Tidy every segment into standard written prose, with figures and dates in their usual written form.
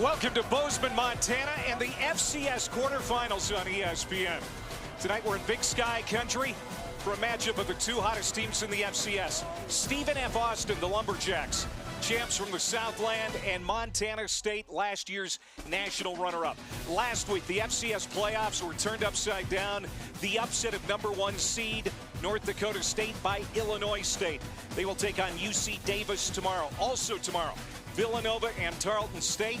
Welcome to Bozeman, Montana, and the FCS quarterfinals on ESPN. Tonight we're in Big Sky Country for a matchup of the two hottest teams in the FCS. Stephen F. Austin, the Lumberjacks, champs from the Southland, and Montana State, last year's national runner-up. Last week, the FCS playoffs were turned upside down. The upset of #1 seed North Dakota State by Illinois State. They will take on UC Davis tomorrow. Also tomorrow, Villanova and Tarleton State.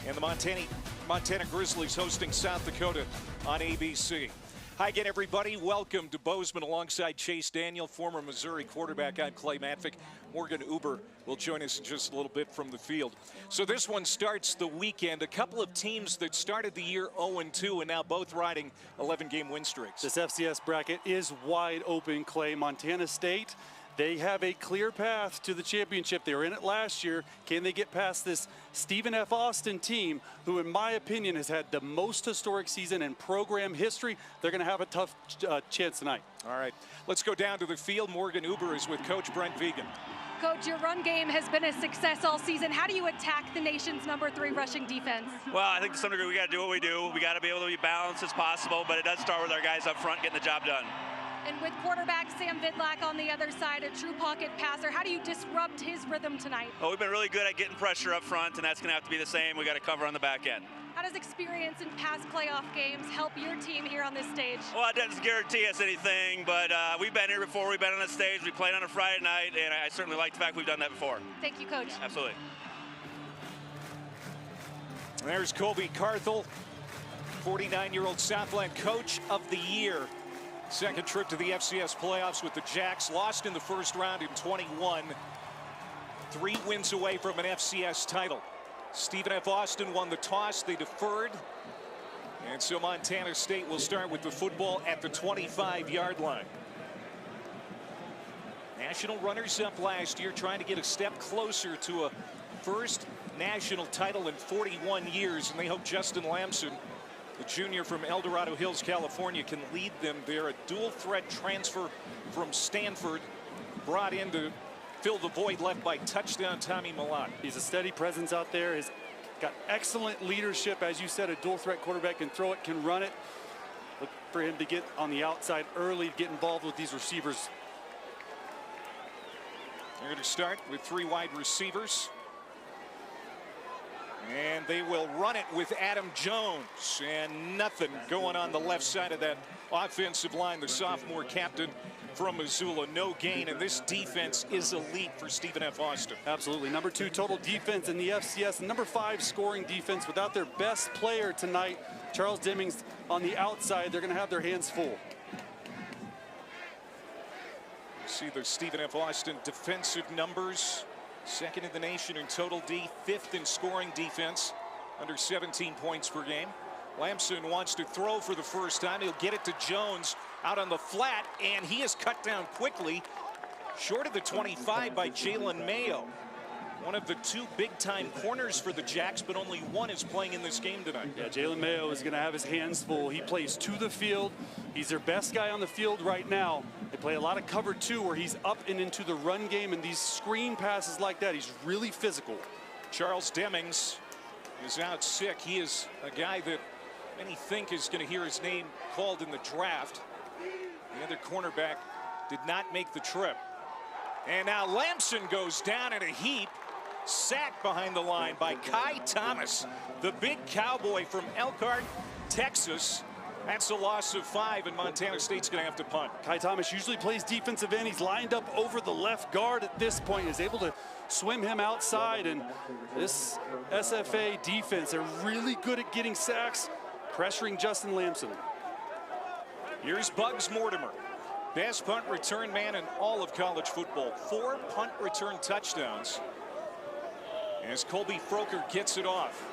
And the Montana Grizzlies hosting South Dakota on ABC. Hi again, everybody. Welcome to Bozeman alongside Chase Daniel, former Missouri quarterback. I'm Clay Matvick. Morgan Uber will join us in just a little bit from the field. So this one starts the weekend. A couple of teams that started the year 0-2 and now both riding 11-game win streaks. This FCS bracket is wide open, Clay. Montana State, they have a clear path to the championship. They were in it last year. Can they get past this Stephen F. Austin team, who in my opinion has had the most historic season in program history? They're going to have a tough chance tonight. All right, let's go down to the field. Morgan Uber is with Coach Brent Vigen. Coach, your run game has been a success all season. How do you attack the nation's #3 rushing defense? Well, I think to some degree we got to do what we do. We got to be able to be balanced as possible, but it does start with our guys up front getting the job done. And with quarterback Sam Vidlac on the other side, a true pocket passer, how do you disrupt his rhythm tonight? Well, we've been really good at getting pressure up front, and that's going to have to be the same. We got to cover on the back end. How does experience in past playoff games help your team here on this stage? Well, it doesn't guarantee us anything, but we've been here before. We've been on the stage. We played on a Friday night, and I certainly like the fact we've done that before. Thank you, Coach. Absolutely. There's Colby Carthel, 49-year-old Southland Coach of the Year. Second trip to the FCS playoffs with the Jacks. Lost in the first round in 21. 3 wins away from an FCS title. Stephen F. Austin won the toss. They deferred. And so Montana State will start with the football at the 25-yard line. National runners-up last year, trying to get a step closer to a first national title in 41 years. And they hope Justin Lamson, the junior from El Dorado Hills, California, can lead them there. A dual threat transfer from Stanford, brought in to fill the void left by touchdown Tommy Millott. He's a steady presence out there. He's got excellent leadership. As you said, a dual threat quarterback, can throw it, can run it. Look for him to get on the outside early, get involved with these receivers. They're going to start with 3 wide receivers. And they will run it with Adam Jones, and nothing going on the left side of that offensive line. The sophomore captain from Missoula, no gain, and this defense is elite for Stephen F. Austin. Absolutely. #2 total defense in the FCS, #5 scoring defense. Without their best player tonight, Charles Demings, on the outside, they're going to have their hands full. See the Stephen F. Austin defensive numbers. Second in the nation in total D, 5th in scoring defense, under 17 points per game. Lamson wants to throw for the first time. He'll get it to Jones out on the flat, and he is cut down quickly, short of the 25 by Jalen Mayo. One of the 2 big-time corners for the Jacks, but only one is playing in this game tonight. Yeah, Jalen Mayo is going to have his hands full. He plays to the field. He's their best guy on the field right now. They play a lot of cover 2 where he's up and into the run game, and these screen passes like that, he's really physical. Charles Demings is out sick. He is a guy that many think is going to hear his name called in the draft. The other cornerback did not make the trip. And now Lamson goes down in a heap. Sacked behind the line by Kai Thomas, the big cowboy from Elkhart, Texas. That's a loss of 5, and Montana State's going to have to punt. Kai Thomas usually plays defensive end. He's lined up over the left guard at this point. Is able to swim him outside, and this SFA defense, they're really good at getting sacks, pressuring Justin Lamson. Here's Bugs Mortimer, best punt return man in all of college football. 4 punt return touchdowns. As Colby Froker gets it off,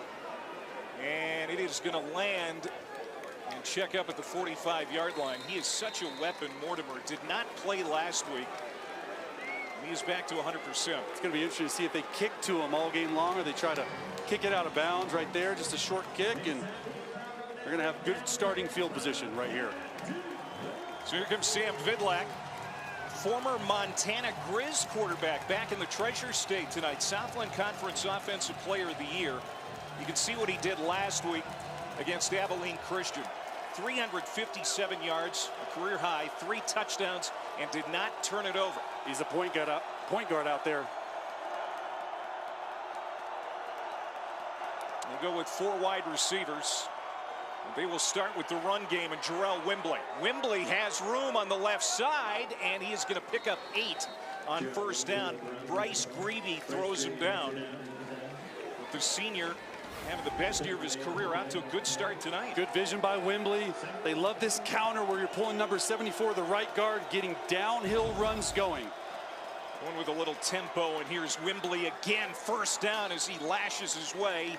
and it is going to land and check up at the 45-yard line. He is such a weapon. Mortimer did not play last week. He is back to 100%. It's going to be interesting to see if they kick to him all game long, or they try to kick it out of bounds right there, just a short kick, and they're going to have good starting field position right here. So here comes Sam Vidlac, former Montana Grizz quarterback, back in the Treasure State tonight. Southland Conference Offensive Player of the Year. You can see what he did last week against Abilene Christian. 357 yards, a career high, 3 touchdowns, and did not turn it over. He's a point guard out there. They go with 4 wide receivers. They will start with the run game and Jarrell Wembley. Wembley has room on the left side, and he is going to pick up 8 on first down. Bryce Greavy throws him down. With the senior having the best year of his career, out to a good start tonight. Good vision by Wembley. They love this counter where you're pulling number 74, the right guard, getting downhill runs going. One with a little tempo, and here's Wembley again, first down as he lashes his way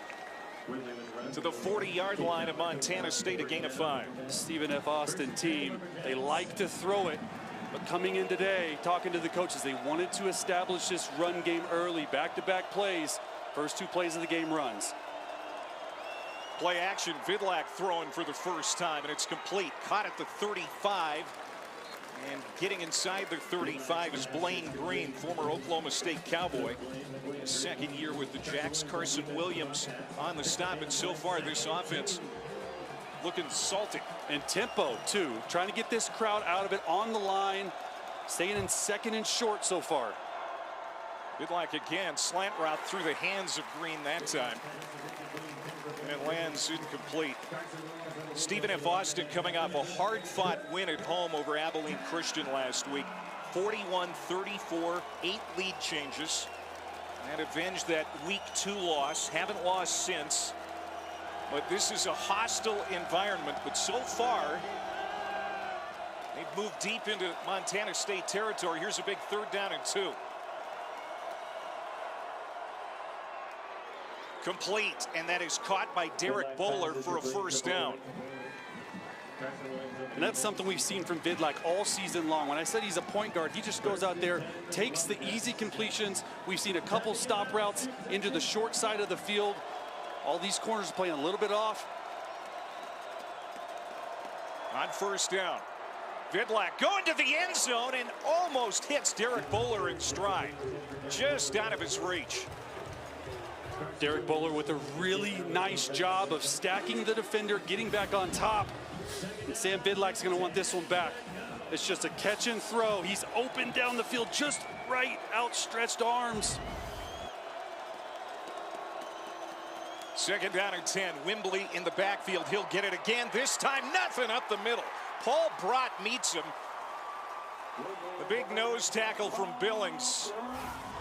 to the 40-yard line of Montana State, a gain of 5. Stephen F. Austin team, they like to throw it, but coming in today, talking to the coaches, they wanted to establish this run game early, back-to-back plays. First 2 plays of the game runs. Play action, Vidlak throwing for the first time, and it's complete. Caught at the 35, and getting inside the 35 is Blaine Green, former Oklahoma State Cowboy. His second year with the Jacks. Carson Williams on the stop, and so far this offense looking salty. And tempo, too. Trying to get this crowd out of it on the line, staying in second and short so far. Vidlak again, slant route through the hands of Green that time. And it lands incomplete. Stephen F. Austin coming off a hard-fought win at home over Abilene Christian last week. 41-34, 8 lead changes. And avenged that week 2 loss. Haven't lost since. But this is a hostile environment. But so far, they've moved deep into Montana State territory. Here's a big 3rd down and 2. Complete, and that is caught by Derek Bowler for a first down. And that's something we've seen from Vidlak all season long. When I said he's a point guard, he just goes out there, takes the easy completions. We've seen a couple stop routes into the short side of the field. All these corners playing a little bit off. On first down, Vidlak going to the end zone and almost hits Derek Bowler in stride. Just out of his reach. Derek Bowler with a really nice job of stacking the defender, getting back on top. And Sam Vidlak's going to want this one back. It's just a catch and throw. He's open down the field, just right, outstretched arms. 2nd down and 10. Wembley in the backfield. He'll get it again. This time, nothing up the middle. Paul Brott meets him. The big nose tackle from Billings.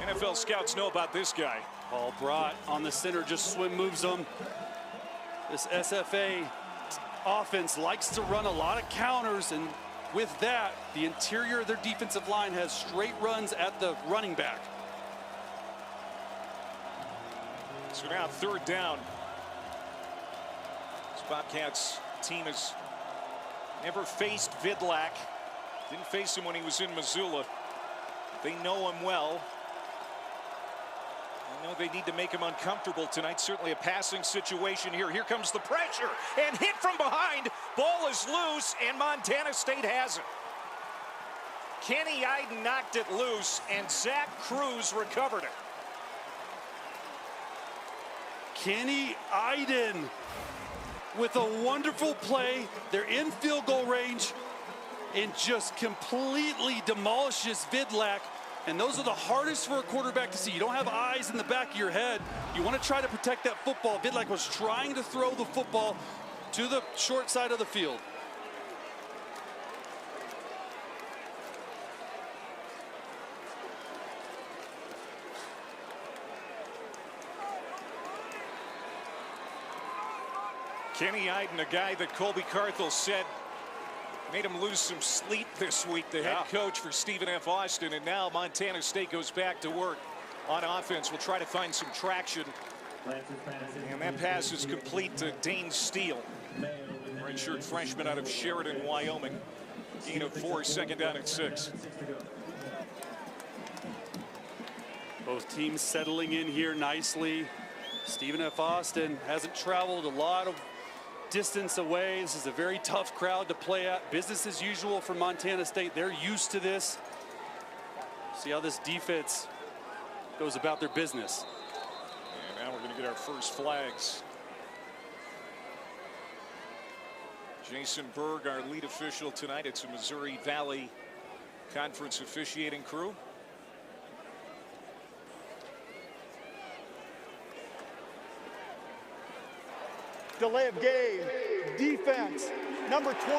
NFL scouts know about this guy. Paul Brott on the center, just swim moves them. This SFA offense likes to run a lot of counters, and with that, the interior of their defensive line has straight runs at the running back. So now 3rd down. This Bobcats team has never faced Vidlak. Didn't face him when he was in Missoula. They know him well. I know they need to make him uncomfortable tonight. Certainly a passing situation here. Here comes the pressure and hit from behind. Ball is loose, and Montana State has it. Kenny Iden knocked it loose, and Zach Cruz recovered it. Kenny Iden with a wonderful play. They're in field goal range and just completely demolishes Vidlak. And those are the hardest for a quarterback to see. You don't have eyes in the back of your head. You want to try to protect that football. Vidlak was trying to throw the football to the short side of the field. Kenny Iden, a guy that Colby Carthel said made him lose some sleep this week, the head coach for Stephen F. Austin, and now Montana State goes back to work on offense. We'll try to find some traction. And that pass is complete to Dane Steele, redshirt freshman out of Sheridan, Wyoming. Gain of 4, 2nd down and 6. Both teams settling in here nicely. Stephen F. Austin hasn't traveled a lot of distance away. This is a very tough crowd to play at. Business as usual for Montana State. They're used to this. See how this defense goes about their business. And now we're going to get our first flags. Jason Berg, our lead official tonight. It's a Missouri Valley Conference officiating crew. Delay of game, defense, number 22,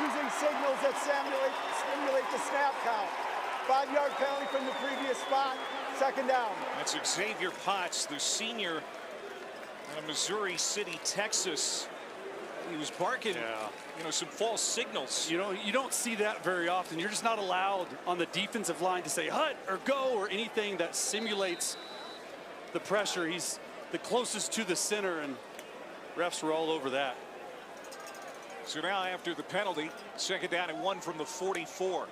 using signals that stimulate the snap count. 5-yard penalty from the previous spot, second down. That's Xavier Potts, the senior out of Missouri City, Texas. He was barking, some false signals. You don't see that very often. You're just not allowed on the defensive line to say hut or go or anything that simulates the pressure. He's the closest to the center, and refs were all over that. So now after the penalty, second down and 1 from the 44.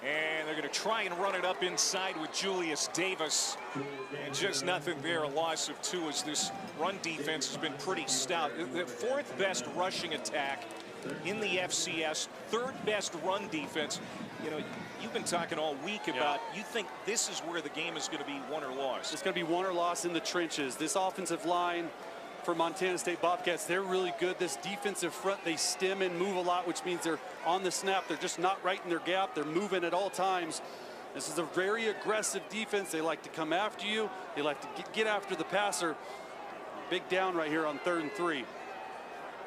And they're going to try and run it up inside with Julius Davis. And just nothing there. A loss of 2 as this run defense has been pretty stout. The 4th best rushing attack in the FCS, 3rd best run defense. You've been talking all week about you think this is where the game is going to be won or lost. It's going to be won or lost in the trenches. This offensive line for Montana State Bobcats, they're really good. This defensive front, they stem and move a lot, which means they're on the snap. They're just not right in their gap. They're moving at all times. This is a very aggressive defense. They like to come after you. They like to get after the passer. Big down right here on 3rd and 3.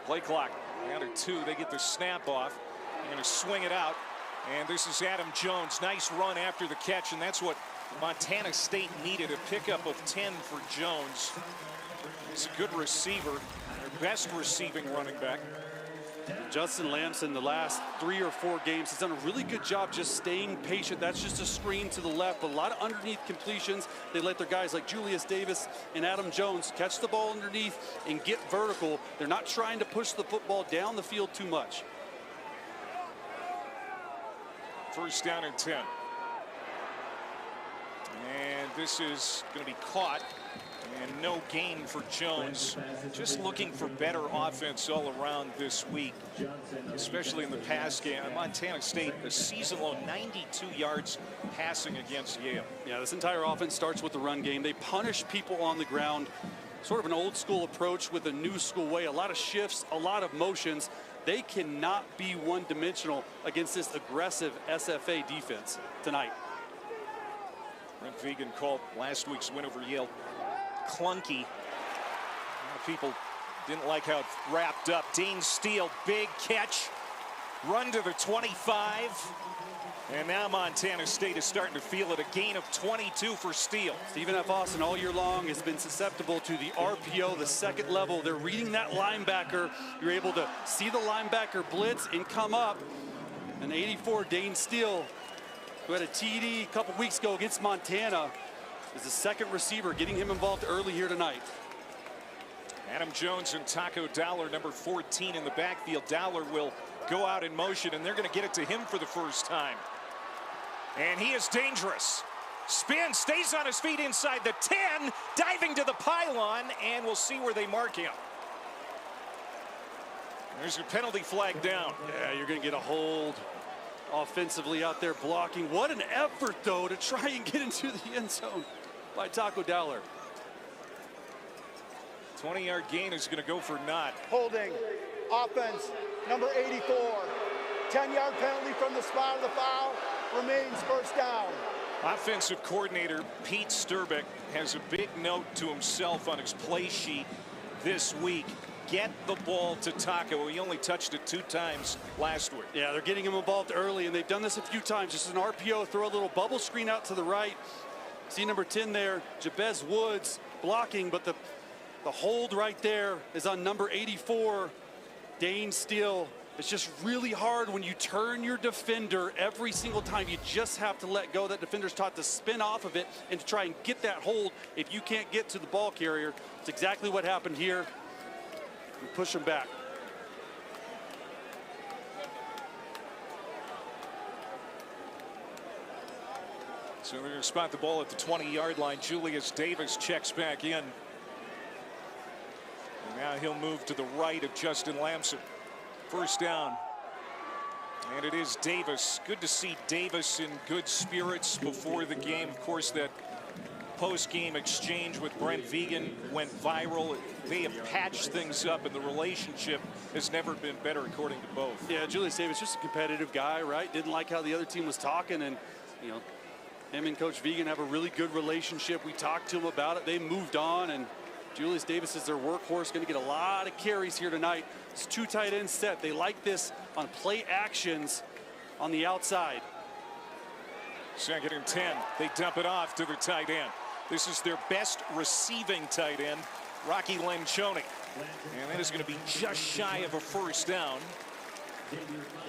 Play clock down to 2. They get the snap off. They're going to swing it out. And this is Adam Jones. Nice run after the catch, and that's what Montana State needed, a pickup of 10 for Jones. He's a good receiver, their best receiving running back. Justin Lamson, the last 3 or 4 games, has done a really good job just staying patient. That's just a screen to the left, but a lot of underneath completions. They let their guys like Julius Davis and Adam Jones catch the ball underneath and get vertical. They're not trying to push the football down the field too much. First down and 10. And this is going to be caught. And no gain for Jones. Just looking for better offense all around this week, especially in the pass game. Montana State, a season-low 92 yards passing against Yale. Yeah, this entire offense starts with the run game. They punish people on the ground. Sort of an old-school approach with a new-school way. A lot of shifts, a lot of motions. They cannot be one-dimensional against this aggressive SFA defense tonight. Brent Vigen called last week's win over Yale clunky. A lot of people didn't like how it wrapped up. Dane Steele, big catch, run to the 25, and now Montana State is starting to feel it. A gain of 22 for Steele. Stephen F. Austin all year long has been susceptible to the RPO, the second level. They're reading that linebacker. You're able to see the linebacker blitz and come up. And 84, Dane Steele, who had a TD a couple weeks ago against Montana, is the second receiver, getting him involved early here tonight. Adam Jones and Taco Dowler, number 14 in the backfield. Dowler will go out in motion, and they're going to get it to him for the first time. And he is dangerous. Spin, stays on his feet inside the 10, diving to the pylon, and we'll see where they mark him. There's a penalty flag down. Yeah, you're going to get a hold offensively out there blocking. What an effort, though, to try and get into the end zone by Taco Dowler. 20-yard gain is going to go for naught. Holding, offense, number 84. 10-yard penalty from the spot of the foul, remains first down. Offensive coordinator Pete Sturbeck has a big note to himself on his play sheet this week. Get the ball to Taco. He only touched it 2 times last week. Yeah, they're getting him involved early, and they've done this a few times. Just an RPO, throw a little bubble screen out to the right. See number 10 there, Jabez Woods blocking, but the hold right there is on number 84, Dane Steele. It's just really hard when you turn your defender every single time. You just have to let go. That defender's taught to spin off of it and to try and get that hold if you can't get to the ball carrier. It's exactly what happened here. We push him back. So they're going to spot the ball at the 20-yard line. Julius Davis checks back in. And now he'll move to the right of Justin Lamson. First down. And it is Davis. Good to see Davis in good spirits before the game. Of course, that post-game exchange with Brent Vegan went viral. They have patched things up, and the relationship has never been better, according to both. Yeah, Julius Davis, just a competitive guy, right? Didn't like how the other team was talking, and, you know, him and Coach Vegan have a really good relationship. We talked to him about it. They moved on, and Julius Davis is their workhorse, going to get a lot of carries here tonight. It's 2 tight end set. They like this on play actions on the outside. 2nd and 10. They dump it off to the tight end. This is their best receiving tight end, Rocky Lencioni. And that is going to be just shy of a first down.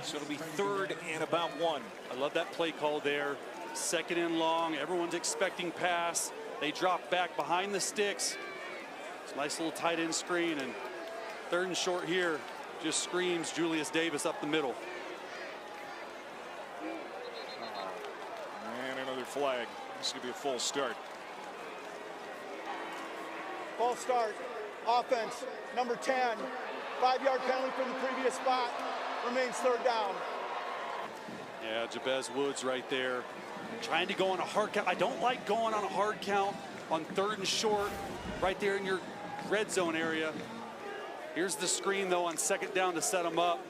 So it'll be 3rd and about 1. I love that play call there. 2nd and long. Everyone's expecting pass. They drop back behind the sticks. It's a nice little tight end screen. And 3rd and short here just screams Julius Davis up the middle. And another flag. This is going to be a full start. False start. Offense, number 10. 5-yard penalty from the previous spot. Remains 3rd down. Yeah, Jabez Woods right there. Trying to go on a hard count. I don't like going on a hard count on 3rd and short right there in your red zone area. Here's the screen, though, on 2nd down to set them up.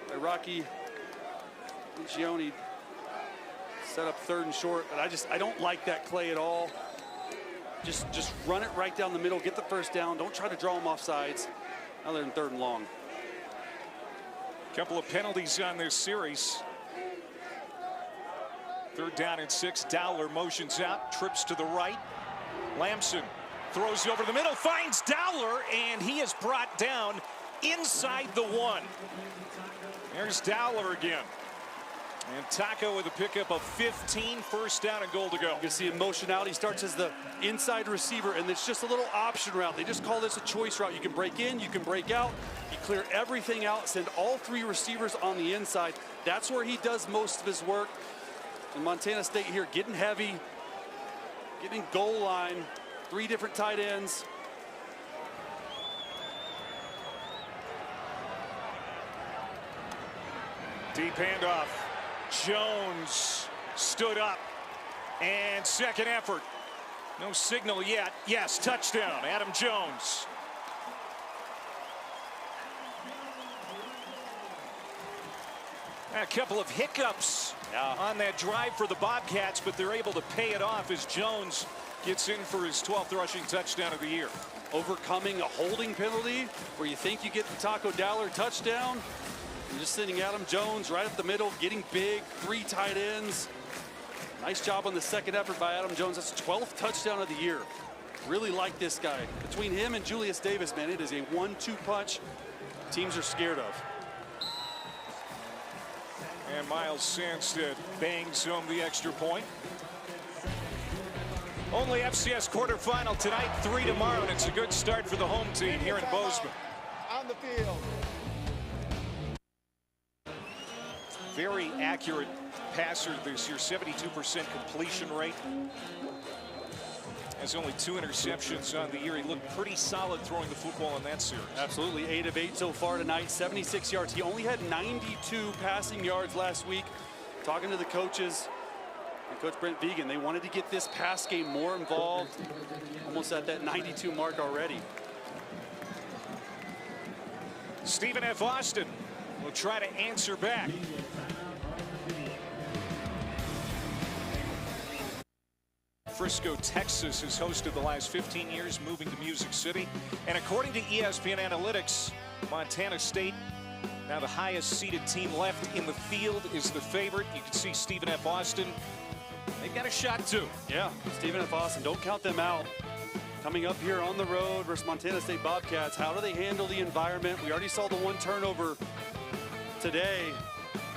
By Rocky Lencioni. Set up 3rd and short, but I don't like that play at all. Just run it right down the middle, get the first down. Don't try to draw them off sides. Now they're in 3rd and long. Couple of penalties on this series. 3rd down and 6. Dowler motions out, trips to the right. Lamson throws over the middle, finds Dowler, and he is brought down inside the 1. There's Dowler again. And Taco with a pickup of 15, 1st down and goal to go. You can see him motion out. He starts as the inside receiver, and it's just a little option route. They just call this a choice route. You can break in, you can break out. You clear everything out, send all 3 receivers on the inside. That's where he does most of his work. And Montana State here getting heavy, getting goal line, 3 different tight ends. Deep handoff. Jones stood up, and 2nd effort. No signal yet. Yes, touchdown, Adam Jones. A couple of hiccups on that drive for the Bobcats, but they're able to pay it off as Jones gets in for his 12th rushing touchdown of the year. Overcoming a holding penalty where you think you get the Taco Dowler touchdown. You're just sending Adam Jones right up the middle, getting big, 3 tight ends. Nice job on the 2nd effort by Adam Jones. That's 12th touchdown of the year. Really like this guy. Between him and Julius Davis, man, it is a 1-2 punch teams are scared of. And Miles Sandstead bangs home the extra point. Only FCS quarterfinal tonight, 3 tomorrow, and it's a good start for the home team here in Bozeman. On the field. Very accurate passer this year, 72% completion rate. Has only 2 interceptions on the year. He looked pretty solid throwing the football in that series. Absolutely, 8 of 8 so far tonight, 76 yards. He only had 92 passing yards last week. Talking to the coaches and Coach Brent Vegan, they wanted to get this pass game more involved. Almost at that 92 mark already. Stephen F. Austin will try to answer back. Frisco, Texas has hosted the last 15 years, moving to Music City. And according to ESPN Analytics, Montana State, now the highest seeded team left in the field, is the favorite. You can see Stephen F. Austin. They've got a shot too. Yeah, Stephen F. Austin, don't count them out. Coming up here on the road versus Montana State Bobcats, how do they handle the environment? We already saw the 1 turnover today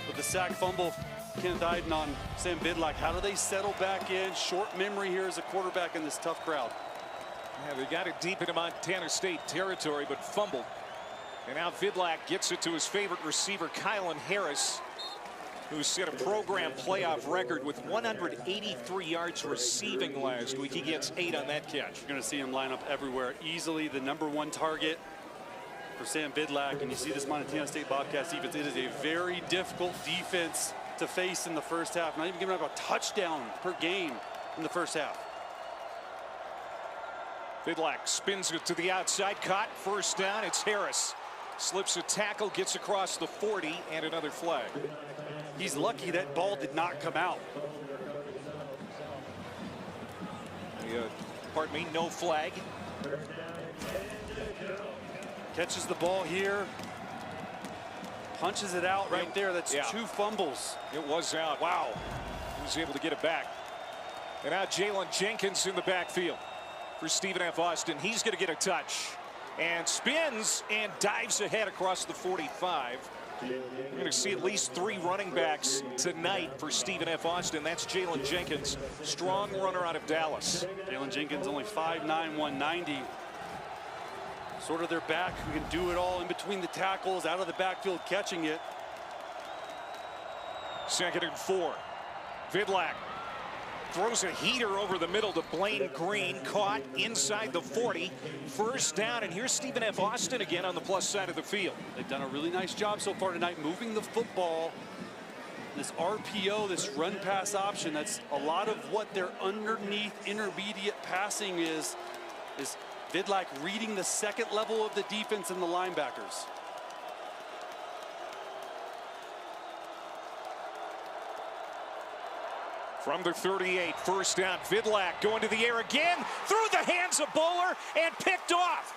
with the sack fumble. Kenneth Iden on Sam Bidlack. How do they settle back in? Short memory here as a quarterback in this tough crowd. Yeah, they got it deep into Montana State territory, but fumbled. And now Vidlac gets it to his favorite receiver, Kylan Harris, who set a program playoff record with 183 yards receiving last week. He gets 8 on that catch. You're going to see him line up everywhere. Easily the #1 target for Sam Bidlack. And you see this Montana State Bobcats defense. It is a very difficult defense to face in the first half. Not even giving up a touchdown per game in the first half. Vidlak spins it to the outside, caught, first down, it's Harris. Slips a tackle, gets across the 40, and another flag. He's lucky that ball did not come out. Pardon me, no flag. Catches the ball here. Punches it out right there. That's 2 fumbles. It was out. Wow. He was able to get it back. And now Jalen Jenkins in the backfield for Stephen F. Austin. He's going to get a touch. And spins and dives ahead across the 45. We're going to see at least 3 running backs tonight for Stephen F. Austin. That's Jalen Jenkins, strong runner out of Dallas. Jalen Jenkins only 5'9", 190. Sort of their back who can do it all in between the tackles, out of the backfield, catching it. 2nd and 4. Vidlak throws a heater over the middle to Blaine Green, caught inside the 40. First down, and here's Stephen F. Austin again on the plus side of the field. They've done a really nice job so far tonight moving the football. This RPO, this run pass option, that's a lot of what their underneath intermediate passing is Vidlak reading the second level of the defense and the linebackers. From the 38, first down, Vidlak going to the air again, through the hands of Bowler, and picked off.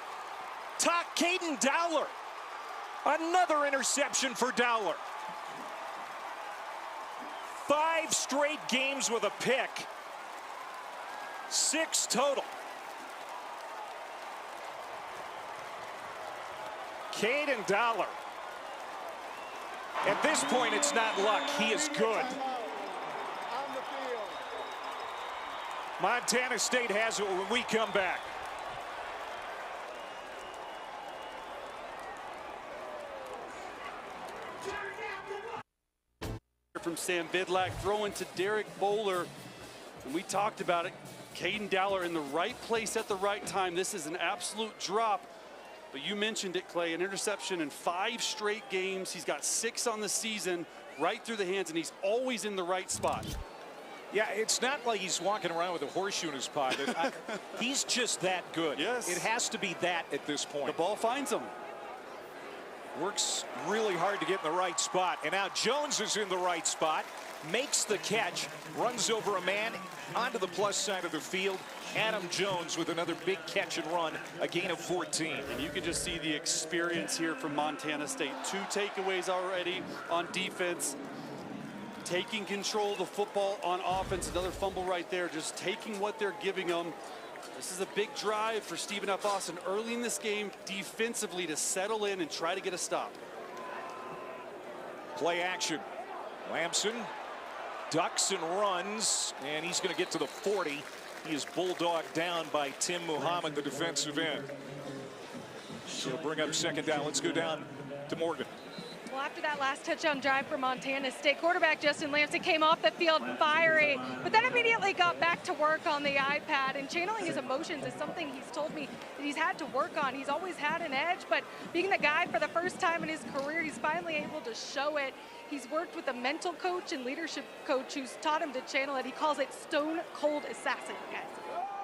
Caden Dowler. Another interception for Dowler. 5 straight games with a pick. 6 total. Caden Dowler. At this point, it's not luck. He is good. Montana State has it when we come back. From Sam Vidlak, throwing to Derek Bowler. And we talked about it. Caden Dowler in the right place at the right time. This is an absolute drop. But you mentioned it, Clay, an interception in 5 straight games. He's got 6 on the season, right through the hands, and he's always in the right spot. Yeah, it's not like he's walking around with a horseshoe in his pocket. He's just that good. Yes. It has to be that at this point. The ball finds him. Works really hard to get in the right spot. And now Jones is in the right spot, makes the catch, runs over a man onto the plus side of the field. Adam Jones with another big catch and run, a gain of 14. And you can just see the experience here from Montana State. 2 takeaways already on defense. Taking control of the football on offense. Another fumble right there, just taking what they're giving them. This is a big drive for Stephen F. Austin early in this game defensively to settle in and try to get a stop. Play action. Lamson ducks and runs, and he's going to get to the 40. He is bulldogged down by Tim Muhammad, the defensive end. He'll bring up 2nd down. Let's go down to Morgan. Well, after that last touchdown drive for Montana State, quarterback Justin Lamson came off the field fiery, but then immediately got back to work on the iPad, and channeling his emotions is something he's told me that he's had to work on. He's always had an edge, but being the guy for the first time in his career, he's finally able to show it. He's worked with a mental coach and leadership coach who's taught him to channel it. He calls it stone cold assassin, guys.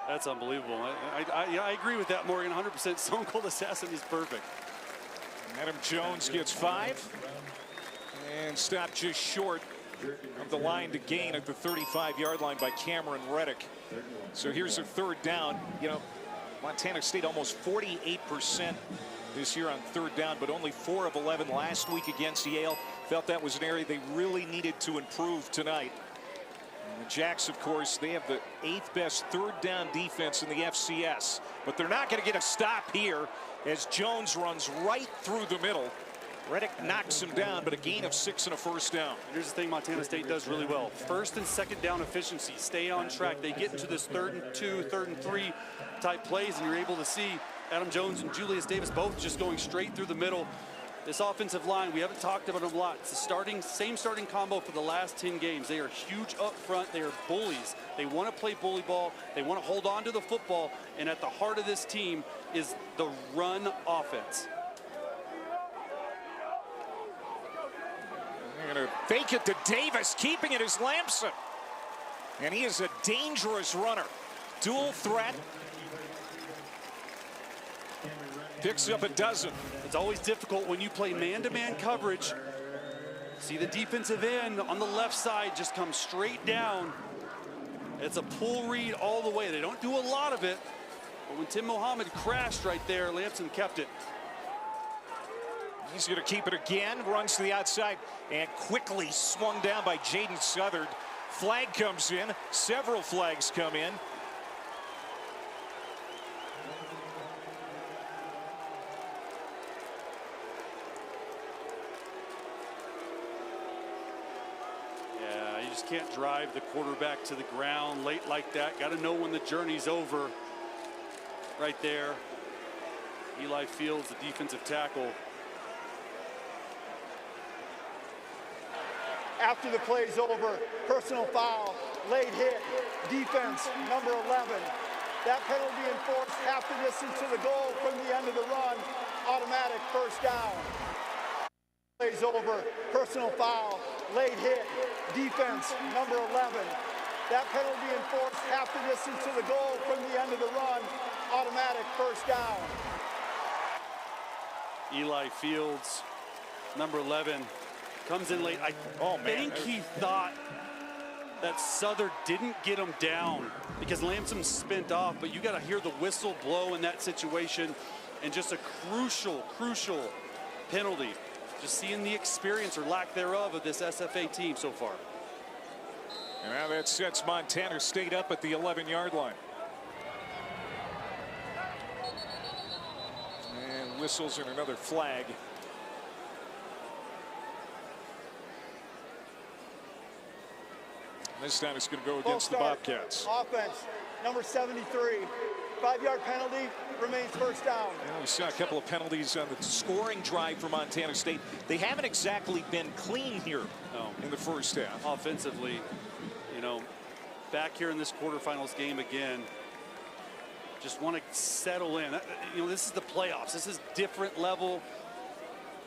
That's unbelievable. I agree with that, Morgan. 100% stone cold assassin is perfect. Adam Jones gets 5 and stopped just short of the line to gain at the 35-yard line by Cameron Reddick. So here's a 3rd down. You know, Montana State almost 48% this year on 3rd down, but only 4 of 11 last week against Yale. Felt that was an area they really needed to improve tonight. And the Jacks, of course, they have the 8th best 3rd down defense in the FCS, but they're not going to get a stop here as Jones runs right through the middle. Reddick knocks him down, but a gain of 6 and a 1st down. Here's the thing Montana State does really well. 1st and 2nd down efficiency. Stay on track. They get into this 3rd and 2, 3rd and 3 type plays, and you're able to see Adam Jones and Julius Davis both just going straight through the middle. This offensive line, we haven't talked about them a lot. It's the same starting combo for the last 10 games. They are huge up front. They are bullies. They want to play bully ball. They want to hold on to the football. And at the heart of this team is the run offense. They're going to fake it to Davis. Keeping it is Lamson. And he is a dangerous runner. Dual threat. Picks up a dozen. It's always difficult when you play man-to-man coverage. See the defensive end on the left side just come straight down. It's a pull read all the way. They don't do a lot of it, but when Tim Mohammed crashed right there, Lamson kept it. He's going to keep it again, runs to the outside, and quickly swung down by Jaden Southard. Flag comes in, several flags come in. Yeah, you just can't drive the quarterback to the ground late like that. Got to know when the journey's over. Right there, Eli Fields, the defensive tackle. After the play's over, personal foul, late hit, defense, number 11. That penalty enforced half the distance to the goal from the end of the run, automatic first down. Play's over, personal foul, late hit, defense, number 11. That penalty enforced half the distance to the goal from the end of the run, automatic first down. Eli Fields, number 11. Comes in late. I think he thought that Southard didn't get him down because Lamson spent off, but you got to hear the whistle blow in that situation, and just a crucial penalty. Just seeing the experience or lack thereof of this SFA team so far. And now that sets Montana State up at the 11-yard line. And whistles and another flag. This time it's going to go against the Bobcats. Offense, number 73. 5-yard penalty, remains first down. Yeah, we saw a couple of penalties on the scoring drive for Montana State. They haven't exactly been clean here in the first half. Offensively, you know, back here in this quarterfinals game again, just want to settle in. You know, this is the playoffs. This is different level.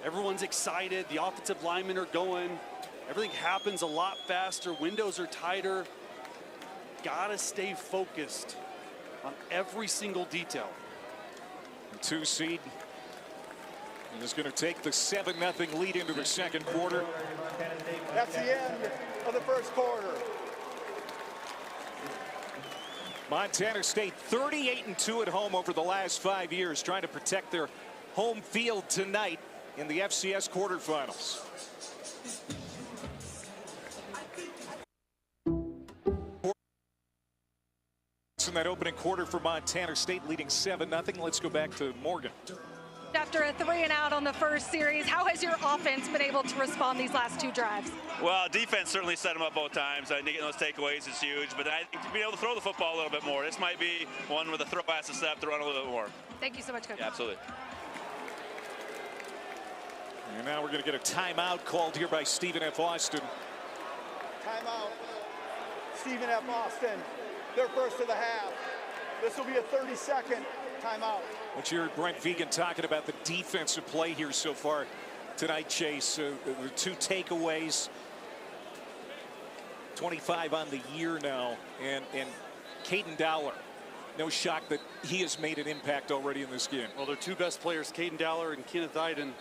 Everyone's excited. The offensive linemen are going. Everything happens a lot faster. Windows are tighter. Gotta stay focused on every single detail. The 2 seed is going to take the 7-0 lead into the second quarter. That's the end of the first quarter. Montana State 38-2 at home over the last 5 years, trying to protect their home field tonight in the FCS quarterfinals. In that opening quarter for Montana State, leading 7-0. Let's go back to Morgan. After a 3-and-out on the first series, how has your offense been able to respond these last 2 drives? Well, defense certainly set them up both times. I think getting those takeaways is huge, but I think to be able to throw the football a little bit more. This might be one where the throw has to step to run a little bit more. Thank you so much, Coach. Yeah, absolutely. And now we're going to get a timeout called here by Stephen F. Austin. Timeout. Stephen F. Austin. Their first of the half. This will be a 30-second timeout. What you heard Brent Vegan talking about the defensive play here so far tonight, Chase. The 2 takeaways, 25 on the year now, and Caden Dowler. No shock that he has made an impact already in this game. Well, their 2 best players, Caden Dowler and Kenneth Iden,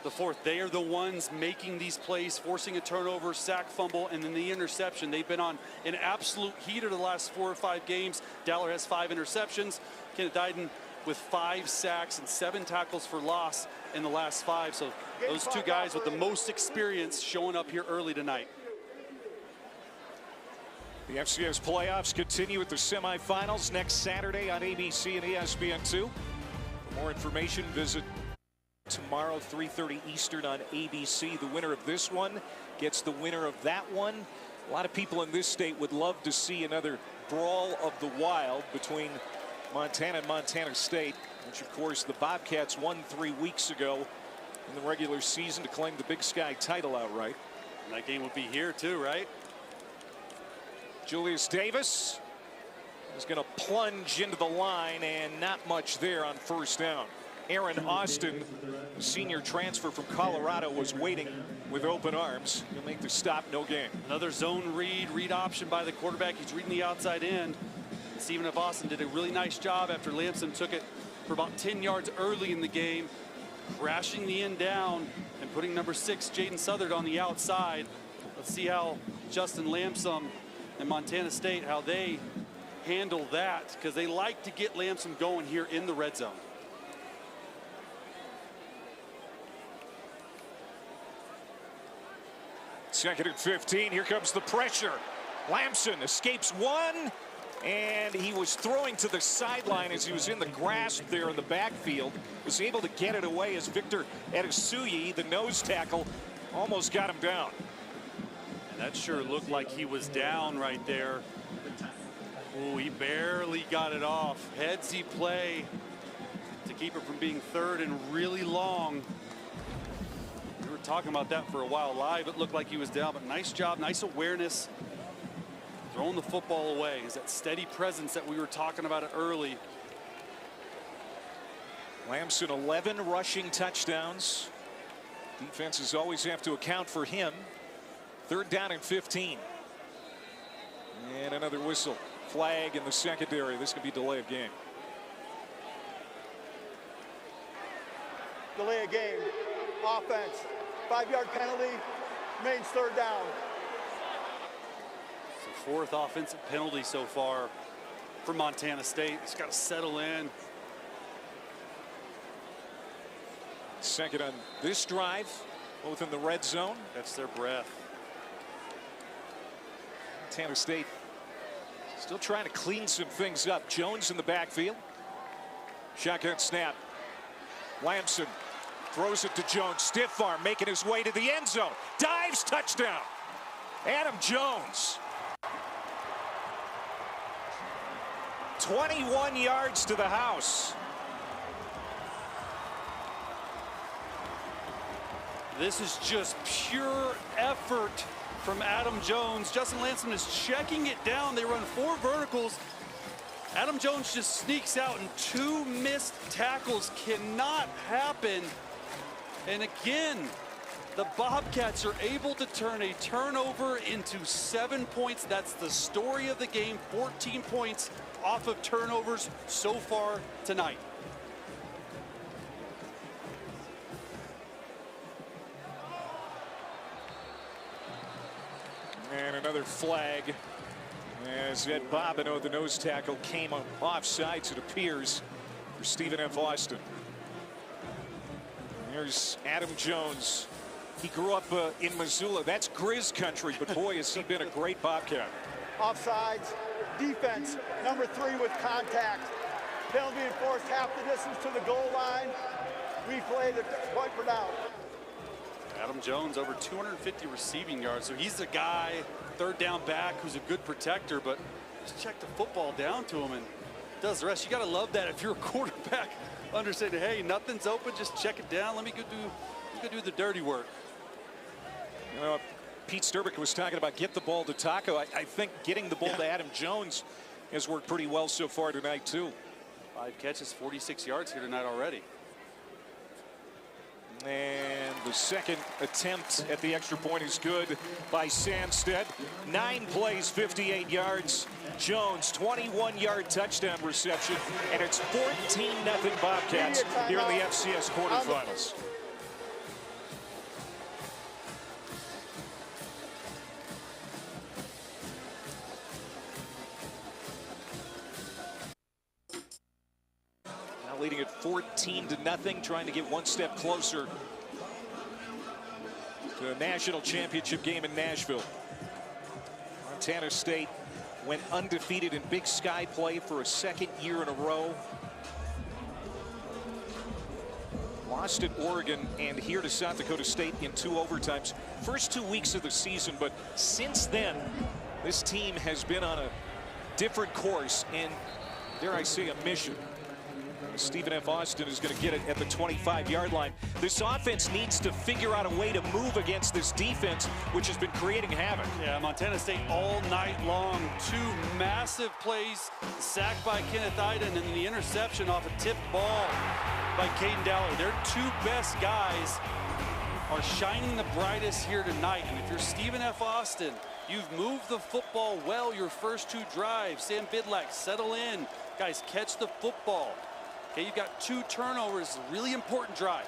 the fourth. They are the ones making these plays, forcing a turnover, sack, fumble, and then the interception. They've been on an absolute heater the last 4 or 5 games. Dowler has 5 interceptions. Kenneth Iden with 5 sacks and 7 tackles for loss in the last 5. So those 2 guys with the most experience showing up here early tonight. The FCS playoffs continue with the semifinals next Saturday on ABC and ESPN2. For more information, visit tomorrow, 3:30 Eastern on ABC. The winner of this one gets the winner of that one. A lot of people in this state would love to see another brawl of the wild between Montana and Montana State, which of course the Bobcats won 3 weeks ago in the regular season to claim the Big Sky title outright. And that game will be here too, right? Julius Davis is going to plunge into the line, and not much there on first down. Aaron Austin, the senior transfer from Colorado, was waiting with open arms. He'll make the stop, no gain. Another zone read option by the quarterback. He's reading the outside end. Stephen F. Austin did a really nice job after Lamson took it for about 10 yards early in the game, crashing the end down and putting number 6, Jaden Southard, on the outside. Let's see how Justin Lamson and Montana State, how they handle that, because they like to get Lamson going here in the red zone. Second and 15. Here comes the pressure. Lamson escapes one, and he was throwing to the sideline as he was in the grasp there in the backfield. Was able to get it away as Victor Edisuyi, the nose tackle, almost got him down. And that sure looked like he was down right there. Oh, he barely got it off. Headsy play to keep it from being third and really long. We were talking about that for a while live. It looked like he was down, but nice job, nice awareness. Throwing the football away is that steady presence that we were talking about it early. Lamson 11 rushing touchdowns. Defenses always have to account for him. Third down and 15. And another whistle. Flag in the secondary. This could be delay of game. Delay of game. Offense. 5-yard penalty. Remains third down. It's the fourth offensive penalty so far for Montana State. It's got to settle in. Second on this drive, both in the red zone. That's their breath. Montana State still trying to clean some things up. Jones in the backfield. Shotgun snap. Lamson throws it to Jones. Stiff arm making his way to the end zone. Dives, touchdown. Adam Jones. 21 yards to the house. This is just pure effort from Adam Jones. Justin Lamson is checking it down. They run 4 verticals. Adam Jones just sneaks out, and 2 missed tackles cannot happen. And again, the Bobcats are able to turn a turnover into 7 points. That's the story of the game. 14 points off of turnovers so far tonight. And another flag as Ed Bobineau, the nose tackle, came offsides, it appears, for Stephen F. Austin. There's Adam Jones. He grew up in Missoula. That's Grizz country, but boy, has he been a great Bobcat. Offsides. Defense. Number 3 with contact. Penalty enforced half the distance to the goal line. Replay the point for down. Adam Jones over 250 receiving yards, so he's the guy, third down back, who's a good protector, but just check the football down to him and does the rest. You got to love that if you're a quarterback, understanding, hey, nothing's open, just check it down. Let me go do the dirty work. You know, Pete Sturbick was talking about get the ball to Taco. I think getting the ball to Adam Jones has worked pretty well so far tonight too. 5 catches, 46 yards here tonight already. And the second attempt at the extra point is good by Sandstead. 9 plays, 58 yards. Jones, 21-yard touchdown reception, and it's 14-0 Bobcats here in the FCS quarterfinals. Leading at 14-0, trying to get one step closer to a national championship game in Nashville. Montana State went undefeated in Big Sky play for a second year in a row. Lost at Oregon and here to South Dakota State in 2 overtimes. First 2 weeks of the season, but since then, this team has been on a different course and, dare I say, a mission. Stephen F. Austin is going to get it at the 25-yard line. This offense needs to figure out a way to move against this defense, which has been creating havoc. Yeah, Montana State all night long. 2 massive plays, sacked by Kenneth Iden, and the interception off a tipped ball by Caden Dowler. Their 2 best guys are shining the brightest here tonight. And if you're Stephen F. Austin, you've moved the football well your first 2 drives. Sam Bidlack, settle in. Guys, catch the football. Okay, you've got 2 turnovers, really important drive.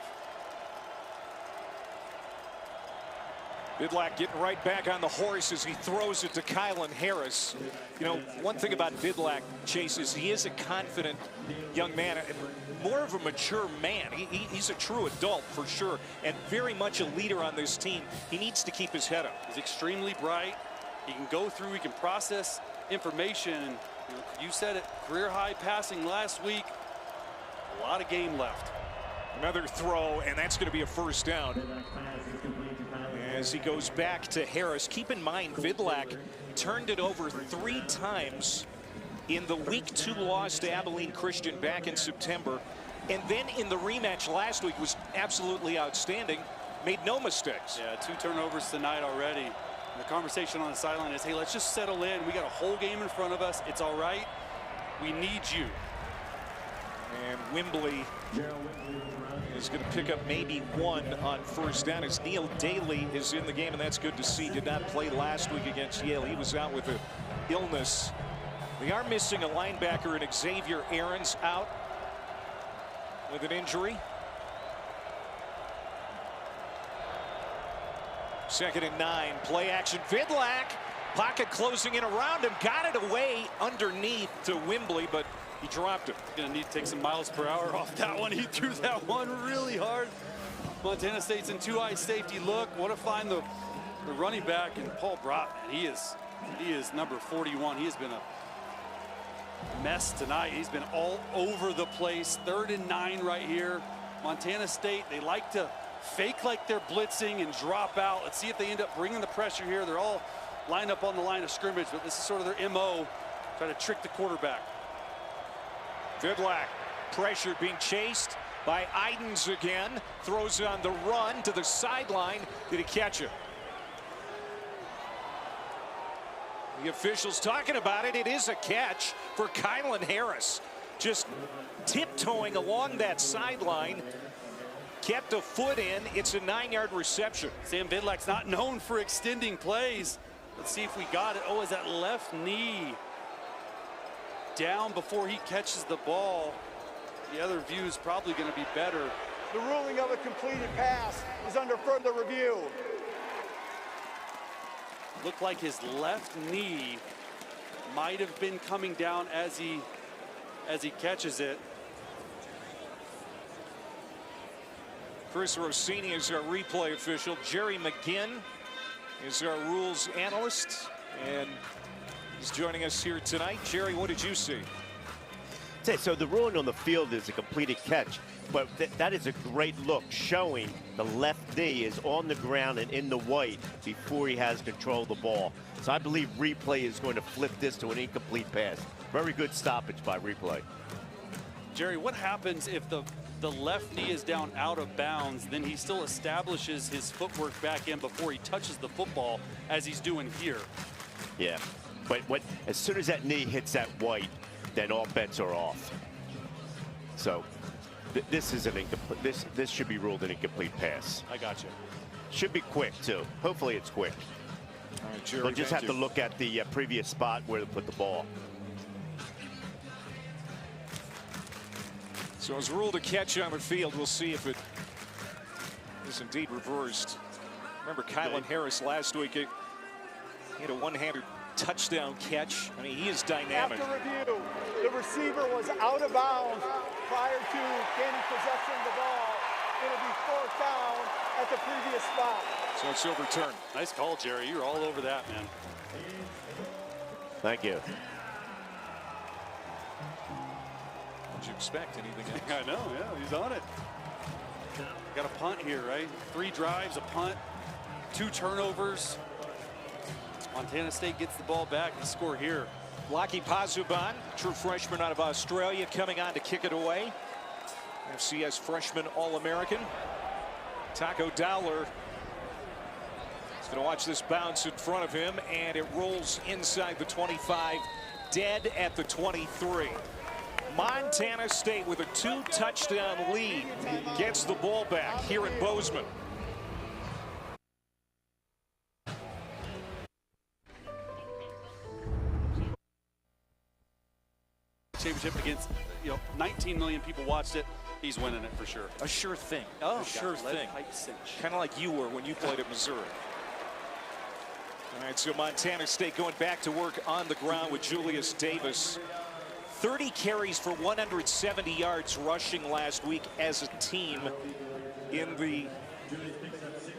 Vidlak getting right back on the horse as he throws it to Kylan Harris. You know, one thing about Vidlak, Chase, is he is a confident young man, more of a mature man. He's a true adult for sure, and very much a leader on this team. He needs to keep his head up. He's extremely bright. He can go through, he can process information. You said it, career high passing last week. A lot of game left. Another throw, and that's going to be a first down. As he goes back to Harris, keep in mind Vidlak turned it over 3 times in the Week 2 loss to Abilene Christian back in September, and then in the rematch last week was absolutely outstanding, made no mistakes. Yeah, 2 turnovers tonight already. The conversation on the sideline is, hey, let's just settle in. We got a whole game in front of us. It's all right. We need you. And Wembley is going to pick up maybe 1 on first down as Neil Daly is in the game, and that's good to see. Did not play last week against Yale. He was out with an illness. They are missing a linebacker, and Xavier Aarons out with an injury. 2nd and 9. Play action. Vidlak, pocket closing in around him, got it away underneath to Wembley, but he dropped it. Gonna need to take some miles per hour off that one. He threw that one really hard. Montana State's in 2-eye safety look. Want to find the running back, and Paul Brotman. He is number 41. He has been a mess tonight. He's been all over the place. 3rd and 9 right here. Montana State, they like to fake like they're blitzing and drop out. Let's see if they end up bringing the pressure here. They're all lined up on the line of scrimmage, but this is sort of their MO, try to trick the quarterback. Vidlak, pressure being chased by Idens again. Throws it on the run to the sideline. Did he catch it? The officials talking about it. It is a catch for Kylan Harris. Just tiptoeing along that sideline. Kept a foot in. It's a 9-yard reception. Sam Vidlak's not known for extending plays. Let's see if we got it. Oh, is that left knee down before he catches the ball? The other view is probably going to be better. The ruling of a completed pass is under further review. Looked like his left knee might have been coming down as he catches it. Chris Rossini is our replay official. Jerry McGinn is our rules analyst, and he's joining us here tonight. Jerry, what did you see? So the ruling on the field is a completed catch, but that is a great look, showing the left knee is on the ground and in the white before he has control of the ball. So I believe replay is going to flip this to an incomplete pass. Very good stoppage by replay. Jerry, what happens if the left knee is down out of bounds, then he still establishes his footwork back in before he touches the football, as he's doing here? Yeah, but as soon as that knee hits that white, then all bets are off. So this is an incomplete. This should be ruled an incomplete pass. I got you. Should be quick too. Hopefully it's quick. All right, Jerry, We'll just have to look at the previous spot where to put the ball. So it's ruled a catch on the field. We'll see if it is indeed reversed. Remember Kylan Harris last week, he had a one-handed touchdown catch. I mean, he is dynamic. After review, the receiver was out of bounds prior to gaining possession of the ball. It'll be 4th down at the previous spot. So it's overturned. Nice call, Jerry. You're all over that, man. Thank you. Did you expect anything else? I know, yeah, he's on it. Got a punt here, right? 3 drives, a punt, 2 turnovers. Montana State gets the ball back and score here. Laki Pazuban, true freshman out of Australia, coming on to kick it away. FCS freshman All-American. Taco Dowler is going to watch this bounce in front of him, and it rolls inside the 25, dead at the 23. Montana State with a 2-touchdown lead gets the ball back here in Bozeman. Championship against It's, 19 million people watched it. He's winning it for sure. A sure thing. Oh, a sure thing. Kind of like you were when you played at Missouri. All right, so Montana State going back to work on the ground with Julius Davis. 30 carries for 170 yards rushing last week as a team in the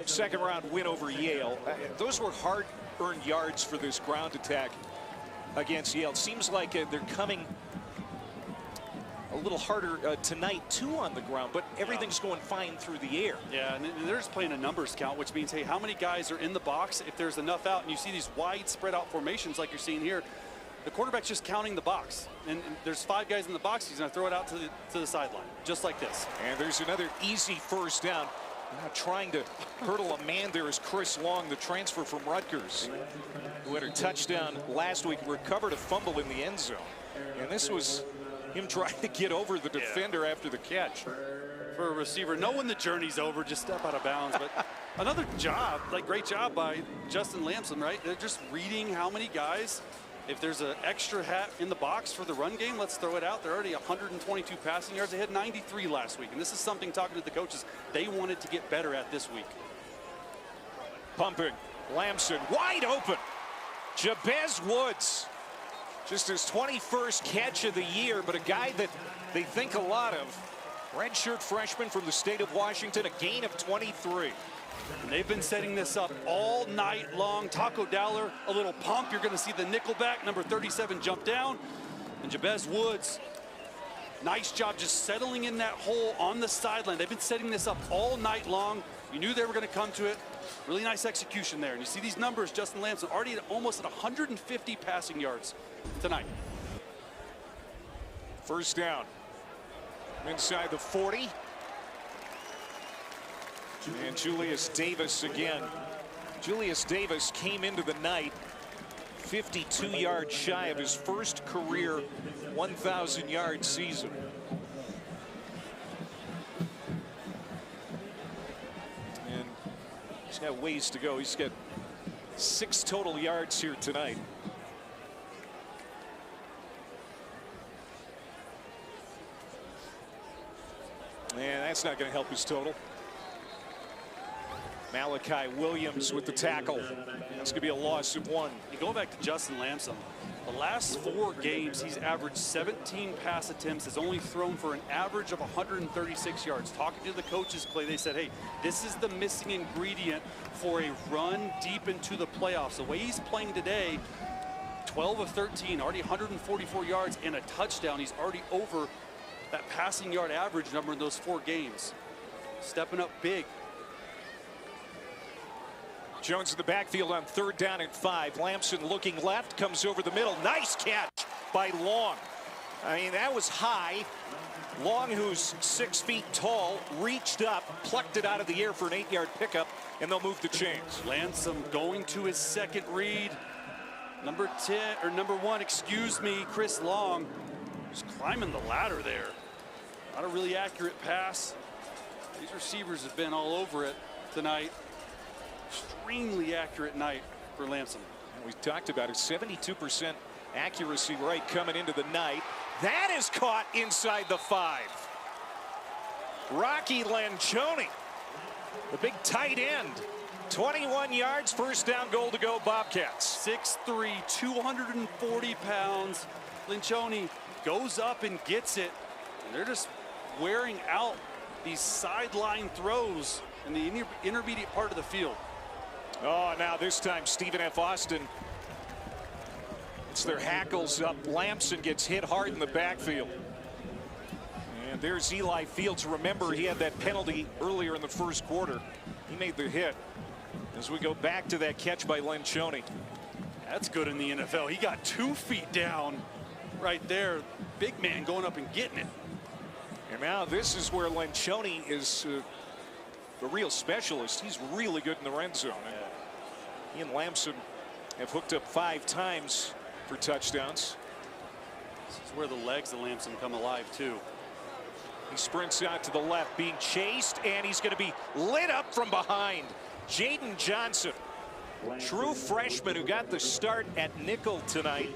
second round win over Yale. Those were hard-earned yards for this ground attack against Yale. It seems like they're coming a little harder tonight too on the ground, but everything's going fine through the air. Yeah, and they're just playing a numbers count, which means, hey, how many guys are in the box? If there's enough out, and you see these wide spread out formations like you're seeing here, the quarterback's just counting the box. And there's 5 guys in the box, he's gonna throw it out to the sideline, just like this. And there's another easy first down. Now trying to hurdle a man there is Chris Long, the transfer from Rutgers, who had a touchdown last week, recovered a fumble in the end zone. And this was him trying to get over the defender after the catch. For a receiver, knowing the journey's over, just step out of bounds. But another job, great job by Justin Lamson, right? They're just reading how many guys. If there's an extra hat in the box for the run game, let's throw it out. They're already 122 passing yards. They had 93 last week. And this is something, talking to the coaches, they wanted to get better at this week. Pumping. Lamson wide open. Jabez Woods. Just his 21st catch of the year, but a guy that they think a lot of. Redshirt freshman from the state of Washington, a gain of 23. And they've been setting this up all night long. Taco Dowler, a little pump. You're going to see the nickelback, number 37, jump down. And Jabez Woods, nice job just settling in that hole on the sideline. They've been setting this up all night long. You knew they were going to come to it. Really nice execution there. And you see these numbers, Justin Lamson already almost at 150 passing yards tonight. First down. Inside the 40. And Julius Davis again. Julius Davis came into the night 52 yards shy of his first career 1,000-yard season. And he's got ways to go. He's got 6 total yards here tonight. And that's not going to help his total. Malachi Williams with the tackle. That's going to be a loss of 1. You go back to Justin Lamson. The last 4 games, he's averaged 17 pass attempts, has only thrown for an average of 136 yards. Talking to the coaches, Clay, they said, hey, this is the missing ingredient for a run deep into the playoffs. The way he's playing today, 12 of 13, already 144 yards and a touchdown. He's already over that passing yard average number in those 4 games. Stepping up big. Jones in the backfield on 3rd down and 5. Lamson looking left, comes over the middle. Nice catch by Long. I mean, that was high. Long, who's 6 feet tall, reached up, plucked it out of the air for an 8-yard pickup, and they'll move the chains. Lamson going to his second read. Number 1, excuse me, Chris Long. Just climbing the ladder there. Not a really accurate pass. These receivers have been all over it tonight. Extremely accurate night for Lamson. We talked about it, 72% accuracy rate coming into the night. That is caught inside the 5. Rocky Lencioni, the big tight end. 21 yards, first down, goal to go, Bobcats. 6'3", 240 pounds. Lencioni goes up and gets it. And they're just wearing out these sideline throws in the intermediate part of the field. Oh, now this time Stephen F. Austin. It's their hackles up. Lamson gets hit hard in the backfield. And there's Eli Fields. Remember, he had that penalty earlier in the first quarter. He made the hit. As we go back to that catch by Lencioni. That's good in the NFL. He got 2 feet down right there. Big man going up and getting it. And now this is where Lencioni is the real specialist. He's really good in the red zone. And he and Lamson have hooked up 5 times for touchdowns. This is where the legs of Lamson come alive too. He sprints out to the left, being chased, and he's going to be lit up from behind. Jaden Johnson, true freshman who got the start at nickel tonight.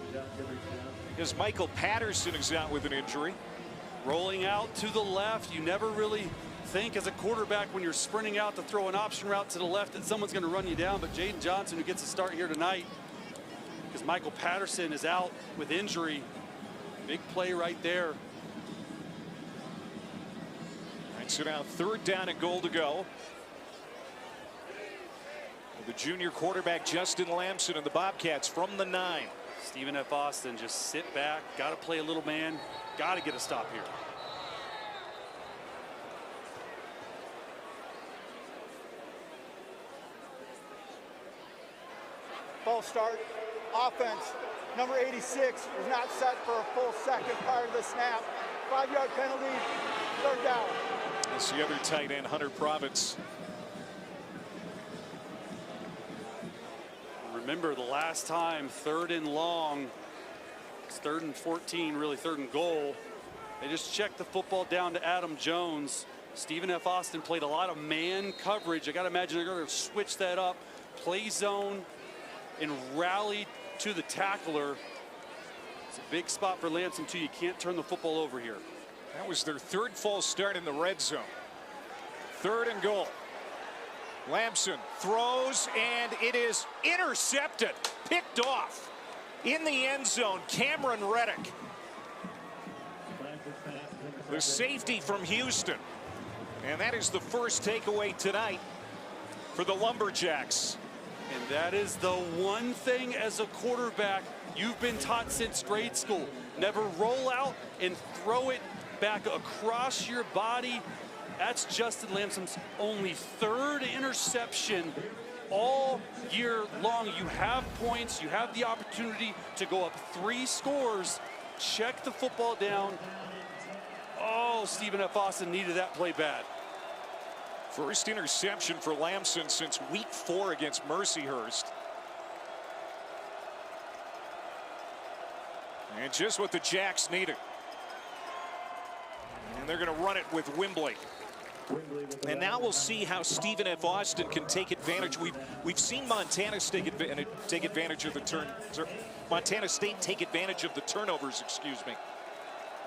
as Michael Patterson is out with an injury. Rolling out to the left. You never really think as a quarterback when you're sprinting out to throw an option route to the left that someone's going to run you down. But Jaden Johnson, who gets a start here tonight, because Michael Patterson is out with injury. Big play right there. All right, so now 3rd down and goal to go. The junior quarterback Justin Lamson and the Bobcats from the 9. Stephen F. Austin, just sit back, got to play a little man, got to get a stop here. False start. Offense, number 86, was not set for a full second prior to the snap. 5-yard penalty, 3rd down. That's the other tight end, Hunter Province. Remember the last time, 3rd and long, it's 3rd and 14, really 3rd and goal. They just checked the football down to Adam Jones. Stephen F. Austin played a lot of man coverage. I got to imagine they're going to switch that up, play zone, and rally to the tackler. It's a big spot for Lamson too. You can't turn the football over here. That was their 3rd false start in the red zone. 3rd and goal. Lamson throws, and it is intercepted, picked off in the end zone. Cameron Reddick, the safety from Houston, and that is the first takeaway tonight for the Lumberjacks. And that is the one thing as a quarterback you've been taught since grade school. Never roll out and throw it back across your body. That's Justin Lamson's only 3rd interception all year long. You have points. You have the opportunity to go up 3 scores. Check the football down. Oh, Stephen F. Austin needed that play bad. First interception for Lamson since week 4 against Mercyhurst. And just what the Jacks needed. And they're going to run it with Wembley. And now we'll see how Stephen F. Austin can take advantage. We've seen Montana State take advantage of the Montana State take advantage of the turnovers, excuse me.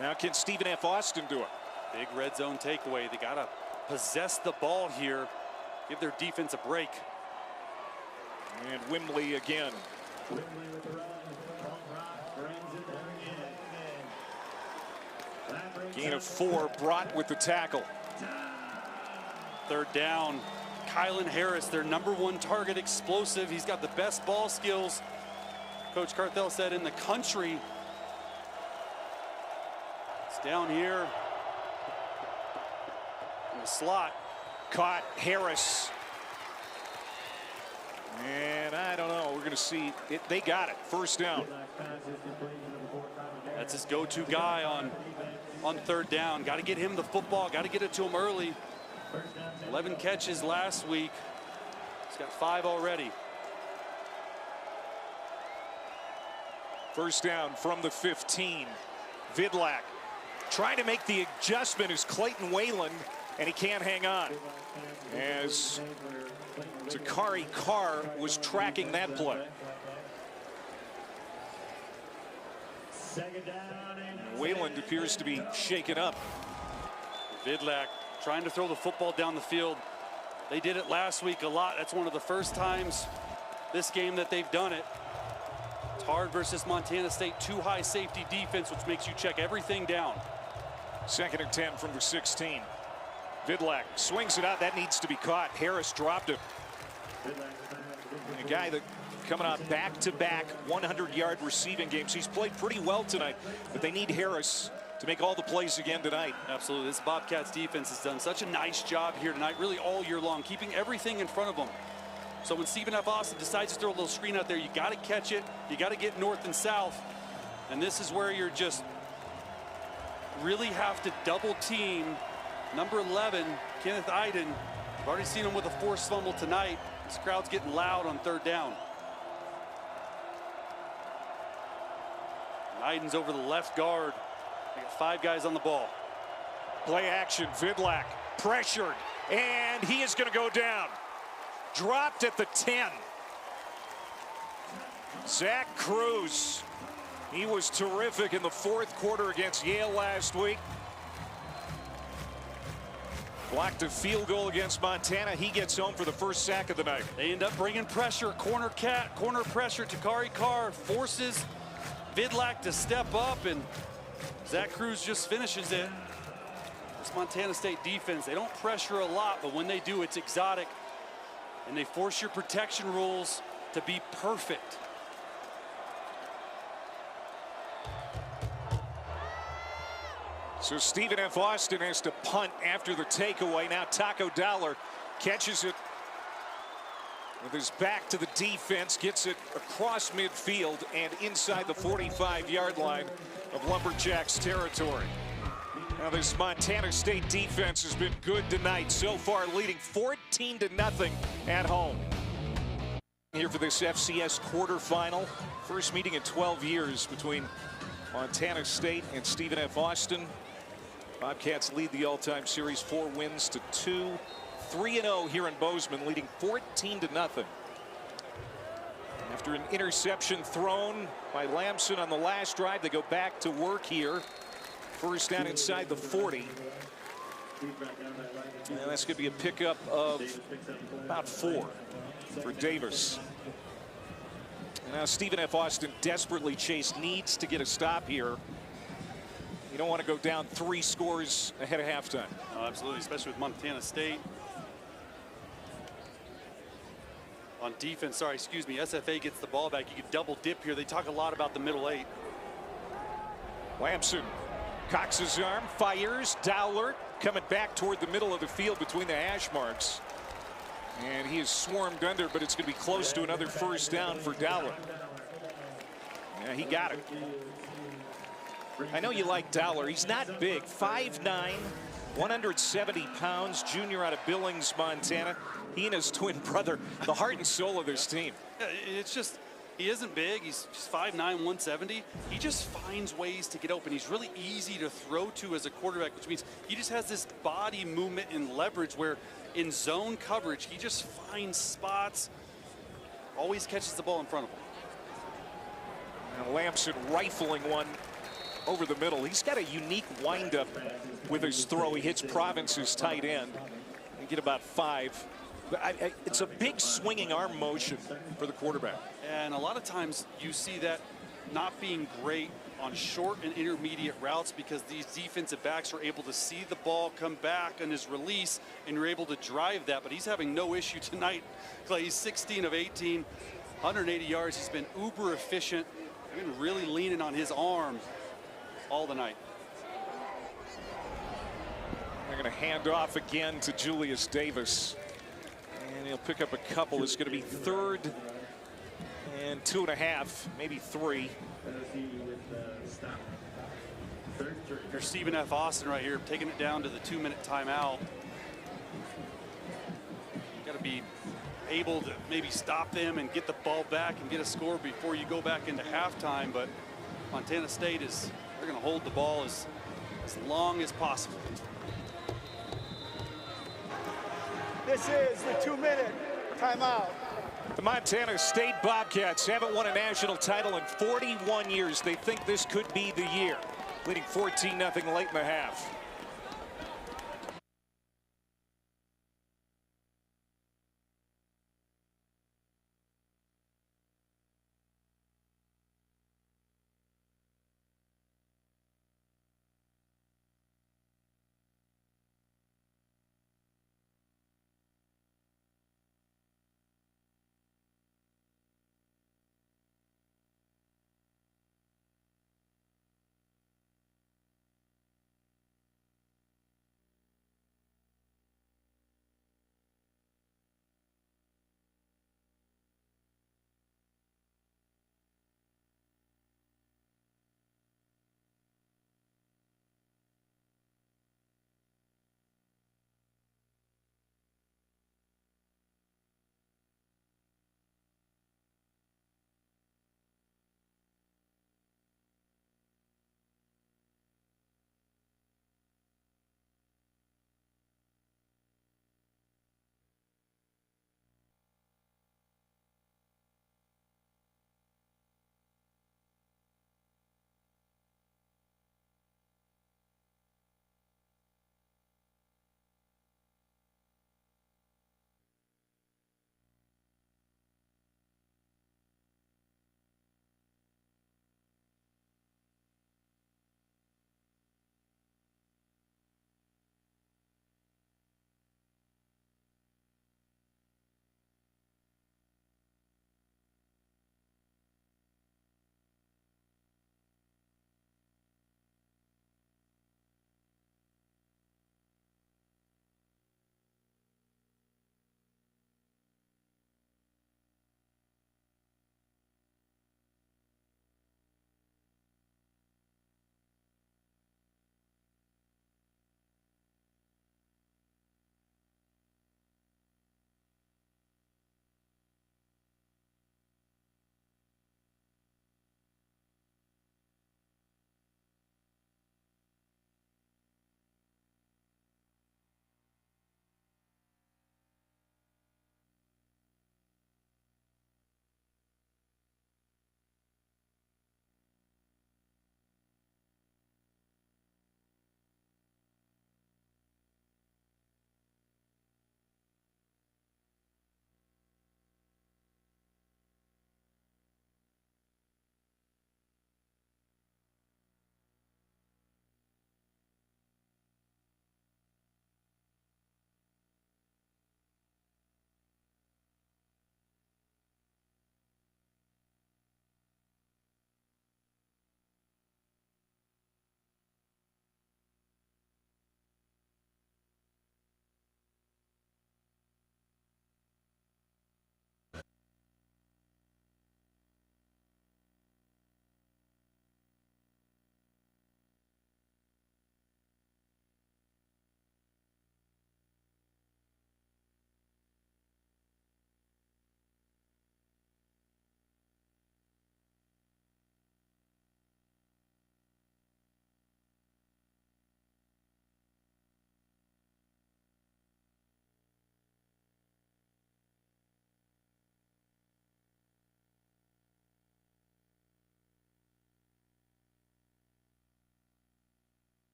Now can Stephen F. Austin do it? Big red zone takeaway. They got to possess the ball here, give their defense a break. And Wembley again. Gain of 4, brought with the tackle. 3rd down. Kylan Harris, their #1 target, explosive. He's got the best ball skills, Coach Carthel said, in the country. It's down here in the slot. Caught Harris. And I don't know. We're going to see it. They got it. 1st down. That's his go-to guy on 3rd down. Got to get him the football. Got to get it to him early. 11 catches last week. He's got 5 already. 1st down from the 15. Vidlak trying to make the adjustment is Clayton Wayland, and he can't hang on. As Takari Carr was tracking that play. Wayland appears to be shaken up. Vidlak trying to throw the football down the field. They did it last week a lot. That's one of the first times this game that they've done it. It's hard versus Montana State, 2 high safety defense, which makes you check everything down. 2nd and 10 from the 16. Vidlak swings it out. That needs to be caught. Harris dropped it. And a guy that coming off back-to-back 100-yard receiving games. He's played pretty well tonight, but they need Harris to make all the plays again tonight. Absolutely. This Bobcats defense has done such a nice job here tonight, really all year long, keeping everything in front of them. So when Stephen F. Austin decides to throw a little screen out there, you got to catch it. You got to get north and south. And this is where you're just really have to double team number 11, Kenneth Iden. We've already seen him with a forced fumble tonight. This crowd's getting loud on 3rd down. And Iden's over the left guard. They got 5 guys on the ball. Play action, Vidlak pressured, and he is going to go down. Dropped at the 10. Zach Cruz He was terrific in the fourth quarter against Yale last week. Blocked a field goal against Montana. He gets home for the first sack of the night. They end up bringing pressure. Corner pressure. Takari Carr forces Vidlak to step up, and Zach Cruz just finishes it. This Montana State defense, they don't pressure a lot, but when they do, it's exotic. And they force your protection rules to be perfect. So Stephen F. Austin has to punt after the takeaway. Now Taco Dollar catches it with his back to the defense, gets it across midfield and inside the 45-yard line of Lumberjacks territory. Now this Montana State defense has been good tonight so far, leading 14-0 at home. Here for this FCS quarterfinal. First meeting in 12 years between Montana State and Stephen F. Austin. Bobcats lead the all-time series 4 wins to 2. 3-0 here in Bozeman, leading 14-0. After an interception thrown by Lamson on the last drive, they go back to work here. First down inside the 40. And that's going to be a pickup of about 4 for Davis. And now Stephen F. Austin, desperately chased, needs to get a stop here. You don't want to go down 3 scores ahead of halftime. Oh, absolutely, especially with Montana State. On defense, SFA gets the ball back. You can double dip here. They talk a lot about the middle 8. Lamson cocks his arm, fires. Dowler coming back toward the middle of the field between the hash marks. And he is swarmed under, but it's going to be close to another first down for Dowler. Yeah, he got it. I know you like Dowler. He's not big. 5'9", 170 pounds, junior out of Billings, Montana. He and his twin brother, the heart and soul of this team. Yeah, it's just, he isn't big. He's just 5'9", 170. He just finds ways to get open. He's really easy to throw to as a quarterback, which means he just has this body movement and leverage where in zone coverage, he just finds spots, always catches the ball in front of him. And Lamson rifling one over the middle. He's got a unique windup with his throw. He hits Province's tight end and get about 5. It's a big swinging arm motion for the quarterback. And a lot of times you see that not being great on short and intermediate routes because these defensive backs are able to see the ball come back on his release and you're able to drive that. But he's having no issue tonight. Clay, he's 16 of 18, 180 yards. He's been uber efficient. He's been really leaning on his arm all the night. They're going to hand off again to Julius Davis. And he'll pick up a couple. It's going to be 3rd and 2.5, maybe 3. Here's Stephen F. Austin right here, taking it down to the 2-minute timeout. Got to be able to maybe stop them and get the ball back and get a score before you go back into halftime. But Montana State they're going to hold the ball as long as possible. This is the 2-minute timeout. The Montana State Bobcats haven't won a national title in 41 years. They think this could be the year, leading 14-0 late in the half.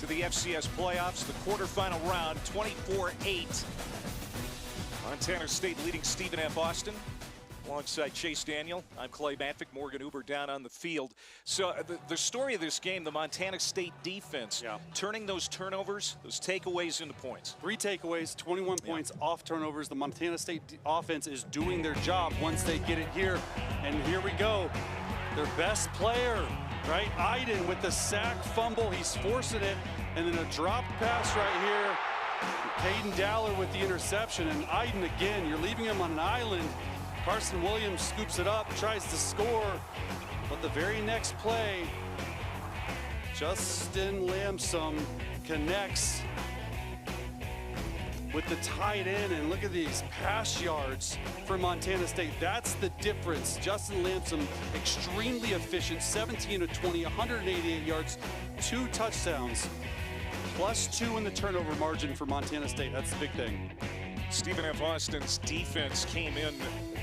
to the FCS playoffs, the quarterfinal round, 24-8. Montana State leading Stephen F. Austin. Alongside Chase Daniel, I'm Clay Matvick. Morgan Uber down on the field. So the story of this game, the Montana State defense, turning those turnovers, those takeaways into points. 3 takeaways, 21 points off turnovers. The Montana State offense is doing their job once they get it here. And here we go. Their best player, right? Iden with the sack fumble. He's forcing it. And then a drop pass right here. Caden Dowler with the interception. And Iden again, you're leaving him on an island. Carson Williams scoops it up, tries to score, but the very next play, Justin Lamson connects with the tight end, and look at these pass yards for Montana State. That's the difference. Justin Lamson, extremely efficient, 17 of 20, 188 yards, 2 touchdowns, +2 in the turnover margin for Montana State. That's the big thing. Stephen F. Austin's defense came in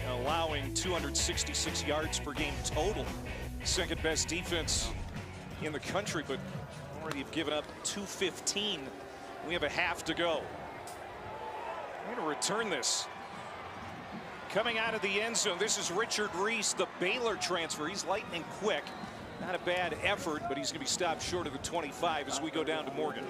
allowing 266 yards per game total. Second best defense in the country, but already have given up 215. We have a half to go. We're going to return this. Coming out of the end zone, this is Richard Reese, the Baylor transfer. He's lightning quick. Not a bad effort, but he's going to be stopped short of the 25 as we go down to Morgan.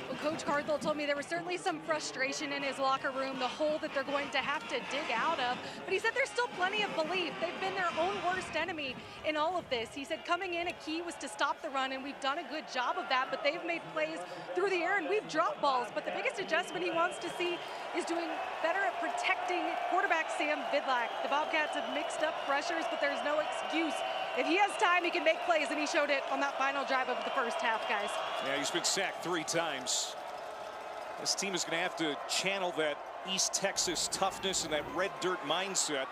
Well, Coach Cardwell told me there was certainly some frustration in his locker room, the hole that they're going to have to dig out of. But he said there's still plenty of belief. They've been their own worst enemy in all of this. He said coming in, a key was to stop the run, and we've done a good job of that. But they've made plays through the air, and we've dropped balls. But the biggest adjustment he wants to see is doing better at protecting quarterback Sam Vidlac. The Bobcats have mixed up pressures, but there's no excuse. If he has time, he can make plays, and he showed it on that final drive of the first half, guys. Yeah, he's been sacked 3 times. This team is going to have to channel that East Texas toughness and that red dirt mindset.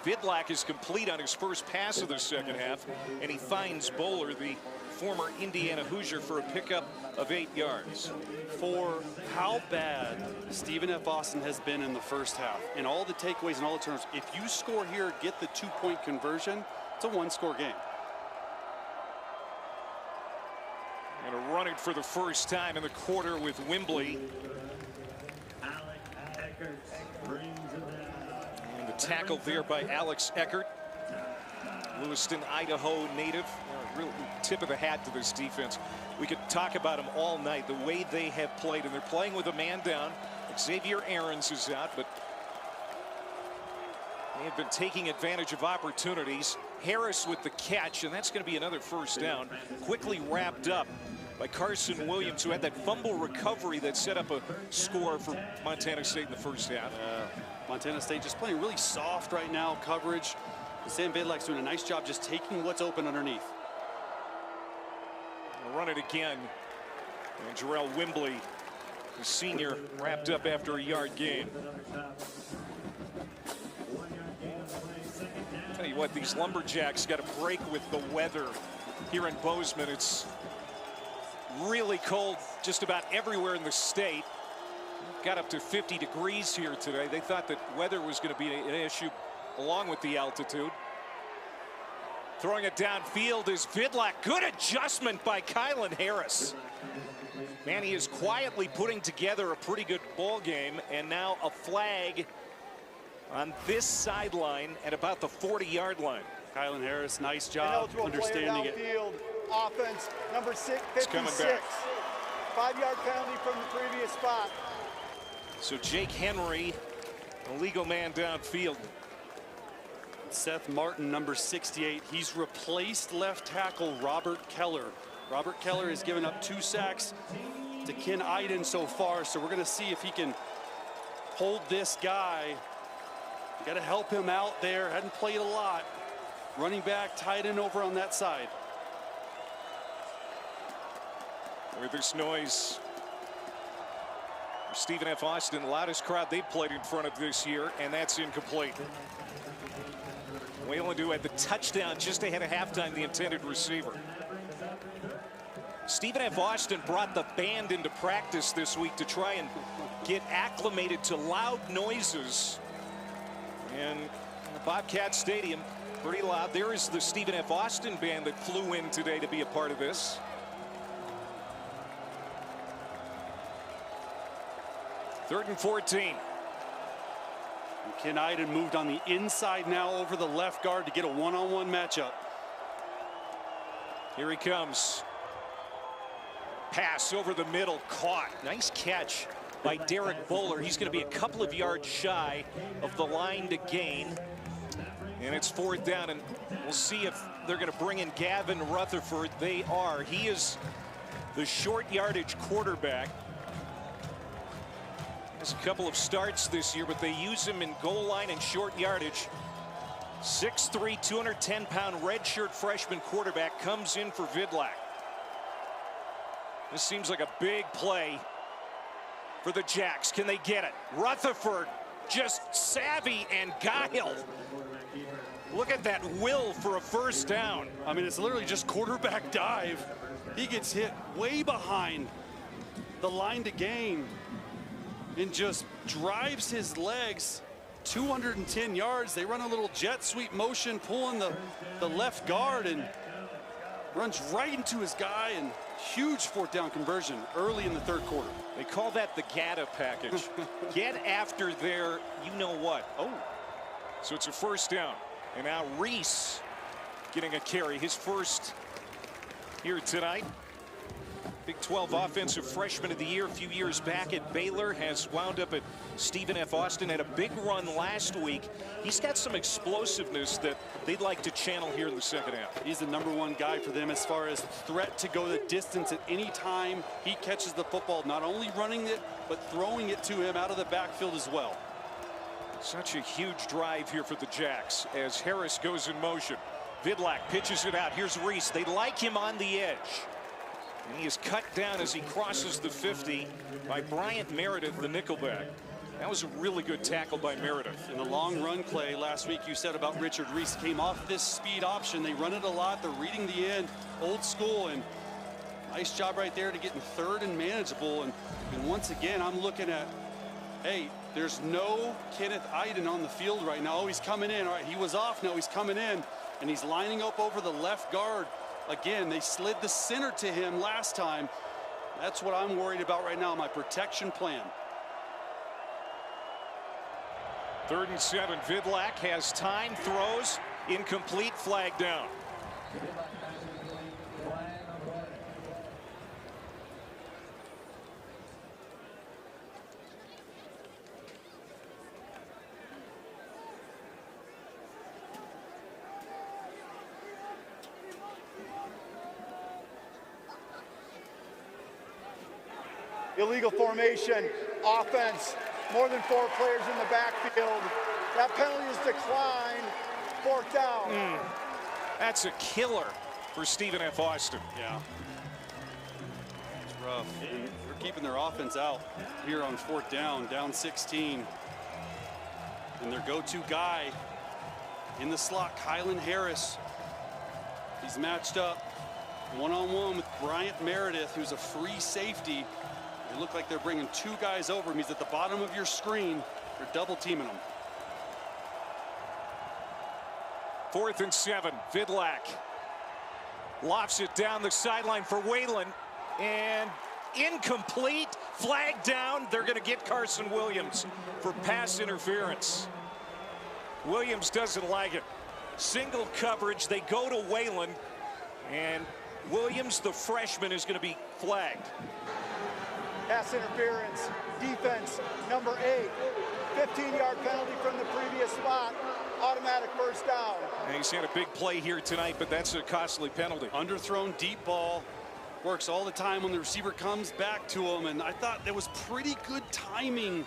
Vidlac is complete on his first pass of the second half, and he finds Bowler, the former Indiana Hoosier, for a pickup of 8 yards. For how bad Stephen F. Austin has been in the first half, and all the takeaways and all the turnovers, if you score here, get the 2-point conversion, it's a 1-score game. And a run it for the first time in the quarter with Wembley. And the tackle there by Alex Eckert. Lewiston, Idaho native. Real tip of the hat to this defense. We could talk about them all night, the way they have played, and they're playing with a man down. Xavier Aarons is out, but they have been taking advantage of opportunities. Harris with the catch, and that's going to be another first down. Quickly wrapped up by Carson Williams, who had that fumble recovery that set up a score for Montana State in the first half. Montana State just playing really soft right now, coverage. Sam Vidlac's doing a nice job just taking what's open underneath. We'll run it again. And Jarrell Wembley, the senior, wrapped up after a yard gain. Tell you what, these Lumberjacks got to break with the weather here in Bozeman. It's really cold just about everywhere in the state. Got up to 50 degrees here today. They thought that weather was going to be an issue along with the altitude. Throwing it downfield is Vidlac. Good adjustment by Kylan Harris. Man, he is quietly putting together a pretty good ball game, and now a flag on this sideline at about the 40-yard line. Kylan Harris, nice job understanding it. Offense, number 56. 5-yard penalty from the previous spot. So Jake Henry, a legal man downfield. Seth Martin, number 68. He's replaced left tackle Robert Keller. Robert Keller has given up 2 sacks to Ken Iden so far, so we're going to see if he can hold this guy. You got to help him out there. Hadn't played a lot. Running back, tight end over on that side. With this noise, Stephen F. Austin, the loudest crowd they've played in front of this year, and that's incomplete. Wayland had the touchdown just ahead of halftime, the intended receiver. Stephen F. Austin brought the band into practice this week to try and get acclimated to loud noises. And the Bobcat Stadium, pretty loud. There is the Stephen F. Austin band that flew in today to be a part of this. 3rd and 14. And Ken Iden moved on the inside now over the left guard to get a one-on-one matchup. Here he comes. Pass over the middle, caught. Nice catch by Derek Bowler. He's going to be a couple of yards shy of the line to gain. And it's 4th down, and we'll see if they're going to bring in Gavin Rutherford. They are. He is the short yardage quarterback. Has a couple of starts this year, but they use him in goal line and short yardage. 6'3", 210-pound redshirt freshman quarterback comes in for Vidlak. This seems like a big play for the Jacks. Can they get it? Rutherford, just savvy and guile. Look at that will for a 1st down. I mean, it's literally just quarterback dive. He gets hit way behind the line to gain and just drives his legs 210 yards. They run a little jet sweep motion, pulling the left guard, and runs right into his guy, and huge 4th down conversion early in the 3rd quarter. They call that the GATA package. Get after their you-know-what. Oh, so it's a 1st down. And now Reese getting a carry, his 1st here tonight. Big 12 offensive freshman of the year a few years back at Baylor, has wound up at Stephen F. Austin, had a big run last week. He's got some explosiveness that they'd like to channel here in the 2nd half. He's the #1 guy for them as far as threat to go the distance at any time he catches the football, not only running it, but throwing it to him out of the backfield as well. Such a huge drive here for the Jacks as Harris goes in motion. Vidlak pitches it out. Here's Reese. They like him on the edge. And he is cut down as he crosses the 50 by Bryant Meredith, the nickelback. That was a really good tackle by Meredith. And the long run play last week you said about Richard Reese came off this speed option. They run it a lot. They're reading the end, old school, and nice job right there to get in 3rd and manageable. And once again, I'm looking at, hey, there's no Kenneth Iden on the field right now. Oh, he's coming in. All right, he was off. Now he's coming in, and he's lining up over the left guard. Again, they slid the center to him last time. That's what I'm worried about right now, my protection plan. 3rd and 7. Vidlak has time, throws, incomplete, flag down. Illegal formation, offense, more than 4 players in the backfield. That penalty is declined, 4th down. That's a killer for Stephen F. Austin. Yeah. It's rough. And they're keeping their offense out here on 4th down, down 16. And their go-to guy in the slot, Kylan Harris. He's matched up one-on-one with Bryant Meredith, who's a free safety. They look like they're bringing 2 guys over him. He's at the bottom of your screen. They're double teaming him. 4th and 7. Vidlak lofts it down the sideline for Whalen, and incomplete, flag down. They're going to get Carson Williams for pass interference. Williams doesn't like it. Single coverage. They go to Whalen, and Williams, the freshman, is going to be flagged. Pass interference, defense, number 8. 15-yard penalty from the previous spot. Automatic 1st down. And he's had a big play here tonight, but that's a costly penalty. Underthrown deep ball. Works all the time when the receiver comes back to him. And I thought there was pretty good timing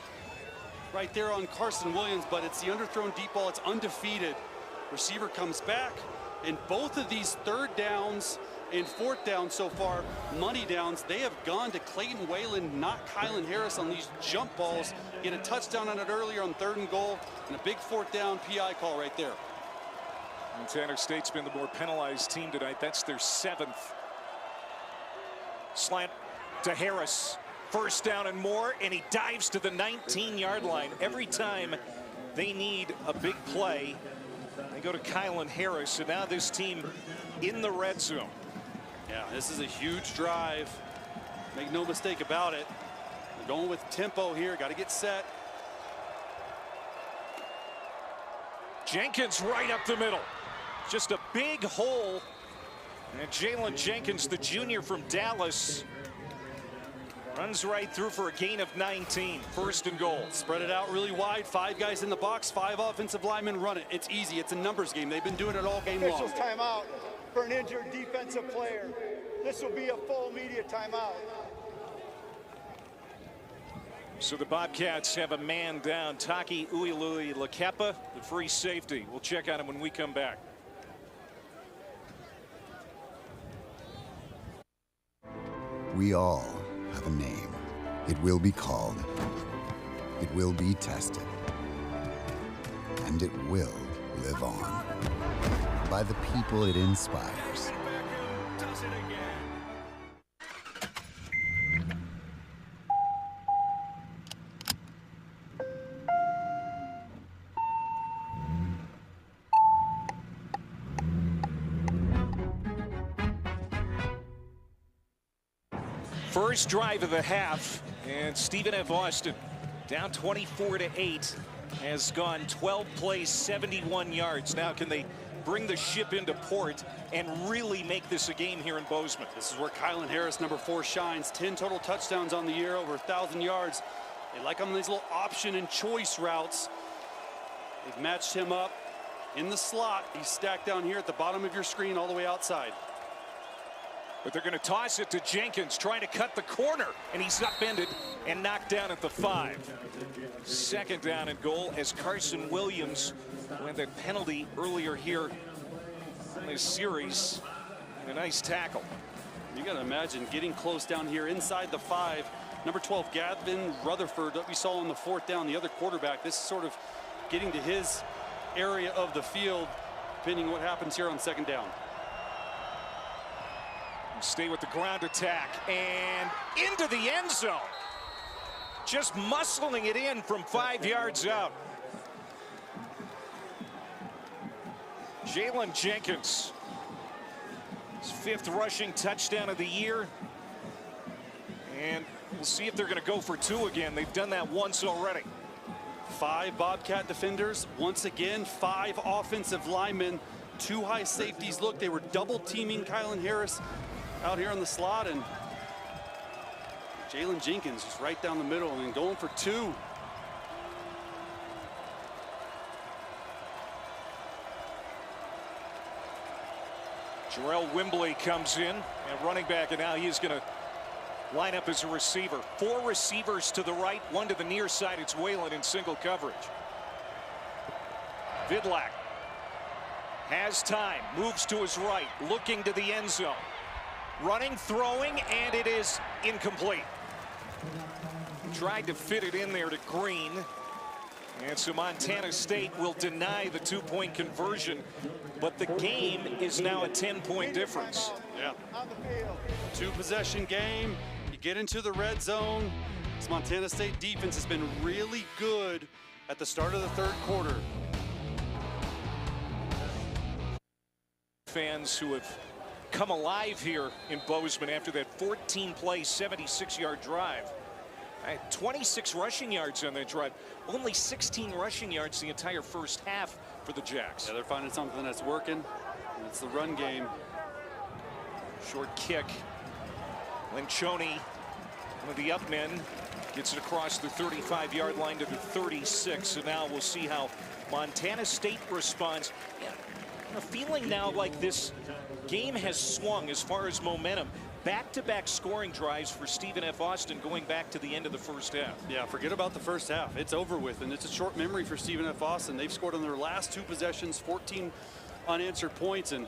right there on Carson Williams, but it's the underthrown deep ball. It's undefeated. Receiver comes back, and both of these 3rd downs and 4th down so far, money downs, they have gone to Clayton Whalen, not Kylan Harris on these jump balls. He had a touchdown on it earlier on 3rd and goal, and a big 4th down PI call right there. Montana State's been the more penalized team tonight. That's their 7th. Slant to Harris. 1st down and more, and he dives to the 19-yard line. Every time they need a big play, they go to Kylan Harris, and now this team in the red zone. Yeah, this is a huge drive. Make no mistake about it. Going with tempo here. Got to get set. Jenkins right up the middle. Just a big hole. And Jalen Jenkins, the junior from Dallas, runs right through for a gain of 19. First and goal. Spread it out really wide. 5 guys in the box. 5 offensive linemen run it. It's easy. It's a numbers game. They've been doing it all game long. Officials timeout for an injured defensive player. This will be a full media timeout. So the Bobcats have a man down. Taki Uiagalelei-Lekepa, the free safety. We'll check on him when we come back. We all have a name. It will be called. It will be tested. And it will live on. By the people it inspires. First drive of the half, and Stephen F. Austin, down 24-8, has gone 12 plays, 71 yards. Now, can they bring the ship into port and really make this a game here in Bozeman? This is where Kylan Harris, number 4, shines. 10 total touchdowns on the year, over 1,000 yards. They like him on these little option and choice routes. They've matched him up in the slot. He's stacked down here at the bottom of your screen all the way outside. But they're going to toss it to Jenkins, trying to cut the corner, and he's upended and knocked down at the 5. Second down and goal as Carson Williams, who had that penalty earlier here in this series. A nice tackle. You got to imagine getting close down here inside the 5. Number 12, Gavin Rutherford, that we saw on the 4th down, the other quarterback. This is sort of getting to his area of the field, depending on what happens here on 2nd down. Stay with the ground attack and into the end zone. Just muscling it in from 5 yards out. Jalen Jenkins, his 5th rushing touchdown of the year. And we'll see if they're going to go for 2 again. They've done that once already. 5 Bobcat defenders. Once again, 5 offensive linemen. 2 high safeties. Look, they were double teaming Kylan Harris out here on the slot, and Jalen Jenkins just right down the middle and going for 2. Jarrell Wimbley comes in at running back, and now he's going to line up as a receiver. 4 receivers to the right, 1 to the near side. It's Whalen in single coverage. Vidlak has time, moves to his right, looking to the end zone. Running, throwing, and it is incomplete. Tried to fit it in there to Green. And so Montana State will deny the 2-point conversion, but the game is now a 10-point difference. Yeah. 2-possession game. You get into the red zone. This Montana State defense has been really good at the start of the 3rd quarter. Fans who have come alive here in Bozeman after that 14-play, 76-yard drive. 26 rushing yards on that drive. Only 16 rushing yards the entire first half for the Jacks. Yeah, they're finding something that's working. And it's the run game. Short kick. Lencioni, one of the up men, gets it across the 35-yard line to the 36. So now we'll see how Montana State responds. Yeah, a feeling now like this game has swung as far as momentum. Back-to-back scoring drives for Stephen F. Austin going back to the end of the first half. Yeah, forget about the first half. It's over with, and it's a short memory for Stephen F. Austin. They've scored on their last 2 possessions, 14 unanswered points, and,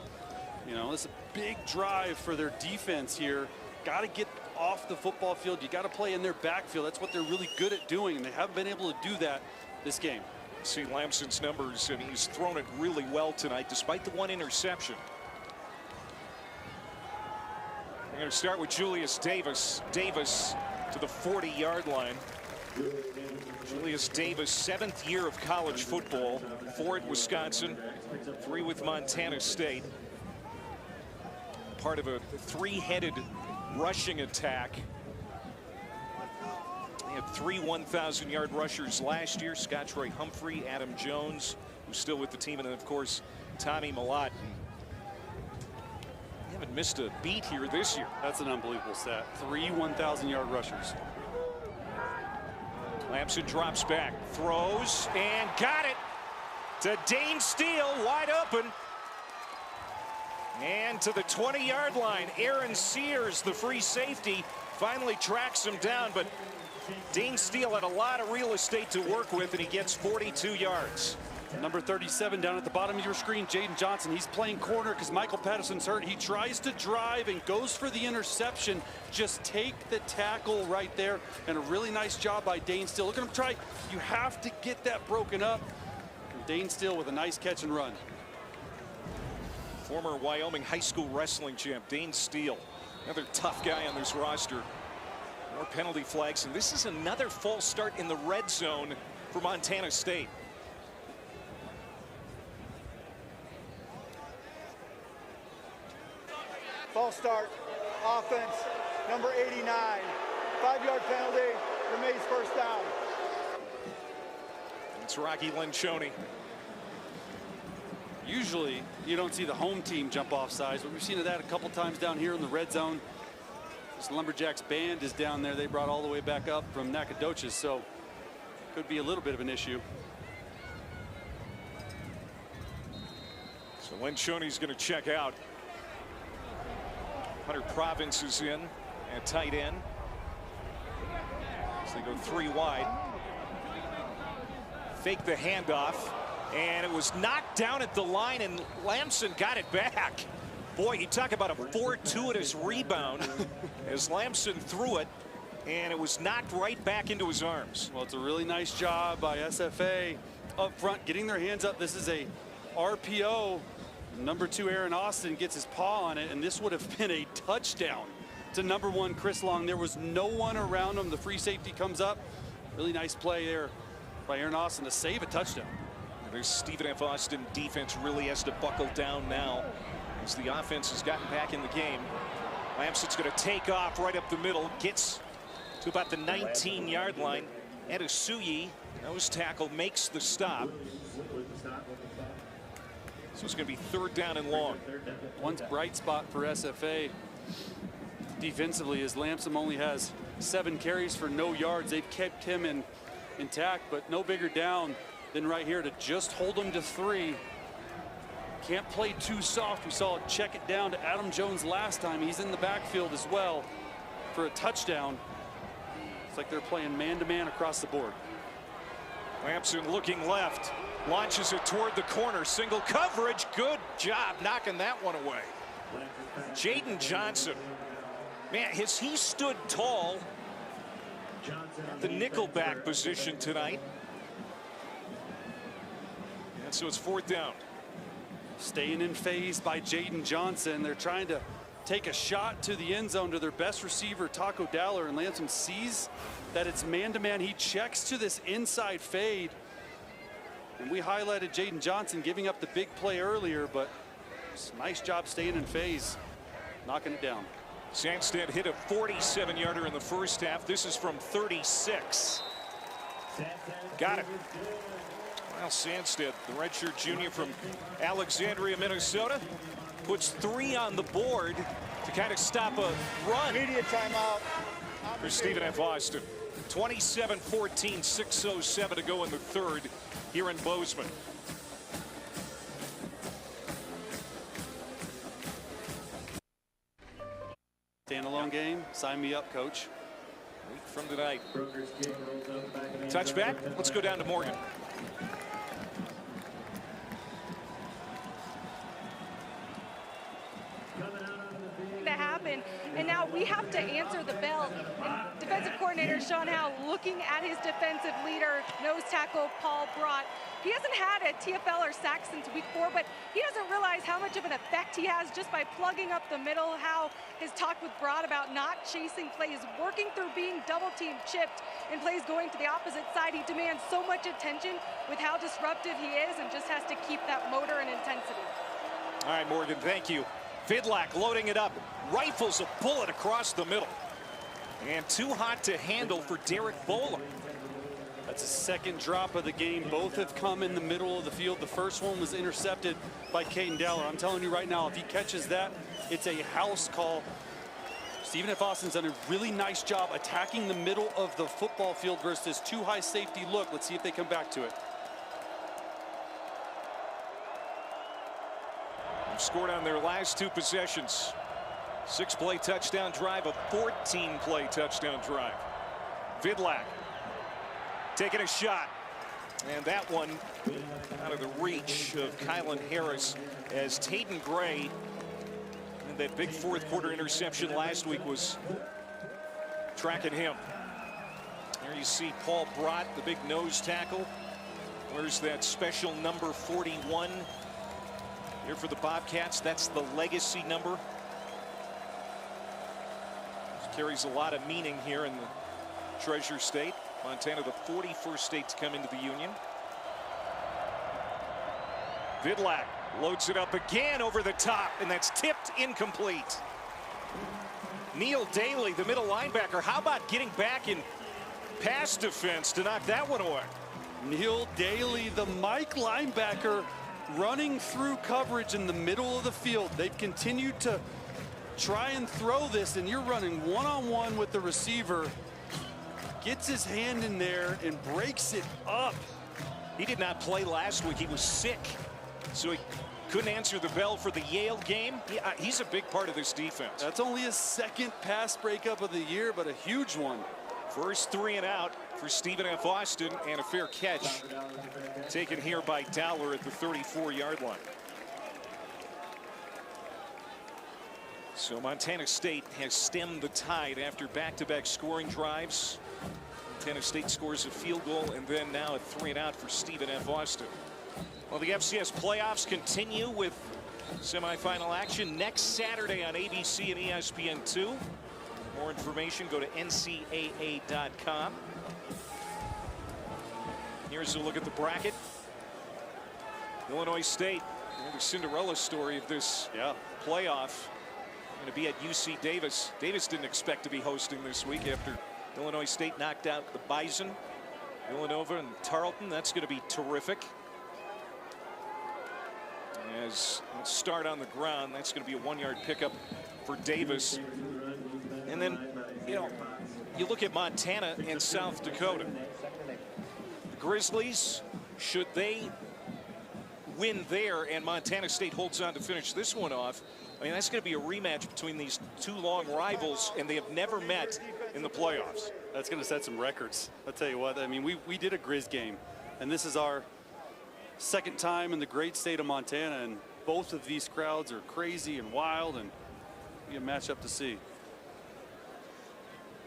you know, it's a big drive for their defense here. Got to get off the football field. You got to play in their backfield. That's what they're really good at doing, and they haven't been able to do that this game. See Lamson's numbers, and he's thrown it really well tonight, despite the 1 interception. We're going to start with Julius Davis. Davis to the 40-yard line. Julius Davis, 7th year of college football. 4 at Wisconsin, 3 with Montana State. Part of a 3-headed rushing attack. Had 3 1,000-yard rushers last year. Scott Troy Humphrey, Adam Jones, who's still with the team, and then, of course, Tommy Millott. They haven't missed a beat here this year. That's an unbelievable stat. 3 1,000-yard rushers. Lamson drops back, throws, and got it to Dane Steele, wide open. And to the 20-yard line, Aaron Sears, the free safety, finally tracks him down, but Dane Steele had a lot of real estate to work with, and he gets 42 yards. Number 37 down at the bottom of your screen, Jaden Johnson. He's playing corner because Michael Patterson's hurt. He tries to drive and goes for the interception. Just take the tackle right there, and a really nice job by Dane Steele. Look at him try. You have to get that broken up. And Dane Steele with a nice catch and run. Former Wyoming high school wrestling champ Dane Steele, another tough guy on this roster. More penalty flags, and this is another false start in the red zone for Montana State. False start, offense, number 89. 5-yard penalty, remains first down. It's Rocky Lencioni. Usually, you don't see the home team jump off sides, but we've seen that a couple times down here in the red zone. This Lumberjacks band is down there. They brought all the way back up from Nacogdoches, so could be a little bit of an issue. So Lencioni's going to check out. Hunter Province is in at tight end. So they go 3 wide. Fake the handoff, and it was knocked down at the line, and Lamson got it back. Boy, you talk about a fortuitous rebound as Lamson threw it, and it was knocked right back into his arms. Well, it's a really nice job by SFA up front, getting their hands up. This is a RPO. Number 2 Aaron Austin gets his paw on it, and this would have been a touchdown to number 1 Chris Long. There was no one around him. The free safety comes up. Really nice play there by Aaron Austin to save a touchdown. There's Stephen F. Austin defense really has to buckle down now as the offense has gotten back in the game. Lamson's going to take off right up the middle, gets to about the 19-yard line. Adasuyi, nose tackle, makes the stop. So it's going to be 3rd down and long. One bright spot for SFA defensively is Lamson only has 7 carries for no yards. They've kept him intact, but no bigger down than right here to just hold him to 3. Can't play too soft. We saw it check it down to Adam Jones last time. He's in the backfield as well for a touchdown. It's like they're playing man-to-man across the board. Lamson looking left, launches it toward the corner, single coverage. Good job knocking that one away. Jaden Johnson, man, has he stood tall at the nickelback position tonight? And so it's 4th down. Staying in phase by Jaden Johnson. They're trying to take a shot to the end zone to their best receiver, Taco Dowler, and Lamson sees that it's man-to-man. He checks to this inside fade. And we highlighted Jaden Johnson giving up the big play earlier, but nice job staying in phase, knocking it down. Sandstead hit a 47-yarder in the first half. This is from 36. Got it. Well, Sandstead, the redshirt junior from Alexandria, Minnesota, puts 3 on the board to kind of stop a run. Immediate timeout. For Stephen F. Austin. 27-14, 6:07 to go in the 3rd here in Bozeman. Standalone game. Sign me up, coach. Week from tonight. Touchback. Let's go down to Morgan. To happen, and now we have to answer the bell. And defensive coordinator Sean Howe looking at his defensive leader, nose tackle Paul Brott. He hasn't had a TFL or sack since week 4, but he doesn't realize how much of an effect he has just by plugging up the middle. Howe has talked with Brott about not chasing plays, working through being double team chipped and plays going to the opposite side. He demands so much attention with how disruptive he is and just has to keep that motor and intensity. All right, Morgan, thank you. Vidlak loading it up, rifles a bullet across the middle. And too hot to handle for Derek Bowler. That's a second drop of the game. Both have come in the middle of the field. The first one was intercepted by Caden Dowler. I'm telling you right now, if he catches that, it's a house call. Stephen F. Austin's done a really nice job attacking the middle of the football field versus this too high safety look. Let's see if they come back to it. They've scored on their last 2 possessions. 6-play touchdown drive, a 14-play touchdown drive. Vidlak taking a shot. And that one out of the reach of Kylan Harris as Tayden Gray, and that big 4th quarter interception last week, was tracking him. There you see Paul Brott, the big nose tackle. Where's that special number 41 here for the Bobcats? That's the legacy number. Carries a lot of meaning here in the Treasure State. Montana, the 41st state to come into the Union. Vidlak loads it up again over the top, and that's tipped incomplete. Neil Daly, the middle linebacker, how about getting back in pass defense to knock that one away? Neil Daly, the Mike linebacker, running through coverage in the middle of the field. They've continued to try and throw this, and you're running one-on-one with the receiver. Gets his hand in there and breaks it up. He did not play last week. He was sick, so he couldn't answer the bell for the Yale game. He's a big part of this defense. That's only his 2nd pass breakup of the year, but a huge one. First 3 and out for Stephen F. Austin, and a fair catch taken here by Dowler at the 34-yard line. So Montana State has stemmed the tide after back-to-back scoring drives. Montana State scores a field goal, and then now a 3 and out for Stephen F. Austin. Well, the FCS playoffs continue with semifinal action next Saturday on ABC and ESPN2. More information, go to ncaa.com. Here's a look at the bracket. Illinois State, the Cinderella story of this playoff, going to be at UC Davis. Davis didn't expect to be hosting this week after Illinois State knocked out the Bison, Villanova, and Tarleton. That's going to be terrific. As let's start on the ground, that's going to be a 1-yard pickup for Davis. And then, you look at Montana and South Dakota. The Grizzlies, should they win there and Montana State holds on to finish this one off, I mean, that's going to be a rematch between these 2 long rivals, and they have never met in the playoffs. That's going to set some records. I'll tell you what, I mean, we did a Grizz game, and this is our 2nd time in the great state of Montana, and both of these crowds are crazy and wild, and be a matchup to see.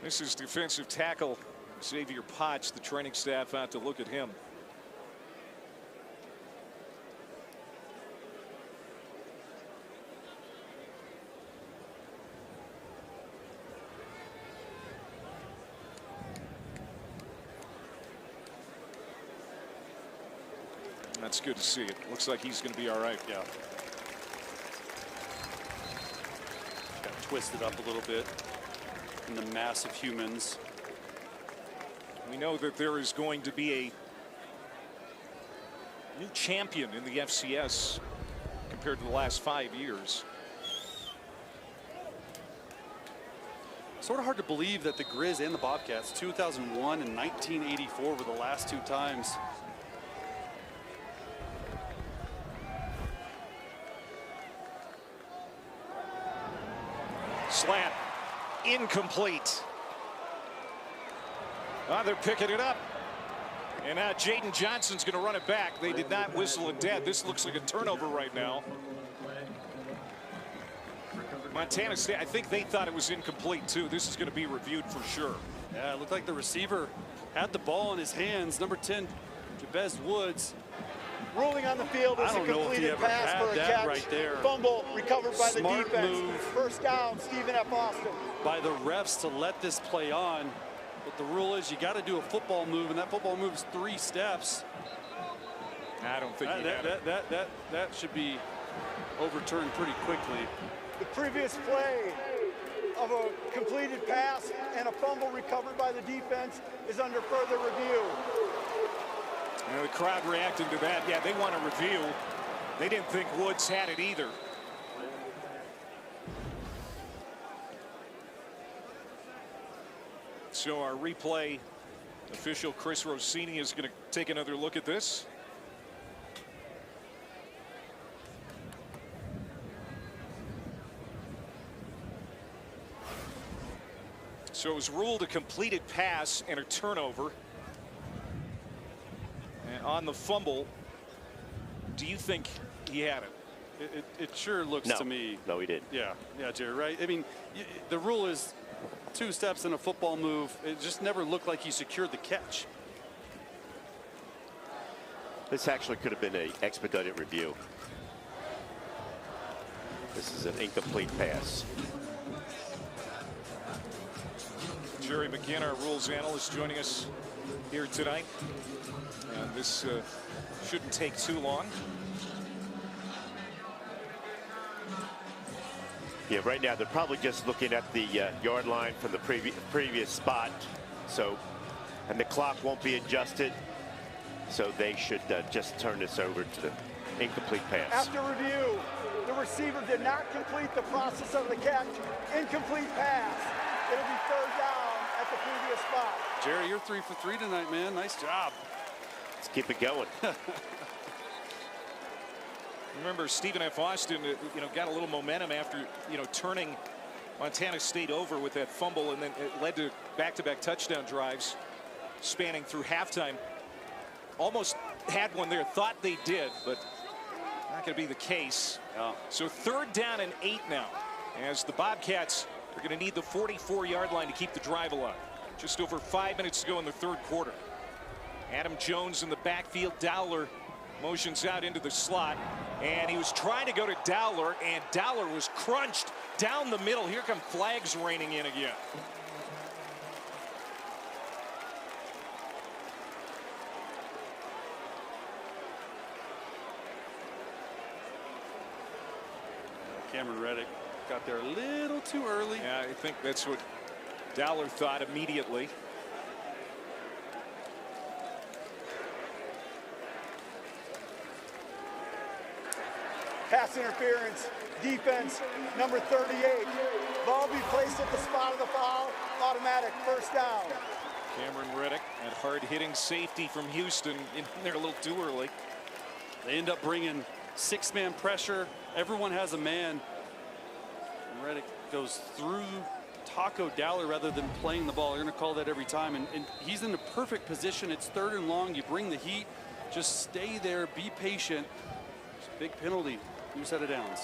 This is defensive tackle Xavier Potts, the training staff out to look at him. That's good to see. It looks like he's going to be all right. Yeah. Got twisted up a little bit in the mass of humans. We know that there is going to be a new champion in the FCS compared to the last 5 years. Sort of hard to believe that the Grizz and the Bobcats, 2001 and 1984, were the last 2 times. Slant incomplete. They're picking it up, and now Jaden Johnson's going to run it back. They did not whistle it dead. This looks like a turnover right now. Montana State, I think they thought it was incomplete too. This is going to be reviewed for sure. Yeah, it looked like the receiver had the ball in his hands. Number 10, Jabez Woods. Ruling on the field is a completed pass for a catch. Right there. Fumble recovered by the Smart defense. move. First down, Stephen F. Austin. By the refs to let this play on. But the rule is you got to do a football move, and that football move is 3 steps. I don't think that should be overturned pretty quickly. The previous play, of a completed pass and a fumble recovered by the defense is under further review. You know, the crowd reacting to that. Yeah, they want a review. They didn't think Woods had it either. So our replay official Chris Rossini is going to take another look at this. So it was ruled a completed pass and a turnover. And on the fumble, do you think he had it? It sure looks to me. No, he didn't. Yeah, Jerry, right? I mean, the rule is 2 steps in a football move. It just never looked like he secured the catch. This actually could have been an expedited review. This is an incomplete pass. Jerry McGinn, our rules analyst, joining us here tonight. And this shouldn't take too long. Yeah, right now they're probably just looking at the yard line from the previous spot. So, and the clock won't be adjusted. So they should just turn this over to the incomplete pass. After review, the receiver did not complete the process of the catch. Incomplete pass. It'll be third down at the previous spot. Jerry, you're 3 for 3 tonight, man. Nice job. Let's keep it going. Remember, Stephen F. Austin, got a little momentum after, turning Montana State over with that fumble, and then it led to back-to-back touchdown drives spanning through halftime. Almost had one there, thought they did, but not going to be the case. Yeah. So third down and 8 now, as the Bobcats are going to need the 44-yard line to keep the drive alive. Just over 5 minutes to go in the third quarter. Adam Jones in the backfield. Dowler motions out into the slot, and he was trying to go to Dowler, and Dowler was crunched down the middle. Here come flags raining in again. Cameron Reddick got there a little too early. Yeah, I think that's what Dowler thought immediately. Pass interference, defense, number 38. Ball be placed at the spot of the foul, automatic, first down. Cameron Reddick, that hard-hitting safety from Houston, in there a little too early. They end up bringing 6-man pressure. Everyone has a man. And Reddick goes through Taco Dowler rather than playing the ball. They're going to call that every time. And he's in the perfect position. It's third and long. You bring the heat. Just stay there. Be patient. Big penalty. New set of downs.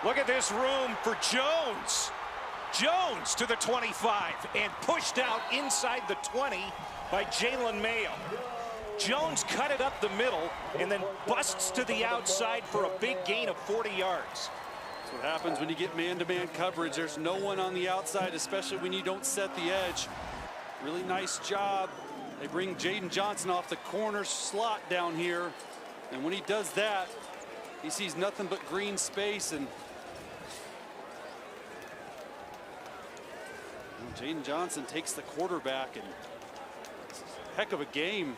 Look at this room for Jones. Jones to the 25 and pushed out inside the 20 by Jalen Mayo. Jones cut it up the middle and then busts to the outside for a big gain of 40 yards. That's what happens when you get man-to-man coverage. There's no one on the outside, especially when you don't set the edge. Really nice job. They bring Jaden Johnson off the corner slot down here. And when he does that, he sees nothing but green space. And Jaden Johnson takes the quarterback, and it's a heck of a game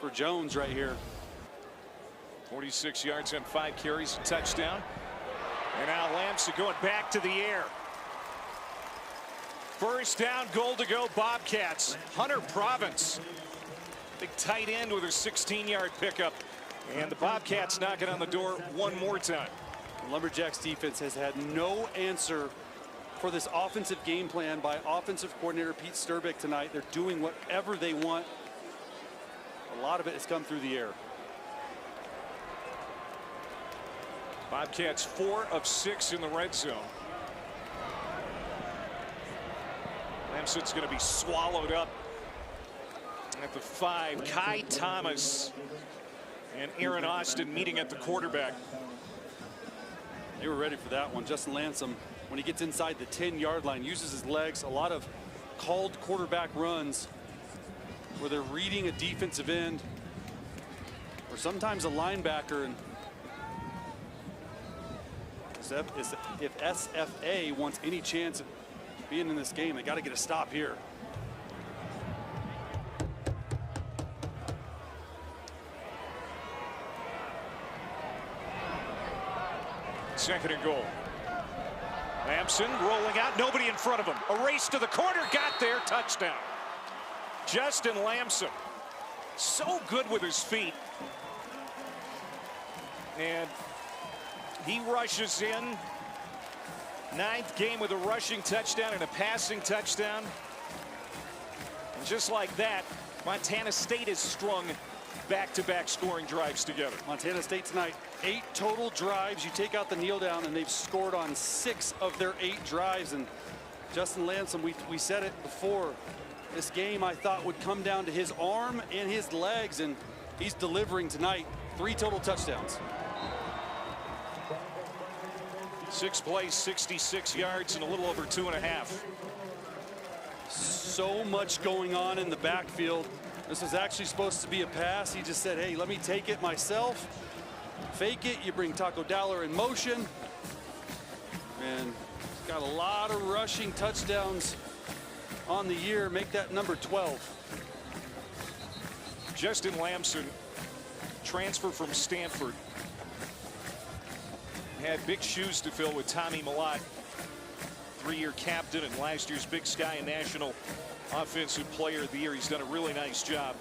for Jones right here. 46 yards on 5 carries, a touchdown. And now Lamson going back to the air. First down, goal to go, Bobcats. Hunter Province, big tight end with a 16-yard pickup. And the Bobcats knocking on the door one more time. The Lumberjacks defense has had no answer for this offensive game plan by offensive coordinator Pete Sturbick tonight. They're doing whatever they want. A lot of it has come through the air. Bobcats 4 of 6 in the red zone. Lamson's going to be swallowed up at the 5. Kai Thomas and Aaron Austin meeting at the quarterback. They were ready for that one. Justin Lamson, when he gets inside the 10-yard line, uses his legs. A lot of called quarterback runs where they're reading a defensive end or sometimes a linebacker, and If SFA wants any chance of being in this game, they got to get a stop here. Second and goal. Lamson rolling out, nobody in front of him. A race to the corner, got there, touchdown. Justin Lamson, so good with his feet. And he rushes in. 9th game with a rushing touchdown and a passing touchdown. And just like that, Montana State has strung back-to-back scoring drives together. Montana State tonight, 8 total drives. You take out the kneel down, and they've scored on 6 of their 8 drives. And Justin Lamson, we said it before, this game I thought would come down to his arm and his legs, and he's delivering tonight. 3 total touchdowns. 6 plays, 66 yards, and a little over 2.5. So much going on in the backfield. This was actually supposed to be a pass. He just said, hey, let me take it myself. Fake it. You bring Taco Dowler in motion. And he's got a lot of rushing touchdowns on the year. Make that number 12. Justin Lamson, transfer from Stanford. Had big shoes to fill with Tommy Millott, 3-year captain and last year's Big Sky and National Offensive Player of the Year. He's done a really nice job.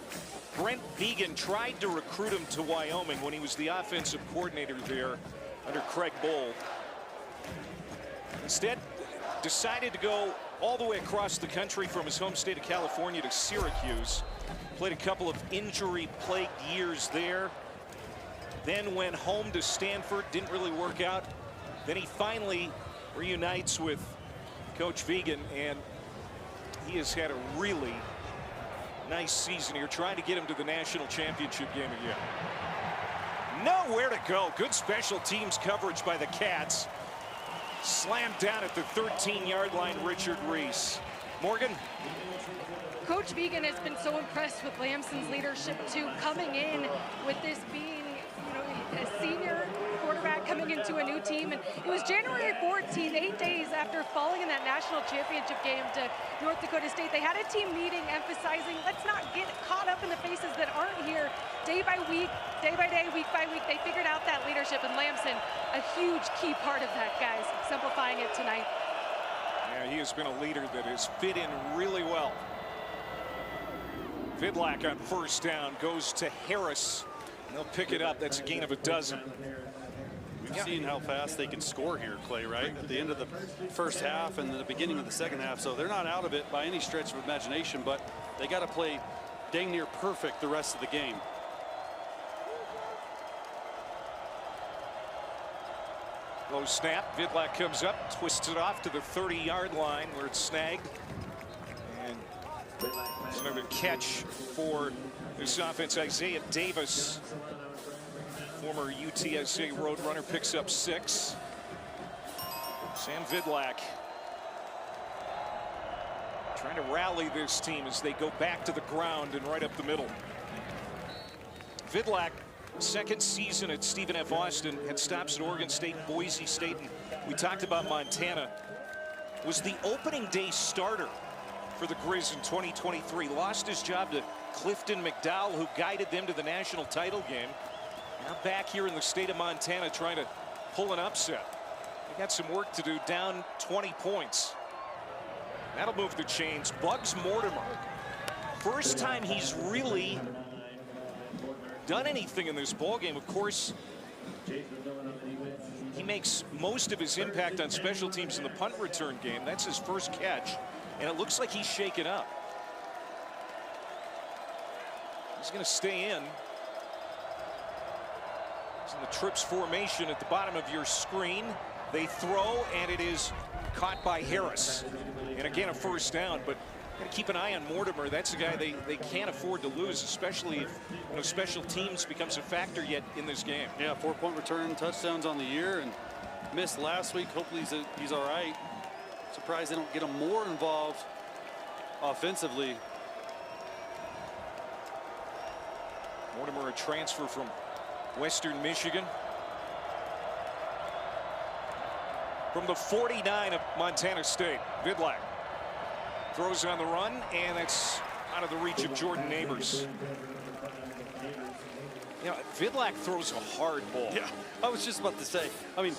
Brent Vigen tried to recruit him to Wyoming when he was the offensive coordinator there under Craig Bohl. Instead, decided to go all the way across the country from his home state of California to Syracuse. Played a couple of injury-plagued years there. Then went home to Stanford, didn't really work out. Then he finally reunites with Coach Vigen, and he has had a really nice season here, trying to get him to the national championship game again. Nowhere to go. Good special teams coverage by the Cats. Slammed down at the 13-yard line, Richard Reese. Morgan? Coach Vigen has been so impressed with Lamson's leadership, too, coming in with this being a senior quarterback coming into a new team. And it was January 14th, 8 days after falling in that national championship game to North Dakota State. They had a team meeting emphasizing, let's not get caught up in the faces that aren't here. Day by week, day by day, week by week, they figured out that leadership, and Lamson, a huge key part of that, guys, exemplifying it tonight. Yeah, he has been a leader that has fit in really well. Vidlac on first down goes to Harris. They'll pick it up. That's a gain of a dozen. We've seen how fast they can score here, Clay, right? At the end of the first half and the beginning of the second half. So they're not out of it by any stretch of imagination, but they got to play dang near perfect the rest of the game. Low snap. Vidlac comes up, twists it off to the 30-yard line where it's snagged. And there's another catch for this offense. Isaiah Davis, former UTSA Roadrunner, picks up 6. Sam Vidlac trying to rally this team as they go back to the ground and right up the middle. Vidlac, second season at Stephen F. Austin, had stops at Oregon State, Boise State, and we talked about Montana. Was the opening day starter for the Grizz in 2023. Lost his job to Clifton McDowell, who guided them to the national title game. Now back here in the state of Montana trying to pull an upset. They got some work to do, down 20 points. That'll move the chains. Bugs Mortimer, first time he's really done anything in this ball game. Of course, he makes most of his impact on special teams in the punt return game. That's his first catch, and it looks like he's shaken up. He's going to stay in. He's in the trips formation at the bottom of your screen. They throw, and it is caught by Harris. And again, a first down, but got to keep an eye on Mortimer. That's a guy they can't afford to lose, especially if special teams becomes a factor yet in this game. Yeah, 4-point return touchdowns on the year, and missed last week. Hopefully he's all right. Surprised they don't get him more involved offensively. Mortimer, a transfer from Western Michigan. from the 49 of Montana State. Vidlak throws on the run, and it's out of the reach of Jordan Neighbors. You know, Vidlak throws a hard ball. Yeah, I was just about to say. I mean,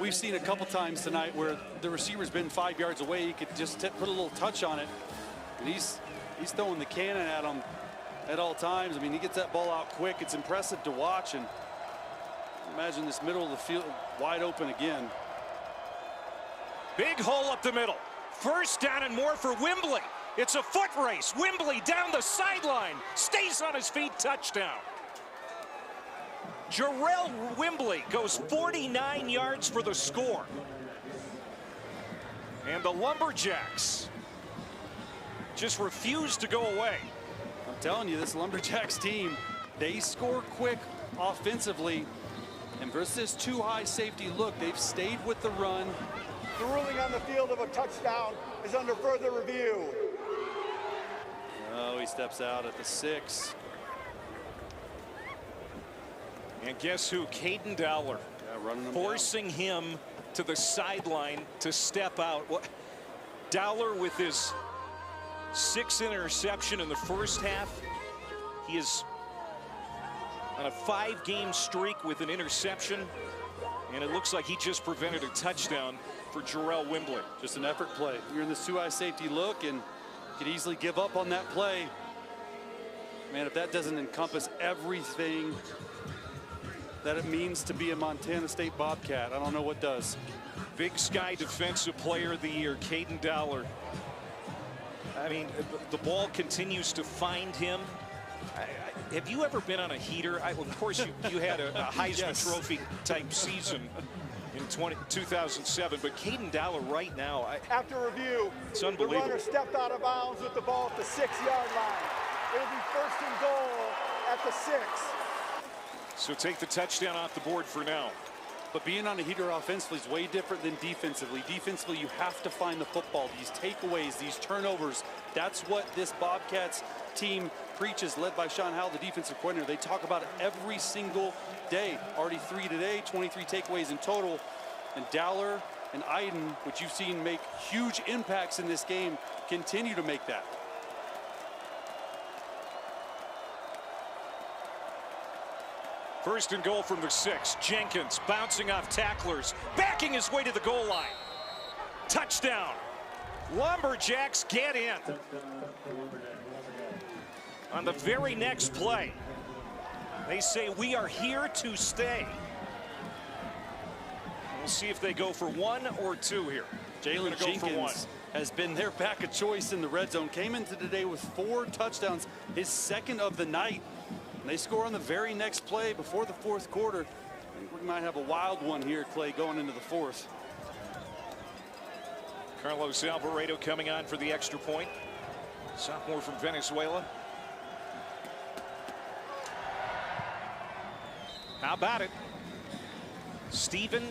we've seen a couple times tonight where the receiver's been 5 yards away. He could just put a little touch on it. And he's throwing the cannon at him at all times. I mean, he gets that ball out quick. It's impressive to watch. And imagine this middle of the field wide open again. Big hole up the middle. First down and more for Wembley. It's a foot race. Wembley down the sideline. Stays on his feet. Touchdown. Jarrell Wembley goes 49 yards for the score. And the Lumberjacks just refuse to go away. I'm telling you, this Lumberjacks team, they score quick offensively. And versus this too high safety look, they've stayed with the run. The ruling on the field of a touchdown is under further review. Oh, he steps out at the 6. And guess who? Caden Dowler. Yeah, running him forcing him to the sideline to step out. Dowler with his 6th interception in the first half. He is on a 5-game streak with an interception. And it looks like he just prevented a touchdown for Jarrell Wembley. Just an effort play. You're in this too high safety look and could easily give up on that play. Man, if that doesn't encompass everything that it means to be a Montana State Bobcat, I don't know what does. Big Sky Defensive Player of the Year, Caden Dowler. I mean, the ball continues to find him. Have you ever been on a heater? Of course, you had a Heisman Yes. Trophy type season in 2007, but Caden Dowler right now, After review, it's the unbelievable. runner stepped out of bounds with the ball at the 6-yard line. It'll be 1st and goal at the 6. So take the touchdown off the board for now. But being on a heater offensively is way different than defensively. Defensively, you have to find the football. These takeaways, these turnovers, that's what this Bobcats team preaches, led by Sean Howell, the defensive coordinator. They talk about it every single day. Already 3 today, 23 takeaways in total. And Dowler and Iden, which you've seen make huge impacts in this game, continue to make that. First and goal from the 6. Jenkins bouncing off tacklers, backing his way to the goal line. Touchdown. Lumberjacks get in. On the very next play, they say we are here to stay. We'll see if they go for 1 or 2 here. Jalen Jenkins has been their back of choice in the red zone. Came into today with 4 touchdowns, his 2nd of the night. And they score on the very next play before the 4th quarter. I think we might have a wild one here, Clay, going into the 4th. Carlos Alvarado coming on for the extra point. Sophomore from Venezuela. How about it? Stephen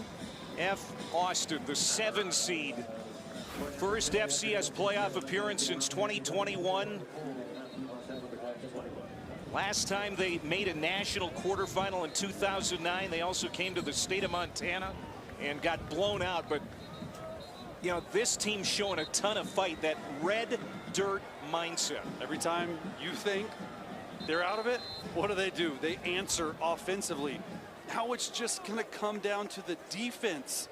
F. Austin, the 7 seed. First FCS playoff appearance since 2021. Last time they made a national quarterfinal in 2009. They also came to the state of Montana and got blown out. But, you know, this team's showing a ton of fight, that red dirt mindset. Every time you think they're out of it, what do? They answer offensively. Now it's just going to come down to the defense.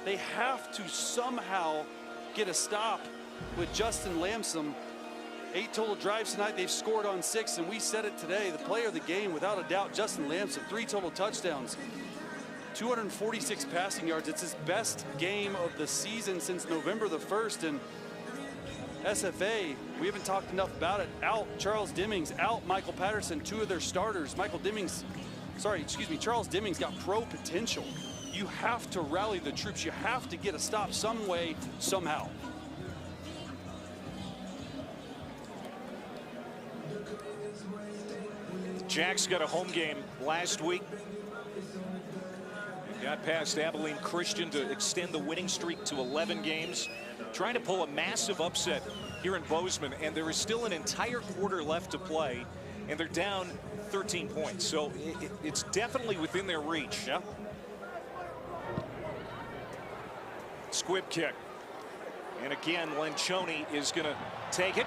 They have to somehow get a stop with Justin Lamson. 8 total drives tonight. They've scored on 6, and we said it today. The player of the game, without a doubt, Justin Lamson. 3 total touchdowns, 246 passing yards. It's his best game of the season since November the 1st. And SFA, we haven't talked enough about it. Out Charles Demings, out Michael Patterson, 2 of their starters. Charles Demings got pro potential. You have to rally the troops. You have to get a stop some way, somehow. Jacks got a home game last week. They got past Abilene Christian to extend the winning streak to 11 games. Trying to pull a massive upset here in Bozeman, and there is still an entire quarter left to play, and they're down 13 points. So it's definitely within their reach. Yeah. Squib kick. And again, Lencioni is going to take it.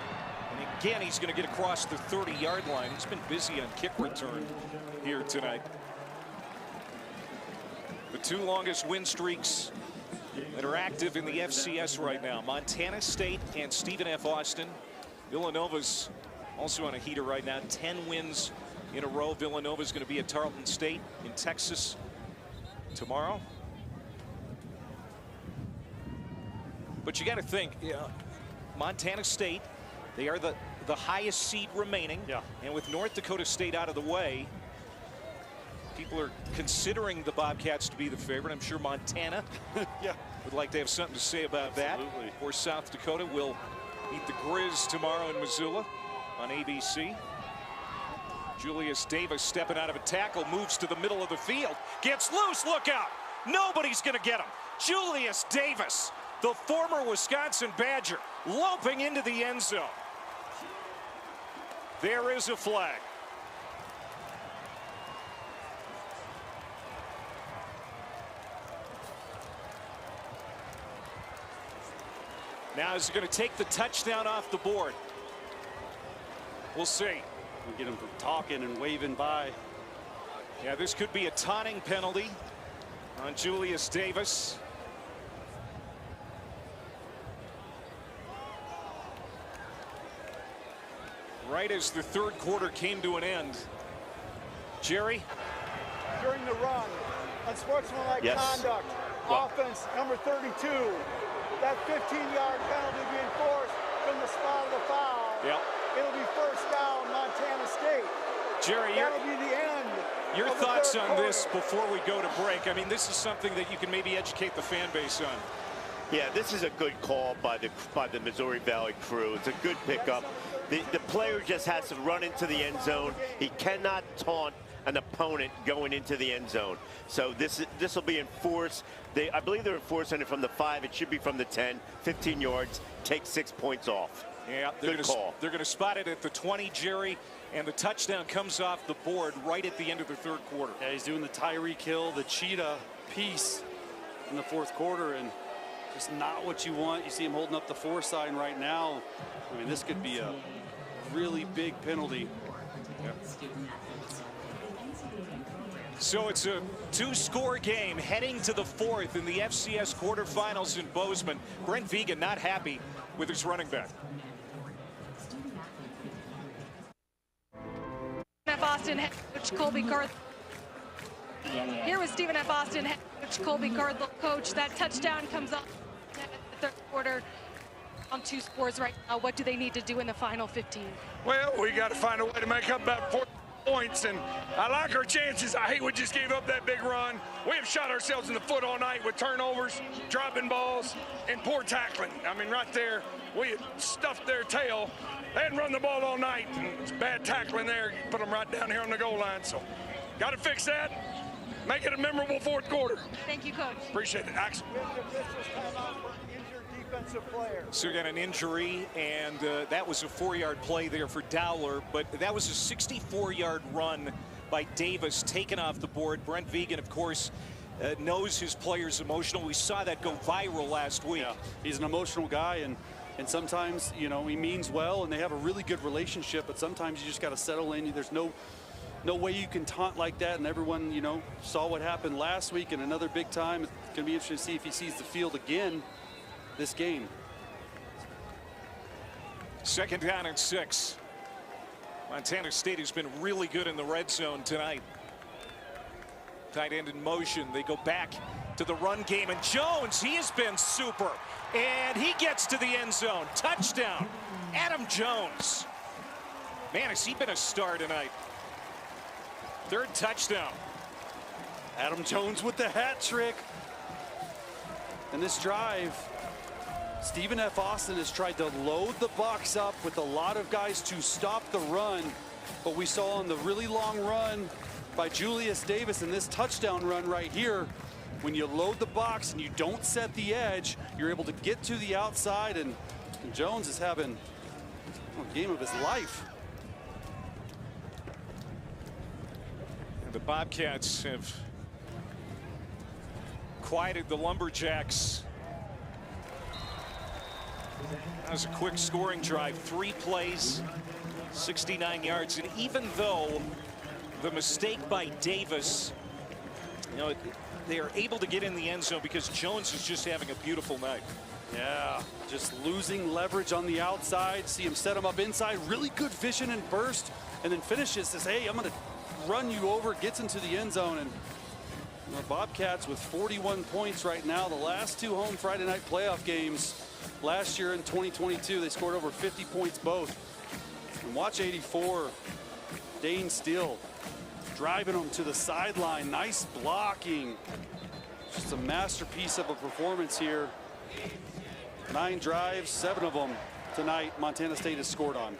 And again, he's going to get across the 30-yard line. He's been busy on kick return here tonight. The two longest win streaks that are active in the FCS right now. Montana State and Stephen F. Austin. Villanova's also on a heater right now. 10 wins in a row. Villanova's going to be at Tarleton State in Texas tomorrow. But you got to think, Montana State, they are the highest seed remaining. Yeah. And with North Dakota State out of the way, people are considering the Bobcats to be the favorite. I'm sure Montana would like to have something to say about that. Of course, South Dakota will meet the Grizz tomorrow in Missoula on ABC. Julius Davis stepping out of a tackle, moves to the middle of the field, gets loose, look out. Nobody's going to get him. Julius Davis, the former Wisconsin Badger, loping into the end zone. There is a flag. Now is he going to take the touchdown off the board? We'll see. We'll get him talking and waving by. Yeah, this could be a taunting penalty on Julius Davis. Right as the third quarter came to an end. Jerry? During the run, unsportsmanlike conduct, offense number 32. That 15-yard penalty being forced from the spot of the foul. Yep. It'll be first down, Montana State. Jerry, that'll be the end. Your thoughts on this before we go to break? I mean, this is something that you can maybe educate the fan base on. Yeah, this is a good call by the Missouri Valley crew. It's a good pickup. The player just has to run into the end zone. He cannot taunt an opponent going into the end zone. So this will be enforced. I believe they're enforcing it from the 5. It should be from the 10. 15 yards. Take 6 points off. Yeah, they're going to spot it at the 20, Jerry, and the touchdown comes off the board right at the end of the third quarter. Yeah, he's doing the Tyreek Hill, the cheetah piece in the fourth quarter, and just not what you want. You see him holding up the 4 sign right now. I mean, this could be a really big penalty. Yep. So it's a 2-score game heading to the 4th in the FCS quarterfinals in Bozeman. Brent Vigen not happy with his running back. F. Austin head coach Colby Carth. Here was Stephen F. Austin head coach Colby Carth. Coach, that touchdown comes up in the third quarter on 2 scores right now. What do they need to do in the final 15? Well, we got to find a way to make up that 4 points, and I like our chances. I hate we just gave up that big run. We have shot ourselves in the foot all night with turnovers, dropping balls, and poor tackling. I mean, right there, we had stuffed their tail. They hadn't run the ball all night, and it's bad tackling there. Put them right down here on the goal line. So, got to fix that. Make it a memorable fourth quarter. Thank you, Coach. Appreciate it. Axel. So you got an injury, and that was a 4-yard play there for Dowler, but that was a 64-yard run by Davis taken off the board. Brent Vigen, of course, knows his players emotional. We saw that go viral last week. Yeah, he's an emotional guy, and sometimes, you know, he means well, and they have a really good relationship, but sometimes you just got to settle in. There's no way you can taunt like that, and everyone, you know, saw what happened last week in another big time. It's going to be interesting to see if he sees the field again this game. 2nd down and 6. Montana State has been really good in the red zone tonight. Tight end in motion. They go back to the run game, and Jones, he has been super, and he gets to the end zone. Touchdown, Adam Jones. Man, has he been a star tonight. 3rd touchdown. Adam Jones with the hat trick. And this drive, Stephen F. Austin has tried to load the box up with a lot of guys to stop the run, but we saw on the really long run by Julius Davis in this touchdown run right here, when you load the box and you don't set the edge, you're able to get to the outside, and Jones is having a game of his life. And the Bobcats have quieted the Lumberjacks That was a quick scoring drive, 3 plays, 69 yards. And even though the mistake by Davis, you know, they are able to get in the end zone because Jones is just having a beautiful night. Yeah, just losing leverage on the outside. See him set him up inside. Really good vision and burst, and then finishes, says, hey, I'm going to run you over, gets into the end zone. And the Bobcats with 41 points right now. The last 2 home Friday night playoff games last year in 2022, they scored over 50 points both. And watch 84, Dane Steele driving them to the sideline. Nice blocking. Just a masterpiece of a performance here. 9 drives, 7 of them tonight Montana State has scored on.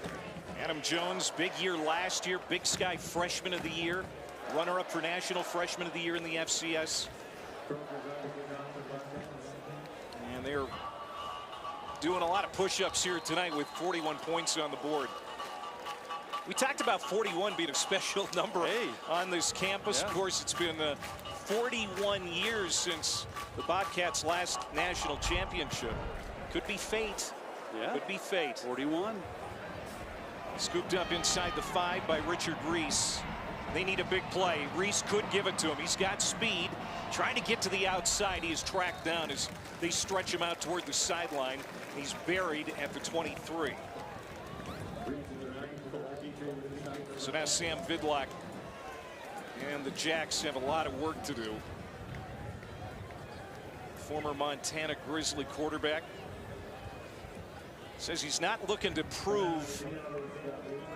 Adam Jones, big year last year, Big Sky Freshman of the Year, runner-up for National Freshman of the Year in the FCS. And they're doing a lot of push-ups here tonight with 41 points on the board. We talked about 41 being a special number on this campus. Yeah. Of course, it's been 41 years since the Bobcats' last national championship. Could be fate. Yeah. Could be fate. 41. Scooped up inside the 5 by Richard Reese. They need a big play. Reese could give it to him. He's got speed. Trying to get to the outside. He is tracked down as they stretch him out toward the sideline. He's buried at the 23. So now Sam Vidlak and the Jacks have a lot of work to do. Former Montana Grizzly quarterback says he's not looking to prove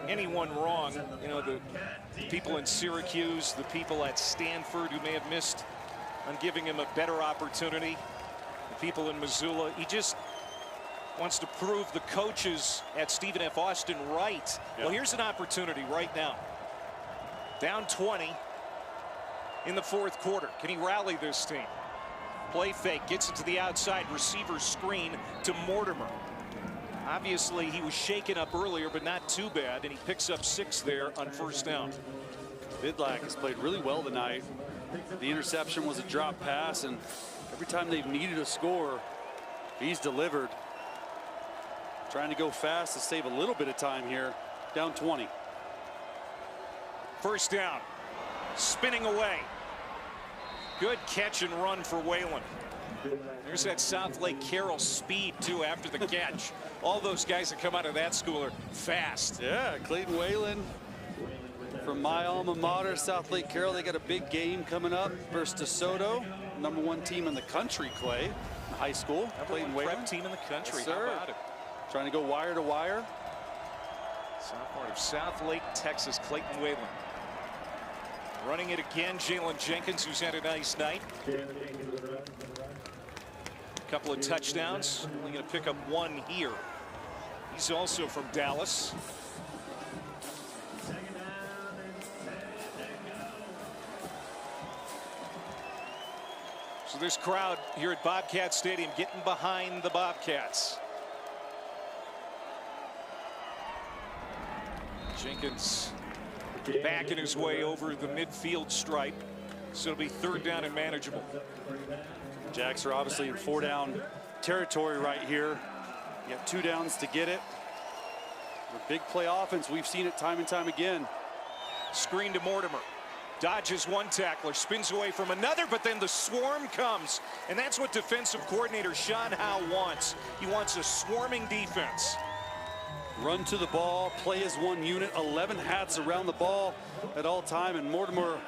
anyone wrong. You know, the people in Syracuse, the people at Stanford who may have missed on giving him a better opportunity, the people in Missoula. He just wants to prove the coaches at Stephen F. Austin right. Well, here's an opportunity right now. Down 20 in the 4th quarter. Can he rally this team? Play fake, gets it to the outside, receiver screen to Mortimer. Obviously, he was shaken up earlier, but not too bad, and he picks up 6 there on 1st down. Vidlak has played really well tonight. The interception was a drop pass, and every time they've needed a score, he's delivered. Trying to go fast to save a little bit of time here. Down 20. 1st down. Spinning away. Good catch and run for Whalen. There's that South Lake Carroll speed, too, after the catch. All those guys that come out of that school are fast. Yeah, Clayton Whalen from my alma mater, South Lake Carroll. They got a big game coming up versus DeSoto, #1 team in the country, Clay, in high school. Clayton Whalen. Prep team in the country. Yes, how about it? Trying to go wire to wire. Sophomore of South Lake, Texas, Clayton Whalen. Running it again, Jalen Jenkins, who's had a nice night. A couple of touchdowns. Only going to pick up 1 here. He's also from Dallas. So this crowd here at Bobcat Stadium getting behind the Bobcats. Jenkins backing his way over the midfield stripe. So it'll be 3rd down and manageable. Jacks are obviously in 4-down territory right here. You have 2 downs to get it. The big play offense, we've seen it time and time again. Screen to Mortimer. Dodges 1 tackler, spins away from another, but then the swarm comes. And that's what defensive coordinator Sean Howe wants. He wants a swarming defense. Run to the ball, play as 1 unit, 11 hats around the ball at all time, and Mortimer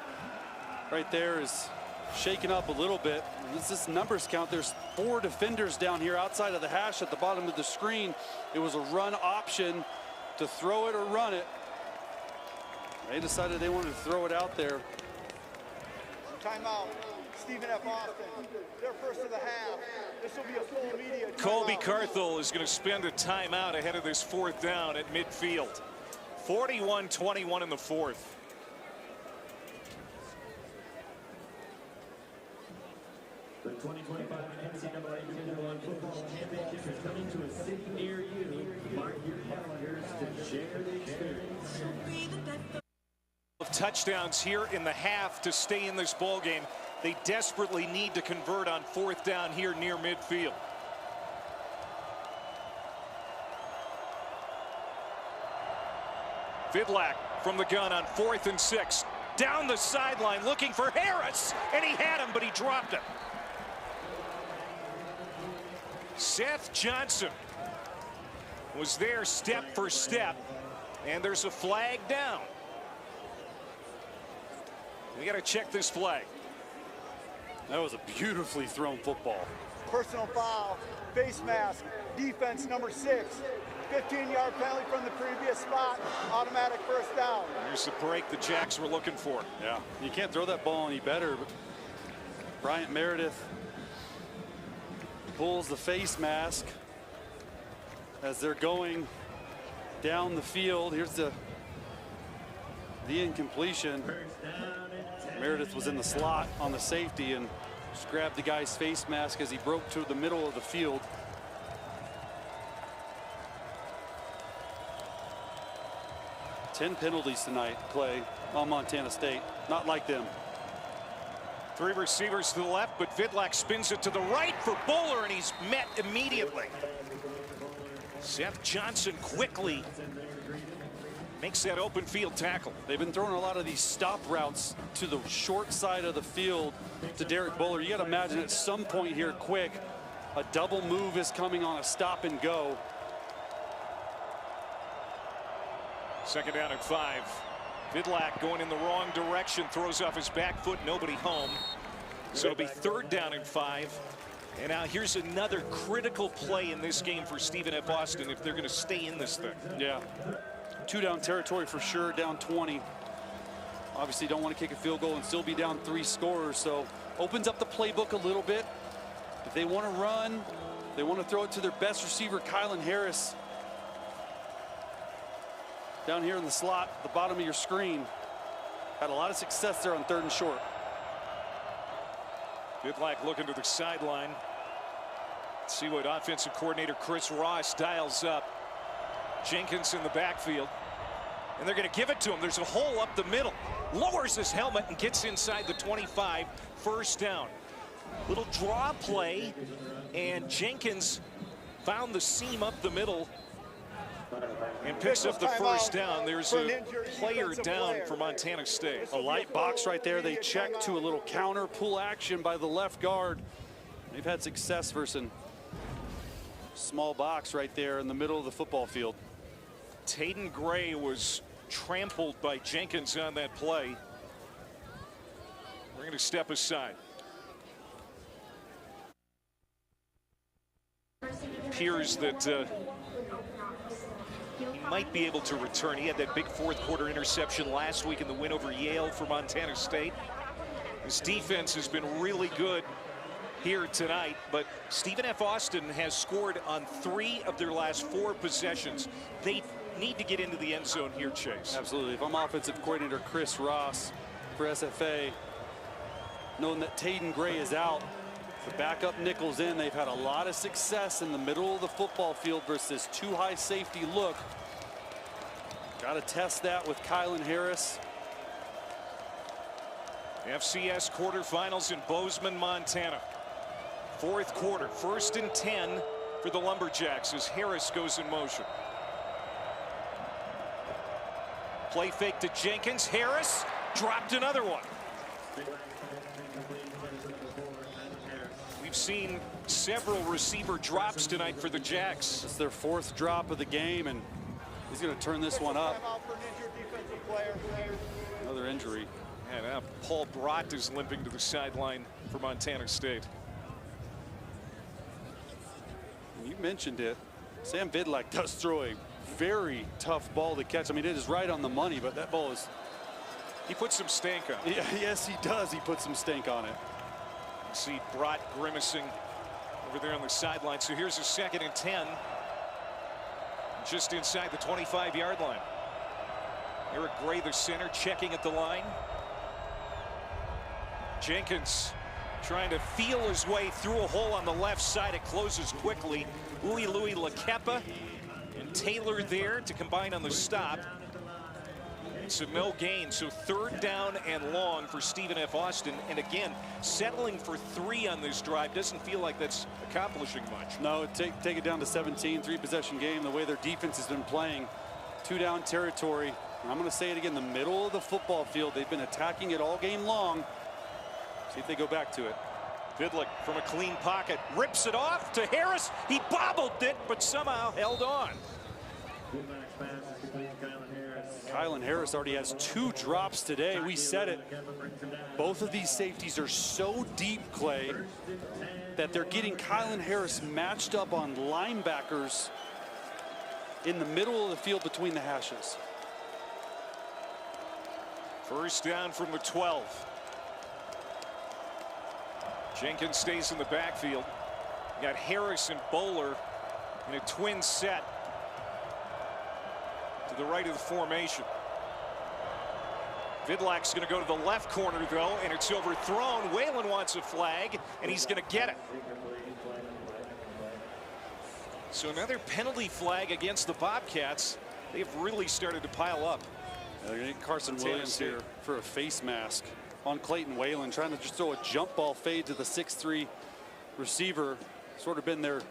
right there is shaken up a little bit. This is numbers count. There's 4 defenders down here outside of the hash at the bottom of the screen. It was a run option to throw it or run it. They decided they wanted to throw it out there. Timeout. Stephen F. Austin. They're first of the half. This will be a full media timeout. Colby Carthel is going to spend a timeout ahead of this 4th down at midfield. 41-21 in the 4th. The 2025 NCAA Division I Football Championship is coming to a city near you. Mark your calendars to share the experience. Of touchdowns here in the half to stay in this ball game. They desperately need to convert on 4th down here near midfield. Vidlak from the gun on 4th and 6. Down the sideline looking for Harris, and he had him, but he dropped it. Seth Johnson was there step for step, and there's a flag down. We got to check this flag. That was a beautifully thrown football. Personal foul, face mask, defense number 6. 15-yard penalty from the previous spot, automatic first down. Here's the break the Jacks were looking for. Yeah, you can't throw that ball any better. But Bryant Meredith pulls the face mask as they're going down the field. Here's the incompletion. Meredith was in the slot on the safety and just grabbed the guy's face mask as he broke to the middle of the field. Ten penalties tonight, Clay, on Montana State. Not like them. 3 receivers to the left, but Vidlak spins it to the right for Bowler, and he's met immediately. Seth Johnson quickly makes that open field tackle. They've been throwing a lot of these stop routes to the short side of the field to Derek Bowler. You got to imagine at some point here quick, a double move is coming on a stop and go. 2nd down and 5. Vidlak going in the wrong direction, throws off his back foot, nobody home. So it'll be 3rd down and 5. And now here's another critical play in this game for Stephen F. Austin if they're going to stay in this thing. Yeah. 2-down territory for sure, down 20. Obviously don't want to kick a field goal and still be down 3 scorers, so opens up the playbook a little bit. If they want to run, they want to throw it to their best receiver, Kylan Harris. Down here in the slot, the bottom of your screen. Had a lot of success there on 3rd and short. Vidlak looking to the sideline. Let's see what offensive coordinator Chris Ross dials up. Jenkins in the backfield, and they're going to give it to him. There's a hole up the middle. Lowers his helmet and gets inside the 25. 1st down. Little draw play, and Jenkins found the seam up the middle and picks up the 1st down. There's a player down for Montana State. A light box right there. They check to a little counter pull action by the left guard. They've had success versus small box right there in the middle of the football field. Taden Gray was trampled by Jenkins on that play. We're going to step aside. Appears that he might be able to return. He had that big 4th quarter interception last week in the win over Yale for Montana State. His defense has been really good here tonight, but Stephen F. Austin has scored on 3 of their last 4 possessions. They need to get into the end zone here, Chase. Absolutely. If I'm offensive coordinator Chris Ross for SFA, knowing that Taden Gray is out, the backup nickel's in. They've had a lot of success in the middle of the football field versus too high safety look. Got to test that with Kylan Harris. FCS quarterfinals in Bozeman, Montana. 4th quarter, 1st and 10 for the Lumberjacks as Harris goes in motion. Play fake to Jenkins. Harris dropped another one. We've seen several receiver drops tonight for the Jacks. It's their 4th drop of the game, and he's going to turn this one up. Another injury. And now Paul Brott is limping to the sideline for Montana State. You mentioned it. Sam Vidlak does throw a very tough ball to catch. I mean, it is right on the money, but that ball is... He put some stank on it. Yeah, yes, he does. He put some stank on it. You see Brott grimacing over there on the sideline. So here's a 2nd and 10. Just inside the 25-yard line. Eric Gray, the center, checking at the line. Jenkins trying to feel his way through a hole on the left side. It closes quickly. Louis Lakepa and Taylor there to combine on the stop. It's a no gain, so 3rd down and long for Stephen F. Austin. And again, settling for 3 on this drive doesn't feel like that's accomplishing much. No, take it down to 17, 3-possession game. The way their defense has been playing, 2-down territory. And I'm going to say it again, the middle of the football field. They've been attacking it all game long. See if they go back to it. Vidlick from a clean pocket rips it off to Harris. He bobbled it, but somehow held on. Kylan Harris already has 2 drops today. We said it. Both of these safeties are so deep, Clay, that they're getting Kylan Harris matched up on linebackers in the middle of the field between the hashes. First down from the 12. Jenkins stays in the backfield. You got Harris and Bowler in a twin set to the right of the formation. Vidlack's going to go to the left corner, though, and it's overthrown. Whalen wants a flag, and he's going to get it. So another penalty flag against the Bobcats. They've really started to pile up. They're going to get Carson Williams here for a face mask on Clayton Whalen, trying to just throw a jump ball fade to the 6'3" receiver. Sort of been their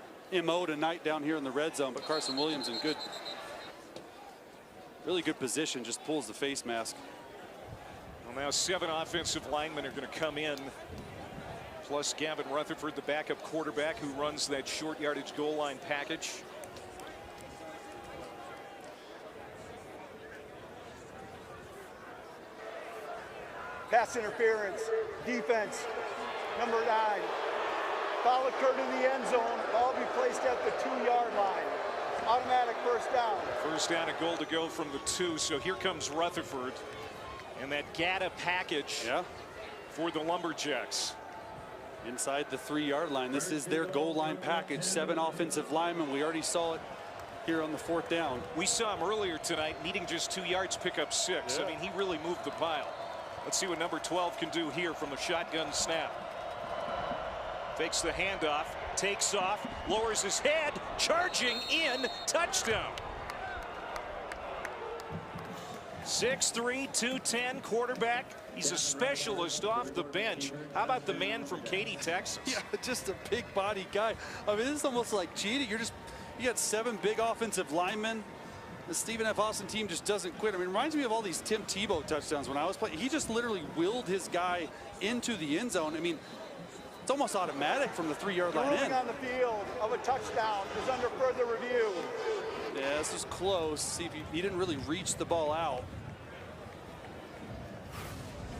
MO tonight down here in the red zone, but Carson Williams in good, really good position, just pulls the face mask. Well, now 7 offensive linemen are going to come in, plus Gavin Rutherford, the backup quarterback who runs that short yardage goal line package. Pass interference, defense, number 9. Foul occurred in the end zone. Ball be placed at the 2-yard line. Automatic first down. First down, a goal to go from the 2. So here comes Rutherford. And that Gata package for the Lumberjacks. Inside the 3-yard line. This is their goal line package. 7 offensive linemen. We already saw it here on the 4th down. We saw him earlier tonight, needing just 2 yards, pick up 6. I mean, he really moved the pile. Let's see what number 12 can do here from a shotgun snap. Fakes the handoff, takes off, lowers his head, charging in, touchdown. 6'3", 210 quarterback. He's a specialist off the bench. How about the man from Katy, Texas? Yeah, just a big body guy. I mean, this is almost like cheating. You got 7 big offensive linemen. The Stephen F. Austin team just doesn't quit. I mean, it reminds me of all these Tim Tebow touchdowns when I was playing. He just literally willed his guy into the end zone. I mean, it's almost automatic from the 3-yard line in. The ruling on the field of a touchdown is under further review. Yeah, this was close. See if he didn't really reach the ball out.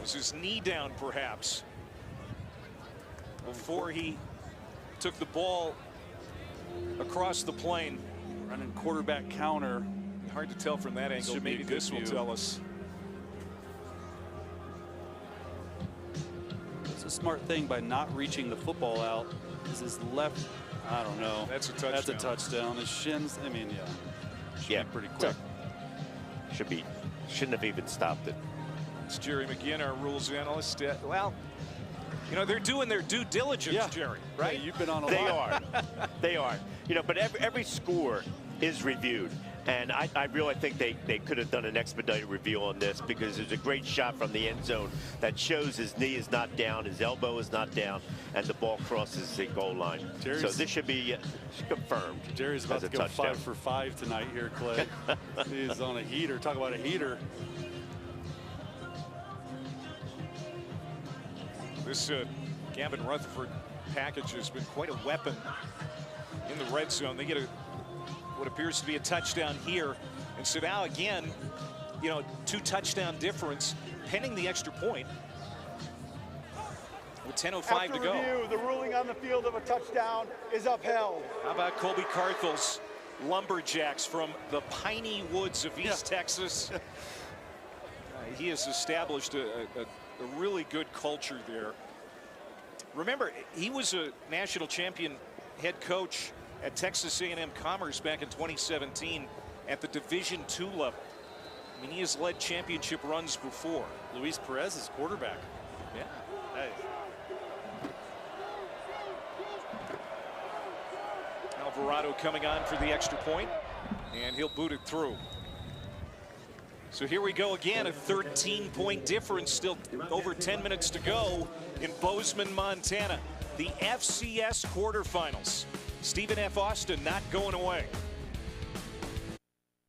Was his knee down, perhaps, before he took the ball across the plane? Running quarterback counter. Hard to tell from that angle. Maybe this will tell us. It's a smart thing by not reaching the football out. Is his left? I don't know. That's a touchdown. That's a touchdown. His shins. I mean, yeah. Should be pretty quick. Shouldn't have even stopped it. It's Jerry McGinn, our rules analyst. Well, you know, they're doing their due diligence, Jerry, right? Yeah, you've been on a lot. They are. You know, but every score is reviewed. And I really think they could have done an expedited review on this, because there's a great shot from the end zone that shows his knee is not down, his elbow is not down, and the ball crosses the goal line. So this should be confirmed. Jerry's about to go touchdown. 5 for 5 tonight here, Clay. He's on a heater. Talk about a heater. This Gavin Rutherford package has been quite a weapon in the red zone. They get what appears to be a touchdown here. And so now again, you know, 2 touchdown difference pending the extra point with 10:05 to go. After review, the ruling on the field of a touchdown is upheld. How about Colby Carthel's Lumberjacks from the piney woods of East Texas? He has established a really good culture there. Remember, he was a national champion head coach at Texas A&M Commerce back in 2017 at the Division II level. I mean, he has led championship runs before. Luis Perez is quarterback. Yeah. Hey. Alvarado coming on for the extra point, and he'll boot it through. So here we go again, a 13-point difference, still over 10 minutes to go in Bozeman, Montana. The FCS quarterfinals. Stephen F. Austin not going away.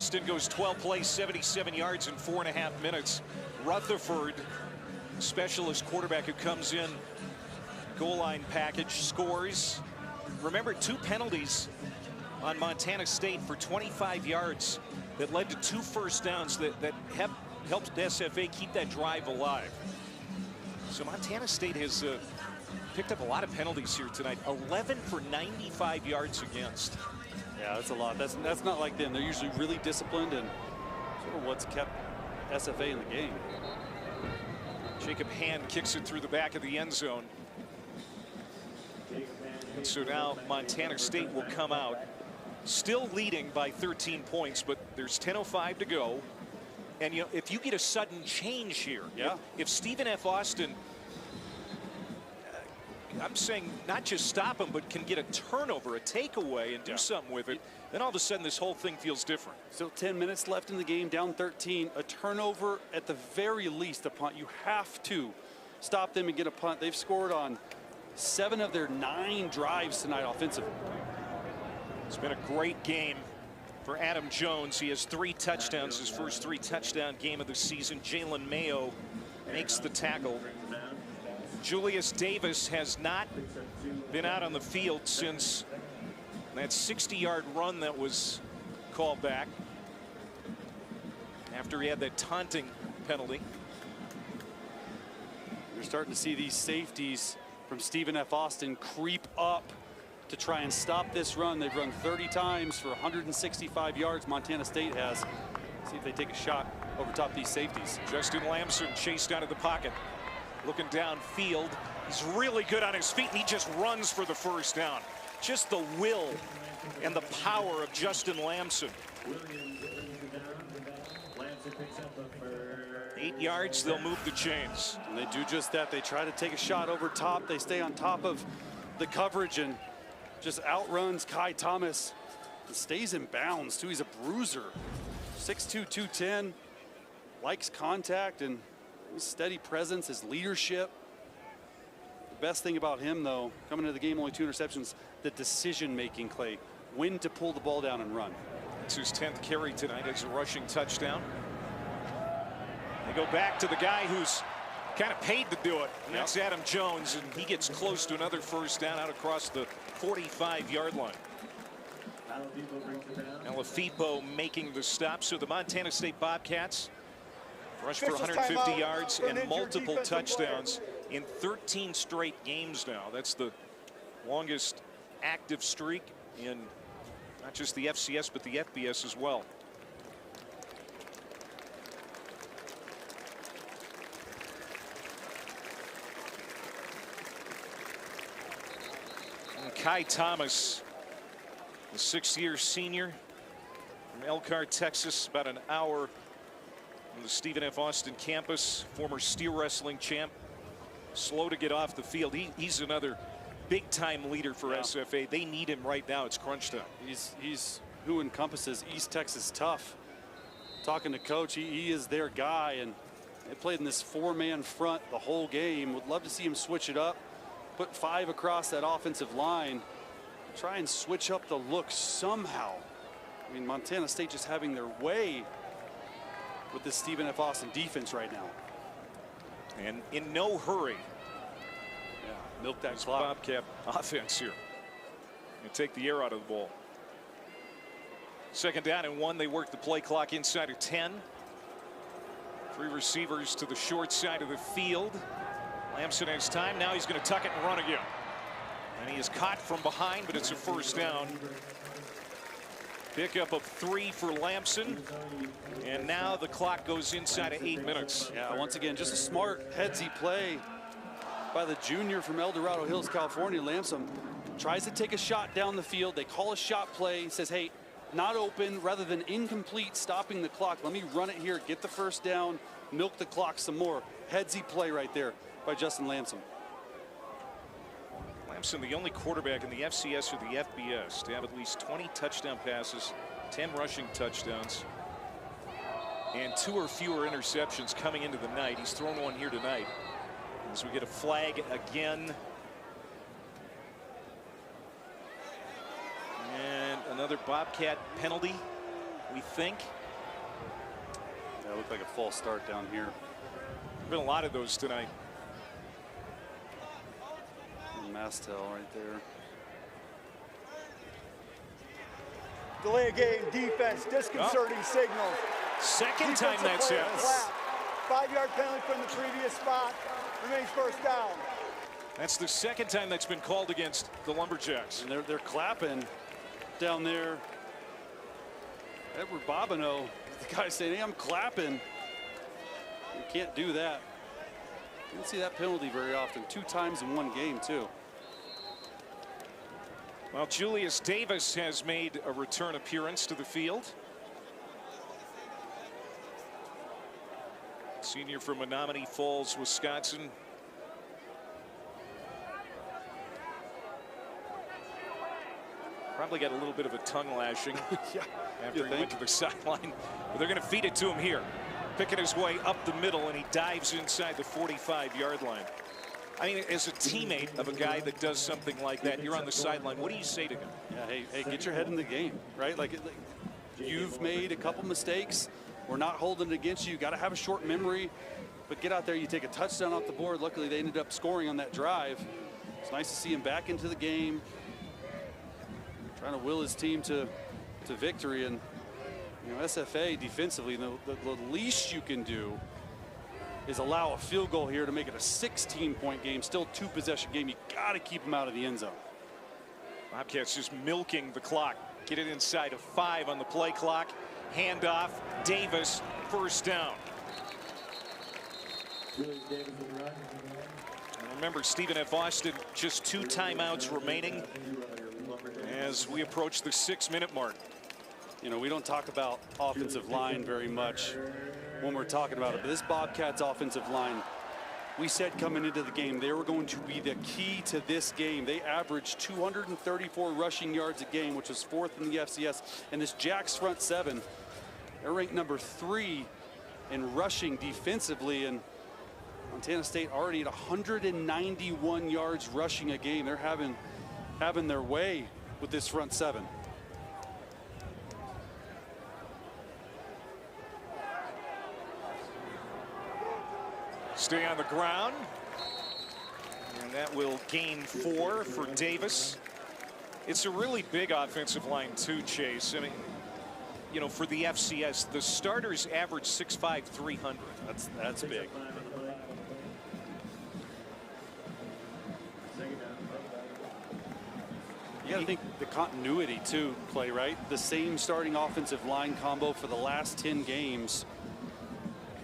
Austin goes 12 plays, 77 yards in 4.5 minutes. Rutherford, specialist quarterback who comes in, goal line package, scores. Remember, 2 penalties on Montana State for 25 yards that led to 2 first downs that helped SFA keep that drive alive. So Montana State has picked up a lot of penalties here tonight. 11 for 95 yards against. Yeah, that's a lot. That's not like them. They're usually really disciplined, and sort of what's kept SFA in the game. Jacob Hand kicks it through the back of the end zone. And so now Montana State will come out still leading by 13 points, but there's 10:05 to go. And you know, if you get a sudden change here, yeah. If Stephen F. Austin, I'm saying not just stop him, but can get a turnover, a takeaway, and do something with it, then all of a sudden this whole thing feels different. Still 10 minutes left in the game, down 13. A turnover at the very least, a punt. You have to stop them and get a punt. They've scored on 7 of their 9 drives tonight offensively. It's been a great game for Adam Jones. He has 3 touchdowns, his first 3 touchdown game of the season. Jalen Mayo makes the tackle. Julius Davis has not been out on the field since that 60-yard run that was called back after he had that taunting penalty. You're starting to see these safeties from Stephen F. Austin creep up to try and stop this run. They've run 30 times for 165 yards. Montana State has. See if they take a shot over top these safeties. Justin Lamson chased out of the pocket, looking downfield. He's really good on his feet, and he just runs for the first down. Just the will and the power of Justin Lamson. 8 yards, they'll move the chains. And they do just that. They try to take a shot over top. They stay on top of the coverage and just outruns Kai Thomas and stays in bounds too. He's a bruiser, 6'2", 210, likes contact and his steady presence, his leadership. The best thing about him, though, coming into the game, only 2 interceptions, the decision-making, Clay. When to pull the ball down and run. It's his 10th carry tonight as a rushing touchdown. They go back to the guy who's kind of paid to do it, and that's Adam Jones, and he gets close to another first down out across the 45-yard line. Alafipo making the stop. So the Montana State Bobcats rushed for 150 yards and multiple touchdowns in 13 straight games now. That's the longest active streak in not just the FCS, but the FBS as well. And Kai Thomas, the 6th-year senior from Elkhart, Texas, about an hour on the Stephen F. Austin campus, former steel wrestling champ, slow to get off the field. He's another big-time leader for SFA. They need him right now. It's crunch time. He's who encompasses East Texas tough. Talking to Coach, he is their guy, and they played in this 4-man front the whole game. Would love to see him switch it up, put 5 across that offensive line, try and switch up the look somehow. I mean, Montana State just having their way with this Stephen F. Austin defense right now. And in no hurry. Yeah, milk that clock. Bobcat offense here. And take the air out of the ball. 2nd down and 1. They work the play clock inside of 10. 3 receivers to the short side of the field. Lamson has time. Now he's going to tuck it and run again. And he is caught from behind, but it's a first down. Pickup of 3 for Lamson. And now the clock goes inside of 8 minutes. Yeah, once again, just a smart headsy play by the junior from El Dorado Hills, California. Lamson tries to take a shot down the field. They call a shot play. He says, hey, not open, rather than incomplete, stopping the clock. Let me run it here, get the first down, milk the clock some more. Headsy play right there by Justin Lamson. Lamson, the only quarterback in the FCS or the FBS to have at least 20 touchdown passes, 10 rushing touchdowns, and 2 or fewer interceptions coming into the night. He's thrown one here tonight. As we get a flag again. And another Bobcat penalty, we think. Yeah, it looked like a false start down here. Been a lot of those tonight. And Mastel right there. Delay of game, defense, disconcerting signals. Second time Defensive that's player hit. flat. 5-yard penalty from the previous spot. Remains first down. That's the second time that's been called against the Lumberjacks. And they're clapping down there. Edward Bobineau, the guy saying, hey, I'm clapping. You can't do that. You don't see that penalty very often. 2 times in one game, too. Well, Julius Davis has made a return appearance to the field. Senior from Menominee Falls, Wisconsin. Probably got a little bit of a tongue lashing Yeah, after he went to the sideline. But they're going to feed it to him here. Picking his way up the middle, and he dives inside the 45-yard line. I mean, as a teammate of a guy that does something like that, you're on the sideline. What do you say to him? Yeah, hey, get your head in the game, right? Like you've made a couple mistakes. We're not holding it against you. You got to have a short memory, but get out there. You take a touchdown off the board. Luckily, they ended up scoring on that drive. It's nice to see him back into the game, trying to will his team to victory. And you know, SFA defensively, the least you can do is allow a field goal here to make it a 16-point game, still 2-possession game. You got to keep them out of the end zone. Bobcats just milking the clock. Get it inside of 5 on the play clock. Handoff, Davis, first down. And remember, Stephen F. Austin, just 2 timeouts remaining as we approach the 6-minute mark. You know, we don't talk about offensive line very much when we're talking about it, but this Bobcats offensive line, we said coming into the game, they were going to be the key to this game. They averaged 234 rushing yards a game, which was 4th in the FCS. And this Jacks front 7, they're ranked number 3 in rushing defensively. And Montana State already at 191 yards rushing a game. They're having their way with this front 7. Stay on the ground. And that will gain 4 for Davis. It's a really big offensive line too, Chase. I mean, you know, for the FCS, the starters average 6'5", 300. That's big. You got to think the continuity too, Clay, right? The same starting offensive line combo for the last 10 games.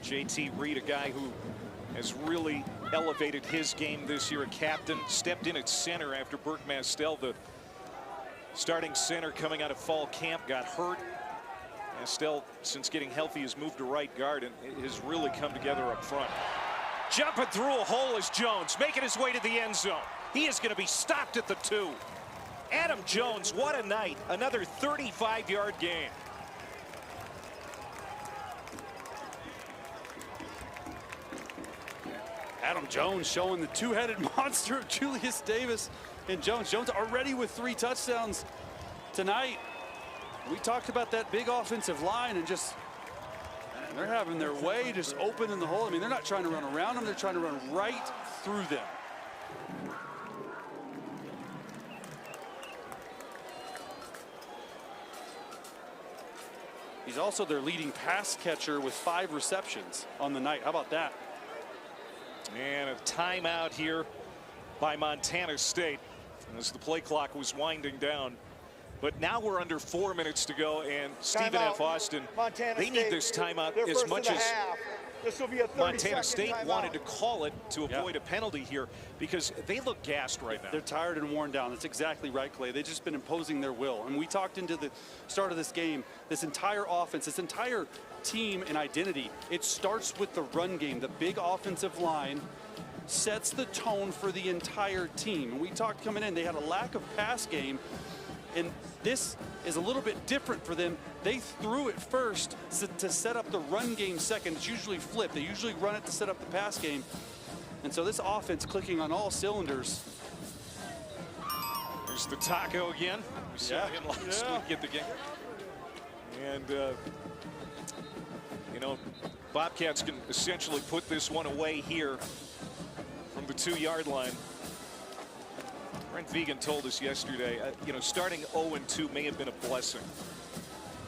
JT Reed, a guy who has really elevated his game this year. A captain, stepped in at center after Burke Mastel, the starting center coming out of fall camp, got hurt. Mastel, since getting healthy, has moved to right guard and has really come together up front. Jumping through a hole is Jones, making his way to the end zone. He is going to be stopped at the 2. Adam Jones, what a night. Another 35-yard gain. Adam Jones showing the 2-headed monster of Julius Davis and Jones. Jones already with 3 touchdowns tonight. We talked about that big offensive line and just, man, they're having their way just open in the hole. I mean, they're not trying to run around them. They're trying to run right through them. He's also their leading pass catcher with 5 receptions on the night. How about that? And a timeout here by Montana State as the play clock was winding down. But now we're under 4 minutes to go, and Stephen F. Austin, they need this timeout as much as this will be a Montana State wanted to call it to avoid a penalty here, because they look gassed right now. They're tired and worn down. That's exactly right, Clay. They've just been imposing their will. And we talked into the start of this game, this entire offense, this entire team and identity, it starts with the run game. The big offensive line sets the tone for the entire team. And we talked coming in, they had a lack of pass game. And this is a little bit different for them. They threw it first to set up the run game second. It's usually flipped. They usually run it to set up the pass game. And so this offense clicking on all cylinders. There's the taco again. We saw him last week at the game. And, know, Bobcats can essentially put this one away here from the 2-yard line. Brent Vigen told us yesterday, you know, starting 0-2 may have been a blessing.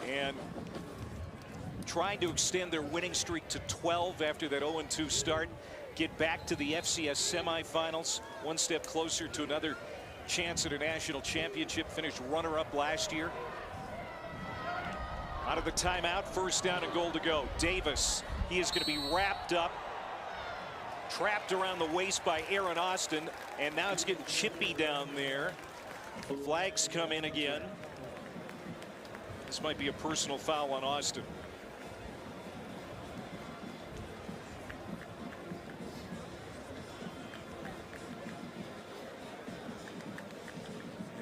And trying to extend their winning streak to 12 after that 0-2 start, get back to the FCS semifinals, one step closer to another chance at a national championship, finished runner-up last year. Out of the timeout, first down and goal to go. Davis, he is going to be wrapped up, trapped around the waist by Aaron Austin, and now it's getting chippy down there. Flags come in again. This might be a personal foul on Austin.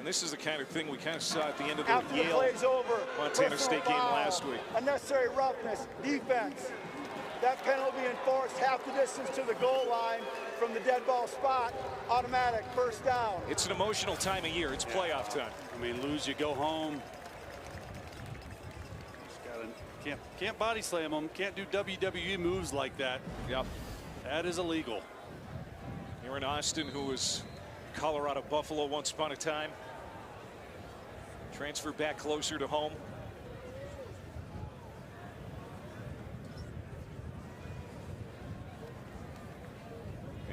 This is the kind of thing we kind of saw at the end of the Yale Montana State game last week. Unnecessary roughness, defense. That penalty enforced half the distance to the goal line from the dead ball spot. Automatic first down. It's an emotional time of year. It's playoff time. I mean, lose, you go home. Can't body slam them. Can't do WWE moves like that. Yep. That is illegal. Aaron Austin, who was Colorado Buffalo once upon a time, transfer back closer to home.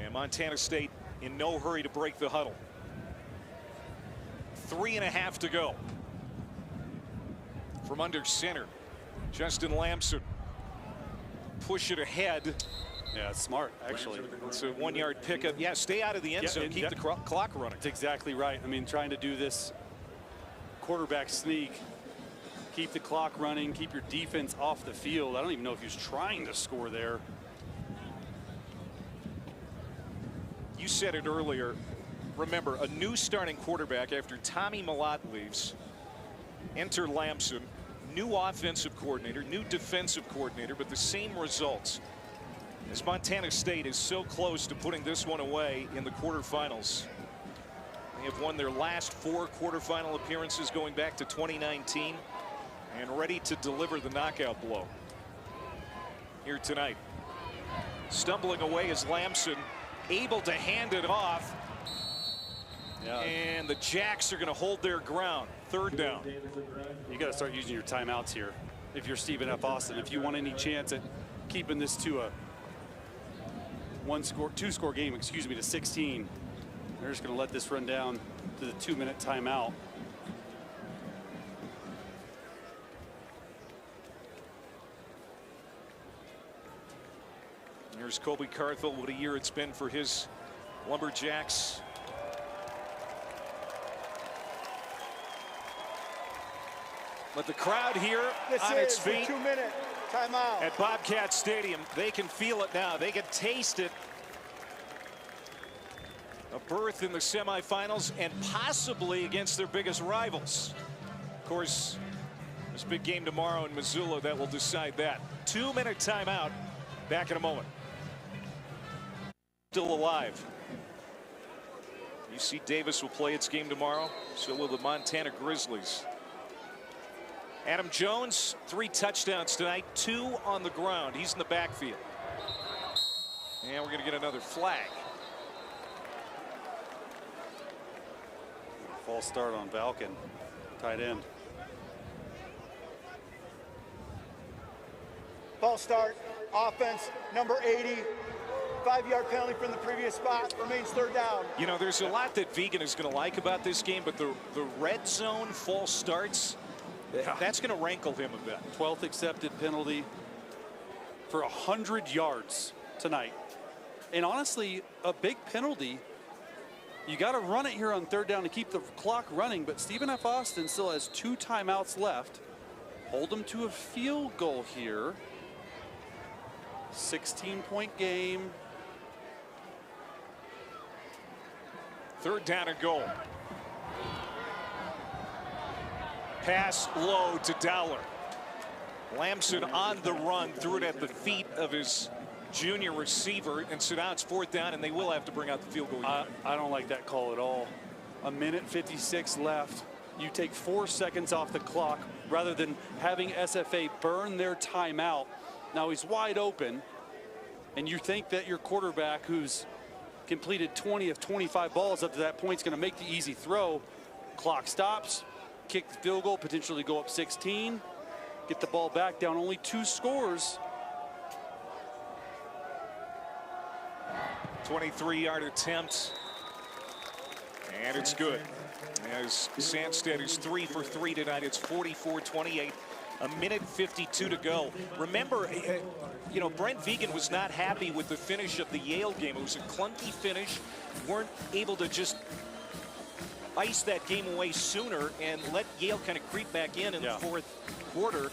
And Montana State in no hurry to break the huddle. 3.5 to go. From under center, Justin Lamson. Push it ahead. Yeah, it's smart, actually. It's a 1-yard pickup. Yeah, stay out of the end zone. Keep the clock running. That's exactly right. I mean, trying to do this quarterback sneak, keep the clock running, keep your defense off the field. I don't even know if he was trying to score there. You said it earlier. Remember, a new starting quarterback after Tommy Mellott leaves. Enter Lamson, new offensive coordinator, new defensive coordinator, but the same results. As Montana State is so close to putting this one away in the quarterfinals. They have won their last 4 quarterfinal appearances going back to 2019 and ready to deliver the knockout blow here tonight. Stumbling away is Lamson, able to hand it off. Yeah. And the Jacks are going to hold their ground. Third down. You got to start using your timeouts here if you're Stephen F. Austin. If you want any chance at keeping this to a 2-score game, excuse me, to 16. They're just going to let this run down to the 2-minute timeout. Here's Colby Carthel. What a year it's been for his Lumberjacks. But the crowd here on its feet. 2-minute timeout at Bobcat Stadium. They can feel it now. They can taste it. A berth in the semifinals and possibly against their biggest rivals. Of course, this big game tomorrow in Missoula that will decide that. 2-minute timeout. Back in a moment. Still alive. UC Davis will play its game tomorrow. So will the Montana Grizzlies. Adam Jones, 3 touchdowns tonight, 2 on the ground. He's in the backfield. And we're going to get another flag. False start on Valken, tight end. False start, offense, number 80. 5-yard penalty from the previous spot, remains third down. You know, there's a lot that Vigen is going to like about this game, but the red zone false starts, that's going to rankle him a bit. 12th accepted penalty for 100 yards tonight. And honestly, a big penalty. You got to run it here on third down to keep the clock running, but Stephen F. Austin still has 2 timeouts left. Hold them to a field goal here. 16-point game. Third down and goal. Pass low to Dowler. Lamson on the run, threw it at the feet of his junior receiver, and so now it's 4th down, and they will have to bring out the field goal. I don't like that call at all. 1:56 left. You take 4 seconds off the clock rather than having SFA burn their timeout. Now he's wide open, and you think that your quarterback, who's completed 20 of 25 balls up to that point, is going to make the easy throw. Clock stops, kick the field goal, potentially go up 16, get the ball back, down only 2 scores. 23-yard attempt, and it's good. As Sandstead is 3 for 3 tonight, it's 44-28. A minute 52 to go. Remember, you know, Brent Vigen was not happy with the finish of the Yale game. It was a clunky finish. Weren't able to just ice that game away sooner and let Yale kind of creep back in the fourth quarter.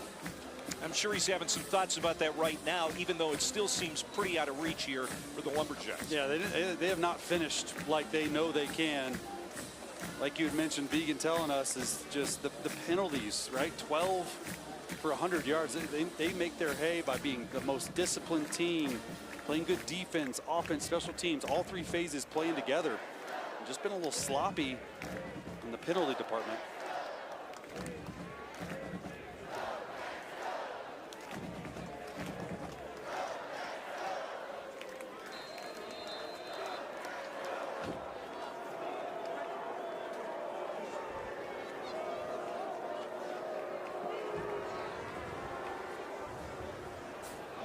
I'm sure he's having some thoughts about that right now, even though it still seems pretty out of reach here for the Lumberjacks. Yeah, they have not finished like they know they can. Like you had mentioned, Vigen telling us, is just the penalties, right? 12 for 100 yards. They make their hay by being the most disciplined team, playing good defense, offense, special teams, all 3 phases playing together. And just been a little sloppy in the penalty department.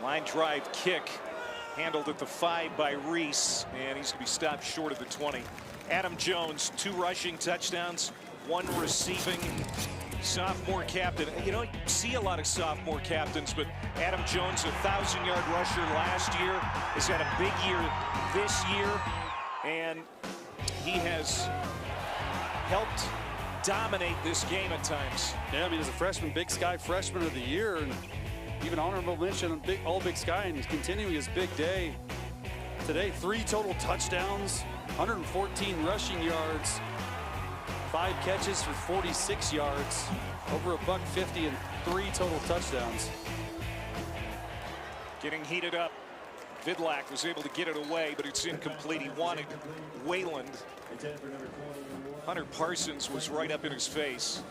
Line drive kick handled at the 5 by Reese, and he's going to be stopped short of the 20. Adam Jones, 2 rushing touchdowns, 1 receiving. Sophomore captain. You don't see a lot of sophomore captains, but Adam Jones, a 1,000-yard rusher last year, has had a big year this year, and he has helped dominate this game at times. Yeah, I mean, as a freshman, Big Sky Freshman of the Year, and even honorable mention on All Big Sky, and he's continuing his big day today. 3 total touchdowns, 114 rushing yards, 5 catches for 46 yards, over $150 and 3 total touchdowns. Getting heated up. Vidlak was able to get it away, but it's incomplete. He wanted Wayland. Hunter Parsons was right up in his face.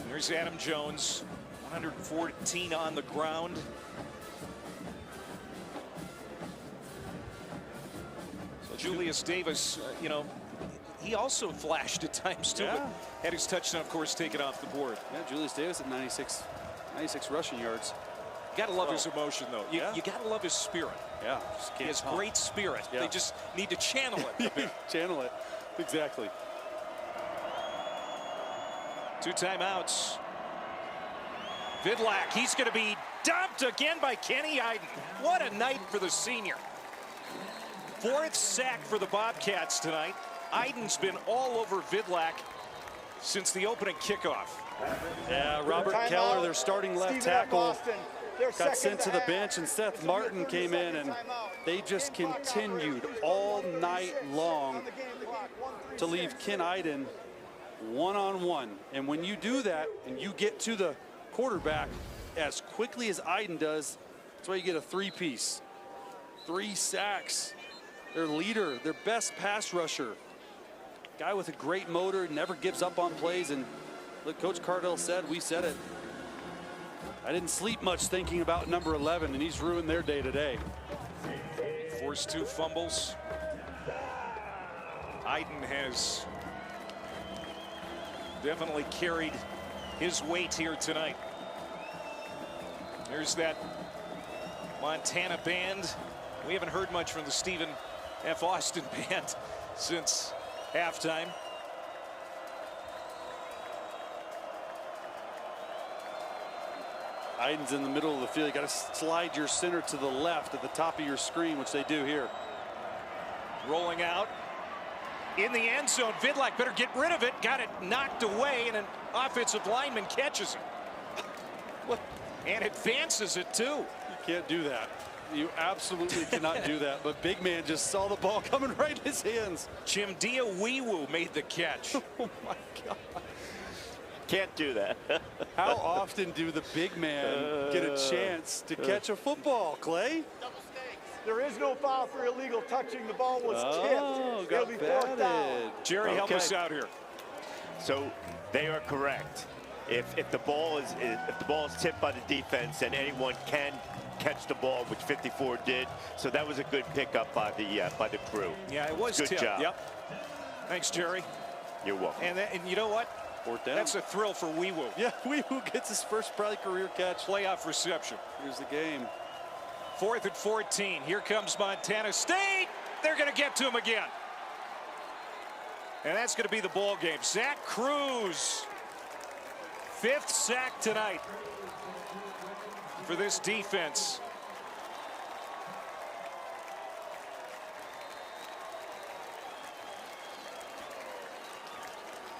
And there's Adam Jones. 114 on the ground. So Julius Davis, you know, he also flashed at times too, but had his touchdown, of course, taken off the board. Yeah, Julius Davis at 96 rushing yards. You gotta love his emotion, though. You gotta love his spirit. Yeah, he has great spirit. They just need to channel it a bit. Channel it, exactly. 2 timeouts. Vidlak, he's going to be dumped again by Kenny Iden. What a night for the senior. 4th sack for the Bobcats tonight. Iden's been all over Vidlak since the opening kickoff. Yeah, Robert Keller, their starting left tackle, got sent to the bench, and Seth Martin came in, and they just continued all night long to leave Ken Iden one-on-one. And when you do that and you get to the quarterback as quickly as Iden does, that's why you get a 3-piece. 3 sacks. Their leader, their best pass rusher. Guy with a great motor, never gives up on plays. And look, Coach Cardell said, we said it. I didn't sleep much thinking about number 11, and he's ruined their day today. Forced 2 fumbles. Iden has definitely carried his weight here tonight. There's that Montana band. We haven't heard much from the Stephen F. Austin band since halftime. Iden's in the middle of the field. You got to slide your center to the left at the top of your screen, which they do here. Rolling out in the end zone. Vidlak better get rid of it. Got it knocked away, and an offensive lineman catches it. What? And advances it too. You can't do that. You absolutely cannot do that. But big man just saw the ball coming right in his hands. Jim Dia-Wiwu made the catch. Oh my God. Can't do that. How often do the big man get a chance to catch a football, Clay? There is no foul for illegal touching. The ball was tipped. Got It'll be 4th down. Jerry, help us out here. So they are correct. If the ball is tipped by the defense, then anyone can catch the ball, which 54 did. So that was a good pickup by the crew. Yeah, it was good tipped. job. Yep. Thanks, Jerry. You're welcome. And you know what? Fourth down. That's a thrill for Wee Woo. Yeah, Wee Woo gets his first probably career catch. Playoff reception. Here's the game. 4th and 14. Here comes Montana State. They're going to get to him again. And that's going to be the ball game. Zach Cruz, 5th sack tonight for this defense.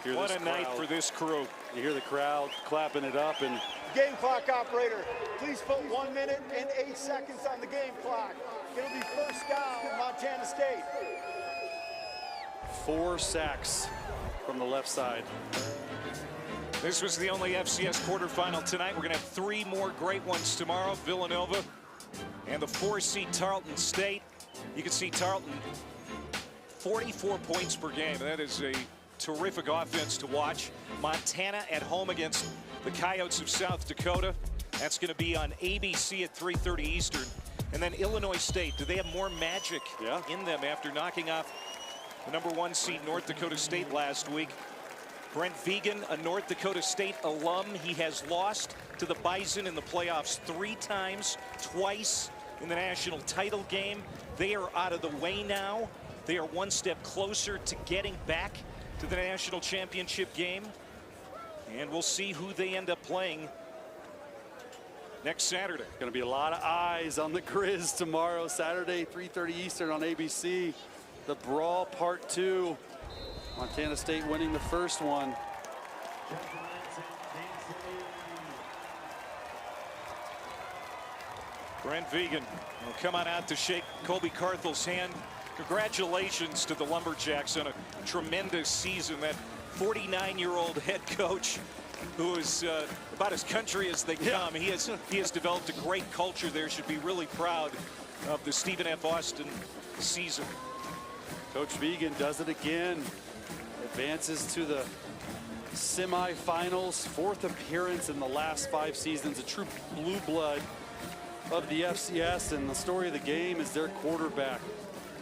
What a night for this crew. You hear the crowd clapping it up. And Game clock operator, please put 1 minute and 8 seconds on the game clock. It'll be first down, Montana State. 4 sacks from the left side. This was the only FCS quarterfinal tonight. We're going to have 3 more great ones tomorrow. Villanova and the 4-seed Tarleton State. You can see Tarleton 44 points per game. That is a terrific offense to watch. Montana at home against the Coyotes of South Dakota. That's going to be on ABC at 3:30 Eastern. And then Illinois State. Do they have more magic in them after knocking off the #1 seed North Dakota State last week? Brent Vegan, a North Dakota State alum. He has lost to the Bison in the playoffs 3 times, twice in the national title game. They are out of the way now. They are 1 step closer to getting back to the national championship game. And we'll see who they end up playing next Saturday. Going to be a lot of eyes on the Grizz tomorrow, Saturday, 3:30 Eastern on ABC. The Brawl Part 2. Montana State winning the first one. Brent Vegan will come on out to shake Colby Carthel's hand. Congratulations to the Lumberjacks on a tremendous season. That 49-year-old head coach who is about as country as they come. He has developed a great culture there. Should be really proud of the Stephen F. Austin season. Coach Vegan does it again. Advances to the semifinals. 4th appearance in the last 5 seasons. A true blue blood of the FCS. And the story of the game is their quarterback,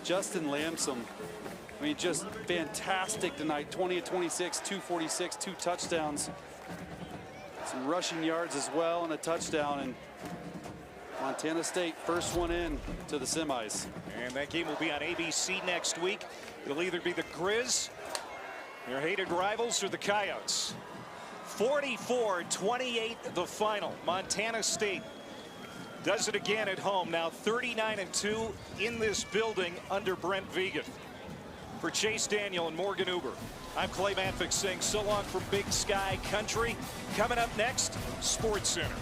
Justin Lamson. I mean, just fantastic tonight. 20 of 26, 246, 2 touchdowns. Some rushing yards as well and a touchdown. And Montana State first one in to the semis. And that game will be on ABC next week. It'll either be the Grizz, their hated rivals, or the Coyotes. 44-28 the final. Montana State does it again at home. Now 39-2 in this building under Brent Vegan. For Chase Daniel and Morgan Uber, I'm Clay Matvick saying so long from Big Sky Country. Coming up next, Sports Center.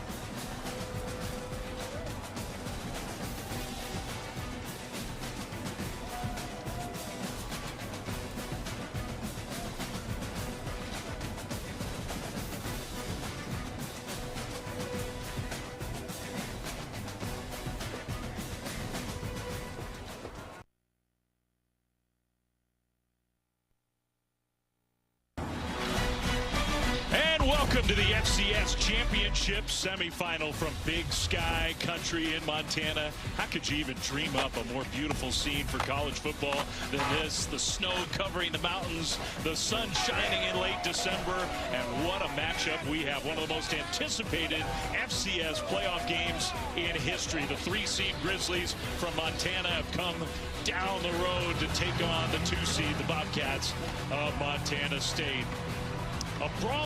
Welcome to the FCS Championship semifinal from Big Sky Country in Montana. How could you even dream up a more beautiful scene for college football than this? The snow covering the mountains, the sun shining in late December, and what a matchup we have. One of the most anticipated FCS playoff games in history. The 3-seed Grizzlies from Montana have come down the road to take on the 2-seed, the Bobcats of Montana State. A brawl